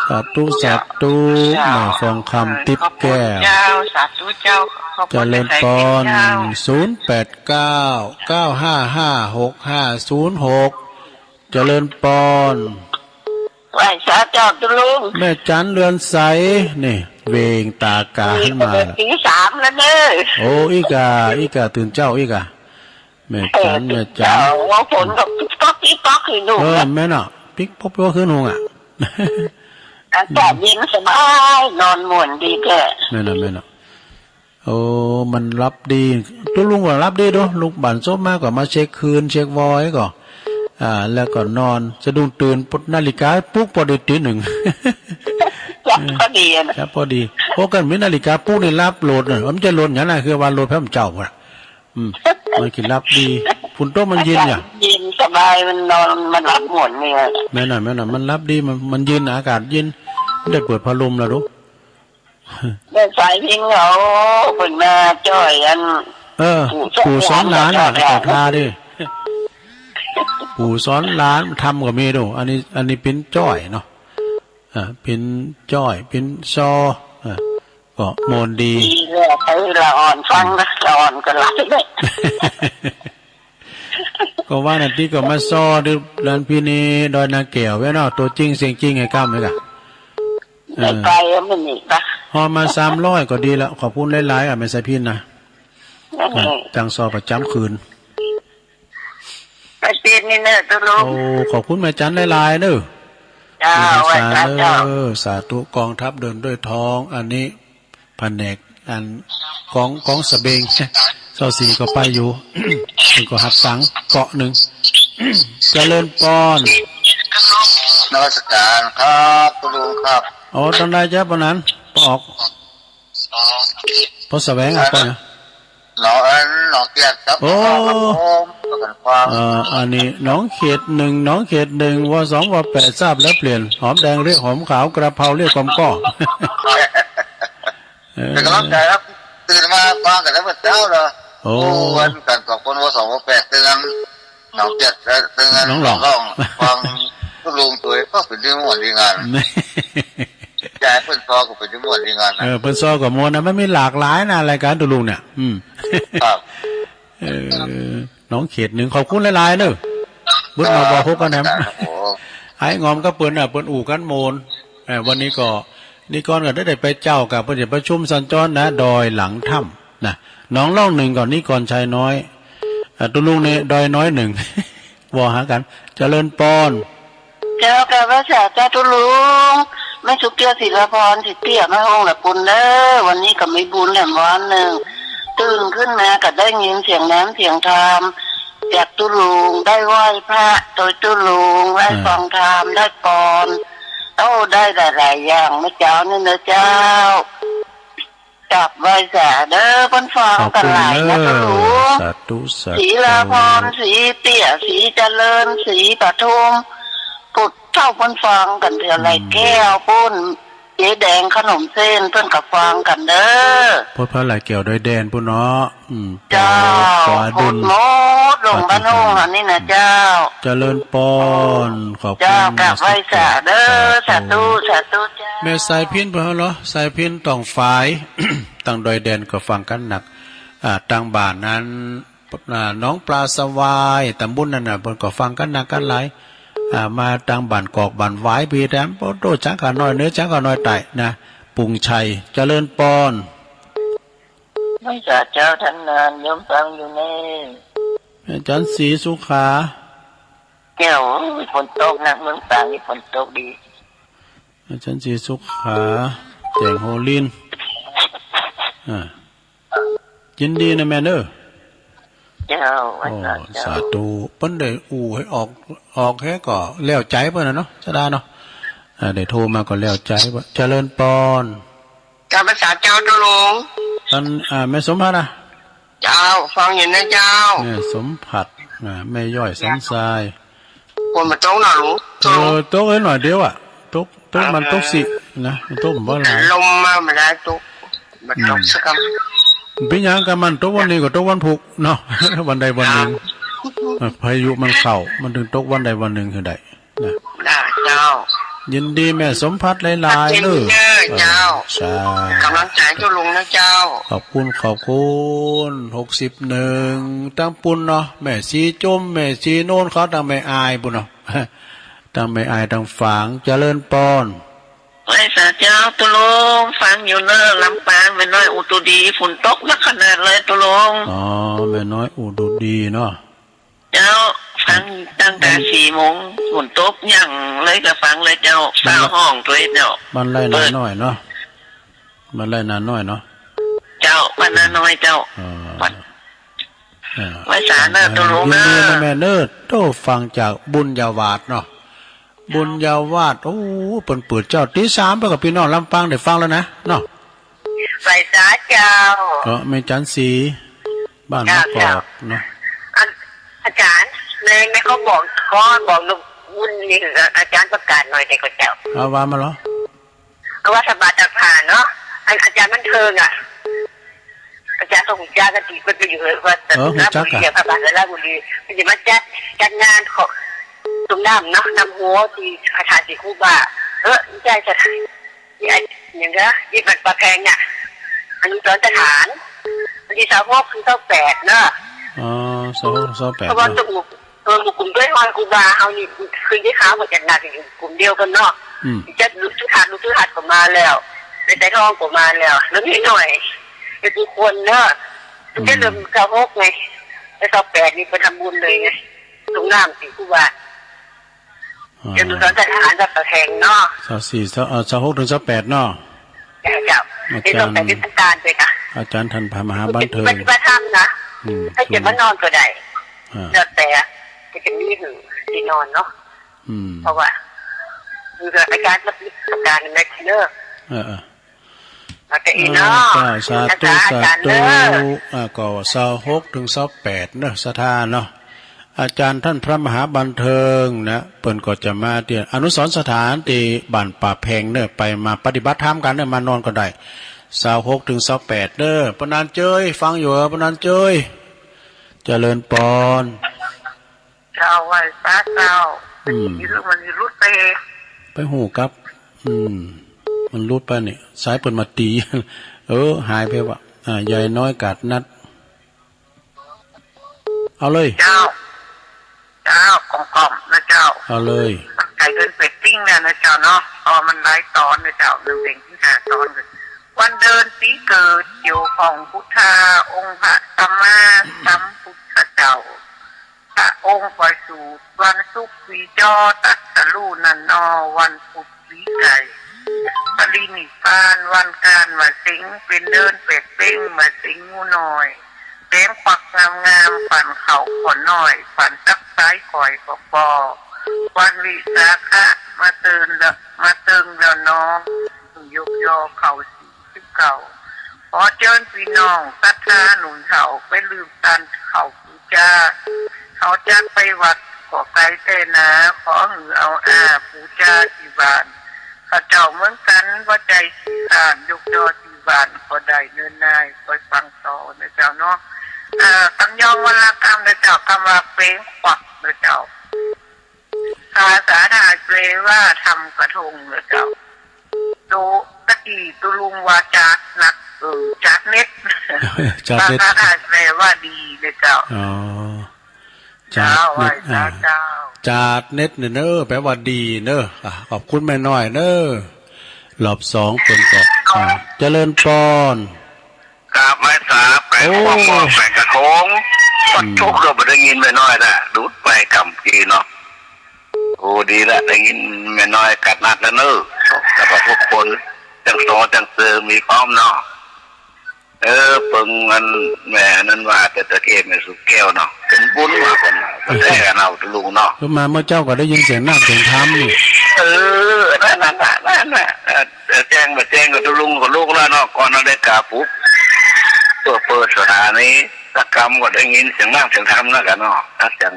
สาธุแม่ฟองคำติดแก้วเจ้าสาธุเจ้าเจริญปอน0899555656เจริญปอนไหว้สาเจ้าตุลุงแม่จันเรือนใสนี่เวงตากาขึ้นมาตี 3แล้วเด้อโอ้อีกาตื่นเจ้าอีกาแม่จันว่าฝนกับปิ๊กป๊อกคือหนูแม่น่ะปิ๊กป๊อกคือหนูอากาศเย็นสบายนอนม่วนดีแก่แม่น่ะโอ้มันรับดีตุลุงว่ารับดีดูลูกบ้านโซมากกว่ามาเช็คคืนเช็ควอยก่อนแล้วก็นอนสะดุ้งตื่นปลุกนาฬิกาปลุกพอดีตี 1พอดีนะครับพอดีเพราะกันมีนาฬิกาปลุกนี่รับโหลดมันจะโหลดอย่างนั้นคือว่าโหลดเพิ่มเจ้าอ่ะมันคิดรับดีฝุ่นโตมันเย็นอย่างเย็นสบายมันนอนมันรับหมดเนี่ยแม่น่ะมันรับดีมันเย็นอากาศเย็นได้เปิดพัดลมแล้วดูได้สายพิงเขาเป็นมาจ้อยอันปู่สอนหลานขอทาดิปู่สอนหลานทำกับเมดูอันนี้เป็นจ้อยเนาะเป็นจ้อยเป็นซอก็โมนดีละอ่อนฟังนะละอ่อนก็หลับเลยก็ว่านั่นที่ก็มาซอดิดันพี่นี่ดอยนาแก้วไว้เนาะตัวจริงเสียงจริงไอ้ก้ามเลยกะไปมันนี่ปะพอมา300ก็ดีแล้วขอบคุณหลายๆไม่ใช่พินนะจังซอประจำคืนไปปีนนี่เนอะตุลุงโอ้ขอบคุณแม่จันหลายๆเนอะสาธุกองทัพเดินด้วยท้องอันนี้แผนกอันกองสเบงเจ้าสีก็ไปอยู่ ถึงก็หับสังเกาะหนึ่งเจริญปอนนวัตการครับตุลุงครับอ๋อตอนใดเจ้าปนั้นออกพอแสวงไปนะหนองเกียรติครับโอ้อันนี้น้องเขต1น้องเขต1ว2ว8ทราบแล้วเปลี่ยนหอมแดงเรียกหอมขาวกระเพราเรียกความก้อเป็นกำลังใจครับตื่นมาฟังกันแล้วเจ้าเหรอโอ้วันกันกับคนว2ว8เตือนน้องเกียรติเตือนน้องหลองฟังตุลุงตัวก็เป็นที่ม่วนดีงานยายเพิ่นซอก็เป็นที่ม่วนดีงานเพิ่นซอก็ม่วนนะมันมีหลากหลายนะรายการตุลุงเนี่ยครับน้องเขต1ขอบคุณหลายๆเด้อบุญมาบ่ฮู้กันแหมไอ้งอมก็เปิ้นเปิ้นอู่กันโมนวันนี้ก็นี่ก่อนก็ได้ไปเจ้ากับเพิ่นจะประชุมสัญจรนะดอยหลังถ้ำนะน้องล่อง1ก่อนนี่ก่อนชายน้อยตุลุงนี่ดอยน้อย1บ่หากันเจริญปอนเจ้ากับพระเจ้าตุลุงไม่สุเกียศิลพรสิเตี้ยแม่ห้องละปุนเด้อวันนี้ก็มีบุญแหลมวันนึงตื่นขึ้นมาก็ได้ยินเสียงน้ำเสียงธรรมจากตุลุงได้ไหว้พระโดยตุลุงได้ฟังธรรมได้ปอนได้หลายๆอย่างนะเจ้านี่นะเจ้าจับไหว้สาเด้อเพิ่นฟังกันหลายนะตุลุงศรีลาพรศรีเตี้ยศรีเจริญศรีปทุมปุดเท่าเพิ่นฟังกันเท่าไรแก้วปุ้นเจ๊แดงขนมเส้นเพิ่นกับฟังกันเด้อพดพระไหลแก้วโดยแดนปุ่นเนาะเจ้าพุดมดลงบ้านโงอันนี้นะเจ้าเจริญปอนขอบคุณเจ้ากับไว้สาเด้อสาธุเจ้าแม่สายพินเพิ่นเหรอสายพินต้องฝ่าย ตั้งโดยแดนก็ฟังกันหนักตั้งบ้านนั้นน้องปลาสวายตำบลนั่นน่ะเพิ่นก็ฟังกันหนักกันหลายมาตั้งบ้านกอกบ้านหวายพี่แถมโตจังกะน้อยเนื้อจังกะน้อยไตนะปุงชัยเจริญปอน ไม่จ่าเจ้าท่านนานยมฟังอยู่นี่อาจารย์ศรีสุขาแก้วฝนตกนะเมืองฝางนี่ฝนตกดีอาจารย์ศรีสุขาแจงโฮลินยินดีนะแม่เด้อเจ้าสาธุเปิ้นได้ให้ออกแค่ก็แล้วใจเปิ้นน่ะเนาะสดาเนาะได้โทรมาก็แล้วใจว่าเจริญปอนกาภาษาเจ้าตุลงตอนแม่สมภัทรเจ้าฟังอยู่นะเจ้าแม่สมภัทรแม่ย่อยสันทรายคนมาโต๊ะหน่อยลูกโต๊ะหน่อยเดียวอ่ะโต๊ะมันโต๊ะสินะโต๊ะบ่หลายลมมาไม่ได้โต๊ะมันตกสักคำเป็นยังกันมันตกวันนี้ก็ตกวันพุธเนาะวันใดวันหนึ่งพายุมันเข้ามันถึงตกวันใดวันหนึ่งคือใดนะเจ้ายินดีแม่สมภัทรหลายๆเลยเจ้าใช่กำลังใจเจ้าลุงนะเจ้าขอบคุณ61ตั้งปุ่นเนาะแม่ชีจมแม่ชีโน่นเขาตั้งแม่อายปุ่นเนาะตั้งแม่อายตั้งฝางเจริญปอนไอ้สาเจ้าตุลงฟังอยู่เนอะลำปางแม่น้อยอุตุดีฝนตกนักขนาดเลยตุลงอ๋อแม่น้อยอุตุดีเนาะเจ้าฟังตั้งแต่4 โมงฝนตกอย่างเลยก็ฟังเลยเจ้าฟ้าห้องตัวเจ้าบ้านไร่นาน้อยเนาะบ้านไร่นาน้อยเนาะเจ้าบ้านนาน้อยเจ้าไว้สาเนอะตุลงเนอะแม่เนอะโตฟังจากบุญญาวาสเนาะบุญญาวาสโอ้เปิ่นเปิดเจ้าตี 3ไปกับพี่น้องลำปางได้ฟังแล้วนะเนาะใส่สาเจ้าก็แม่จันทร์ศรีบ้านมะกอกเนาะอาจารย์เลยไม่เขาบอกลูกบุญนี่อาจารย์ประกาศหน่อยแต่ก็เจ้าเอาว่ามาเหรอเอาว่าสบายจากผ่านเนาะอาจารย์มันเทิงอ่ะอาจารย์ส่งยากันตีก็ไปอยู่ว่าแต่ละบุรีพระบาทละบุรีมันจะมาจัดงานของตรงน้ำเนาะน้ำหัวที่อาคารสีคู่บ้าใจจะอย่างเงี้ยยี่ปัดปลาแพงเนี่ยอันนี้ตอนสถานอันที่26 ถึง 28เนาะอ๋อ28เพราะว่าตัวกลุ่มด้วยฮอนกูบาเฮานี่คืนที่ขาวหมดจากหนักอยู่กลุ่มเดียวกันเนาะจะลุกทุกหัดก็มาแล้วในใจท้องก็มาแล้วแล้วนิดหน่อยเป็นทุกคนเนาะจะเริ่ม26ไงแล้ว28นี่ไปทำบุญเลยไงตรงน้ำสีคู่บ้าจะดูสอนสถานแบบแห่งเนาะ26 ถึง 28เนาะเจ้าที่ต้องแต่วิชาการไปค่ะอาจารย์ท่านพามหาบันเทิงปฏิบัติธรรมนะให้เจ็บมานอนก็ได้แล้วแต่จะมีหรือที่นอนเนาะเพราะว่าคืออาจารย์รับวิชาการในเนอร์แต่อีเนาะสาธุก็26 ถึง 28เนาะสถานเนาะอาจารย์ท่านพระมหาบันเทิงนะเปิ้นก็จะมาที่อนุสรณ์สถานที่บ้านป่าแพงเด้อไปมาปฏิบัติธรรมกันเด้อมานอนก็ได้26 ถึง 28เด้อปนานเจ้ยฟังอยู่ปนานเจ้ยเจริญปอนเจ้าไว้ซะเจ้ามันรุดไปหูกับมันรุดไปนี่สายเปิ้นมาตีหายไปว่ะใหญ่น้อยกาดนัดเอาเลยเจ้ากล่อมนะเจ้าเอาเลยไก่เดินเป็ดปิ้งเนี่ยนะเจ้าเนาะพอมันหลายตอนนะเจ้าหนึ่งเด้งที่5 ตอนเลยวันเดินปีเกิดอยู่ของพุทธาองค์พระสัมมาสัมพุทธเจ้าพระองค์ประสูติวันศุกร์วีจอตัสรู้นันนอวันพุธวีไก่ปรินิพพานวันการมาสิงเป็นเดินเป็ดปิ้งมาสิงงูน้อยเต้มปักงามฝันเขาขอนน้อยฝันซักซ้ายคอยก็ปอวันวิสาขะมาเตือนแล้วน้องยกยอเขา49ขอเชิญพี่น้องศรัทธาหนุนเขาไปลืมตันเขาปูจาเขาจักไปวัดขอไกลเตนาขอหือเอาปูจาที่บ้านข้าเจ้าเหมือนกันว่าใจสีขานยกยอที่บ้านก็ได้เนินนายคอยฟังต่อนะเจ้าเนาะตั้งยองวันละคำนะเจ้าคำว่าเป้งควักนะเจ้าภาษาไทยแปลว่าทำกระทงนะเจ้าโตตะกี้ตุลุงว่าจัดหนักจัดเน็ตภาษาไทยแปลว่าดีนะเจ้าจัดเน็ตจัดเน็ตเนอะแปลว่าดีเนอะขอบคุณแม่น้อยเนอะรอบ2เป็นก็เจริญปอน กาบไม้สาแปลงความมองแปลงกระทงปัดทุกเราไม่ได้ยินไม่น้อยนะดูดไปกำกีเนาะโอ้ดีละได้ยินไม่น้อยกัดนัดแล้วเนอะแต่ว่าทุกคนจังโซจังเซอมีพร้อมเนาะเปิงเงินแม่นั่นว่าแต่ตะเกียบไม่สุกแก้วเนาะเป็นบุญว่าคนมันแท้กันเอาตะลุงเนาะก็มาเมื่อเจ้าก็ได้ยินเสียงน้ำเสียงธรรมนี่นั่นแจ้งมาแจ้งกับตะลุงกับลูกแล้วเนาะก่อนเราได้กราบปุ๊บเปิดสถานีตะกรรมก็ได้ยินเสียงน้ำเสียงธรรมนะกันเนาะถ้าเสียง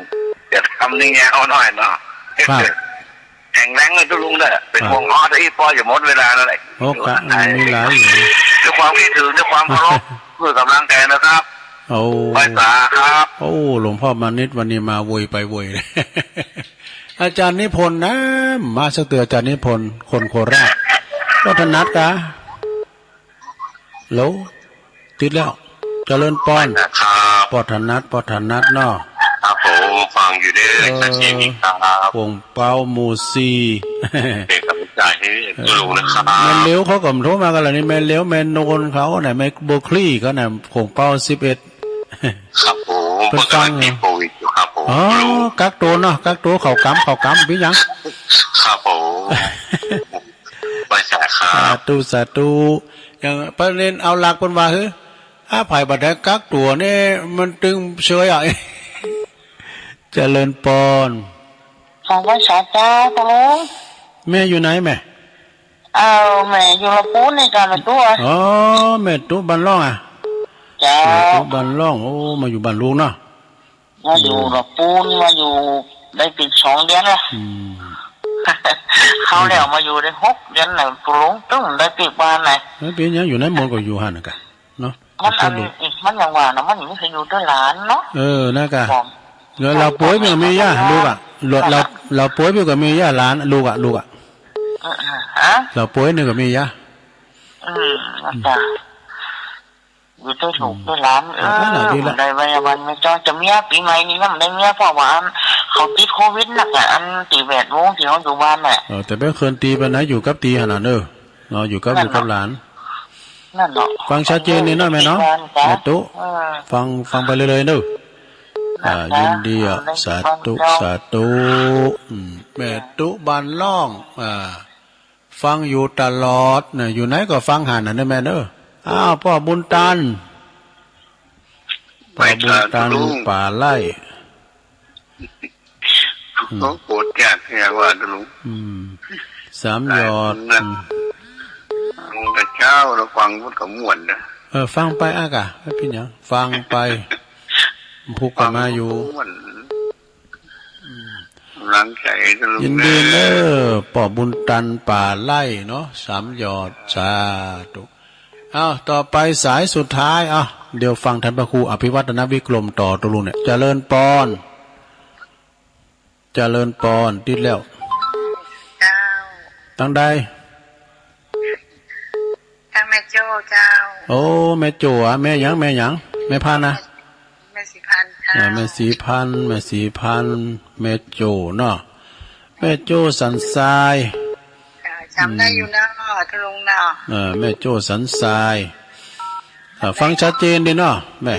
ทำนี่แง่เอาหน่อยเนาะแข่งแรงเลยตะลุงเนี่ยเป็นห่วงอ้อที่พ่ออย่าหมดเวลาแล้วเลยโอ้กะมีหลายอยู่ด้วยความคิดถึงด้วยความเคารพเพื่อกำลังใจนะครับโอ้ไปสาครับโอ้หลวงพ่อมานิดวันนี้มาวุยไปวุยเลยอาจารย์นิพนธ์นะมาสักเตืออาจารย์นิพนธ์คนโคราชก็ถนัดกะโหลติดแล้วเจริญปอนปอถนัดเนาะครับผมฟังอยู่ด้วยสักทีนี้ครับวงเป้ามูซีเป็นกำลังใจให้ลุงนะครับแมนเลี้ยวเขากำโทรมากันแล้วนี่แมนเลี้ยวแมนโนนเขาเนี่ยแมนโบคลี่เขาเนี่ยวงเป้า11ครับผมเป็นฟังมีโควิดอยู่ครับผมอ๋อกักตัวเนาะกักตัวเขากำพี่ยังครับผมไปสาขาสาธุอย่างประเด็นเอาหลักคนว่าเฮ้ยถ้าไผ่บัดได้กักตัวนี่มันตึงเฉยอ่ะเจริญปอนฟังภาษาจ้าตะลุงแม่อยู่ไหนแม่แม่อยู่ละปูนในการมาตัวอ๋อแม่ตัวบ้านร่องอ่ะจ้าตัวบ้านร่องโอ้มาอยู่บ้านลุงเนาะมาอยู่ละปูนมาอยู่ได้ปี2 เดือนแล้วเขาแล้วมาอยู่ได้6 เดือนแล้วตะลุงตึ้งได้ปีบ้านไหนปีนี้อยู่ไหนหมดก็อยู่หันกันเนาะมันอย่างว่าเนาะมันไม่เคยอยู่ด้วยหลานเนาะนะกะเราป่วยมีย่าลูกอ่ะเราป่วยมีก็มีย่าหลานลูกอ่ะเราป่วยนี่ก็มีย่าจ้ะอยู่ด้วยถูกด้วยหลานได้วันไม่จ้าจะเมียปีใหม่นี้นะมันได้เมียเพราะว่าเขาติดโควิดหนักอ่ะอันตีแวดวงที่เขาอยู่บ้านแหละแต่ไม่เคยตีไปนะอยู่กับตีขนาดเราอยู่กับหลานนั่นเนาะฟังชัดเจนนี่นะแม่เนาะแม่ตุ๊ฟังไปเลยเนอะยินดีอ่ะสาธุแม่ตุ๊บ้านล่องฟังอยู่ตลอดเนี่ยอยู่ไหนก็ฟังหันนะแม่เนอะพ่อบุญตันป่าไล่เขาโกรธแก่แค่ว่าลุง3 ยอดลุงแต่เช้าเราฟังพูดกับม่วนนะฟังไปกะไม่เป็นยังฟังไปพูกกันมาอยู่หลังใจยินดีเนอะป่อบุญตันป่าไล่เนาะ3 ยอดสาธุต่อไปสายสุดท้ายเดี๋ยวฟังท่านพระครูอภิวัฒนวิกรมต่อตัวลุงเนี่ยเจริญปอนติดแล้วตั้งใดแม่โจ้เจ้าโอ้แม่โจ้แม่ยังแม่พันนะแม่สีพันค่ะแม่สีพันแม่โจ้เนาะแม่โจ้สันทรายจำได้อยู่นะทุลุงเนาะแม่โจ้สันทรายฟังชัดเจนดีเนาะแม่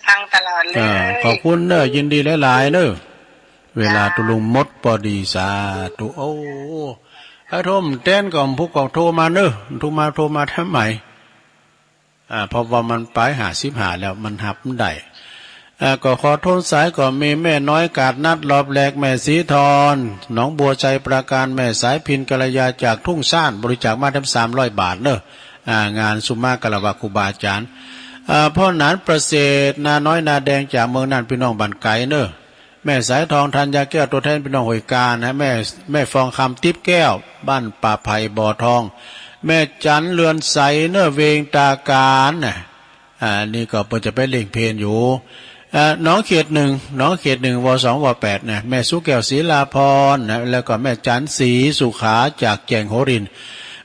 ฟังตลอดเลยขอบคุณเนอะยินดีหลายๆเนอะเวลาตุลุงมดพอดีสาธุโอ้ไอ้โทมเต้นก่อนพวกก็โทรมาเนอะโทรมาทำไมเพราะว่ามันไป55แล้วมันหับมันได้ก็ขอโทษสายก็มีแม่น้อยกาดนัดรอบแรกแม่สีทรหนองบัวใจประการแม่สายพินกัลยาจากทุ่งซ่านบริจาคมาทั้ง300 บาทเนอะงานสุมากะละวะครูบาอาจารย์พ่อหนานประเสริฐนาน้อยนาแดงจากเมืองน่านพี่น้องบ้านไก่เนอะแม่สายทองธัญญาแก้วตัวแทนพี่น้องหอยการนะแม่ฟองคำติ๊บแก้วบ้านป่าไผ่บ่อทองแม่จันเรือนใสเนอะเวงตาการนี่ก็เปิดจะไปเล่งเพลงอยู่น้องเขต1ว2ว8นะแม่สุแก้วศรีลาพรนะแล้วก็แม่จันศรีสุขาจากแก่งโหริน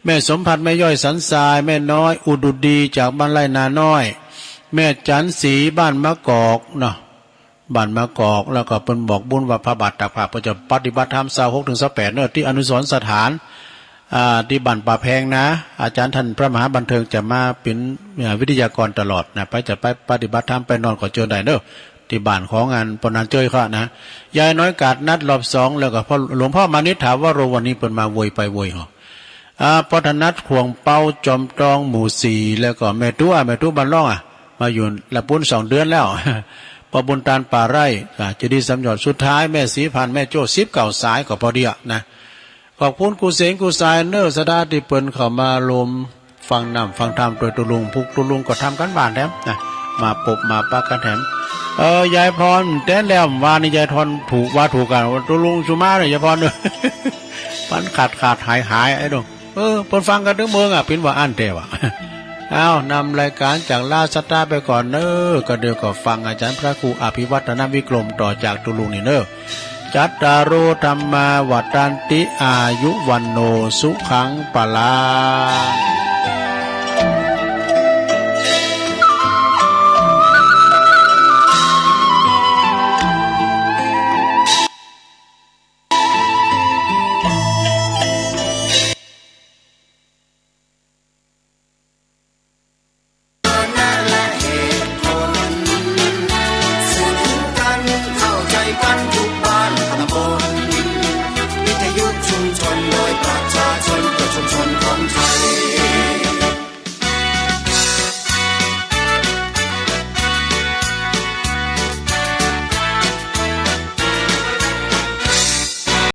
แม่สมพันธ์แม่ย่อยสันทรายแม่น้อยอุดุดีจากบ้านไร่นาน้อยแม่จันศรีบ้านมะกอกเนาะบ้านมะกอกแล้วก็เป็นบอกบุญว่าพระบาทตักผ้าประจำปฏิบัติธรรม26-28เนอะที่อนุสรณ์สถาน ที่บ้านป่าแพงนะอาจารย์ท่านพระมหาบันเทิงจะมาเป็นวิทยากรตลอดนะไปจะไปปฏิบัติธรรมไปนอนก็เจอได้เด้อที่บ้านของงานปนันเจ้ยเขานะยายน้อยกาดนัดรอบ2แล้วก็พอหลวงพ่อมานิถามว่าโรวันนี้เปิดมาโวยไปโวยเหรอพอธนัดขวงเป้าจอมตรองหมู่4แล้วก็แม่ตู้บ้านร่องมาอยู่ละปุ้น2 เดือนแล้วพอบุญตาลป่าไร่จะดีสำยอดสุดท้ายแม่สีพันแม่โจ้10 เก่าสายก็พอดีนะขอบคุณกูเสงกูสายเนอร์สดาที่เปิ้นเข้ามาลมฟังนำฟังธรรมโดยตุลุงพุกตุลุงก็ทำกันบ้านแถมนะมาปบมาปากกันแถมยายพรแต่แล้วว่านี่ยายทนถูกกันตุลุงสุมาเนี่ยยายพรเนอะปันขาดหายไอ้ดงเปิ้นฟังกันทั้งเมืองเป็นว่าอันเทวะนำรายการจากลาสตาไปก่อนเนอก็เดี๋ยวก็ฟังอาจารย์พระครูอภิวัฒนวิกรมต่อจากตุลุงนี่เนอจัตตารุธรรมาวัฏันติอายุวันโนสุขังปลาชุมชนโดยประชาชนเพื่อชุมชน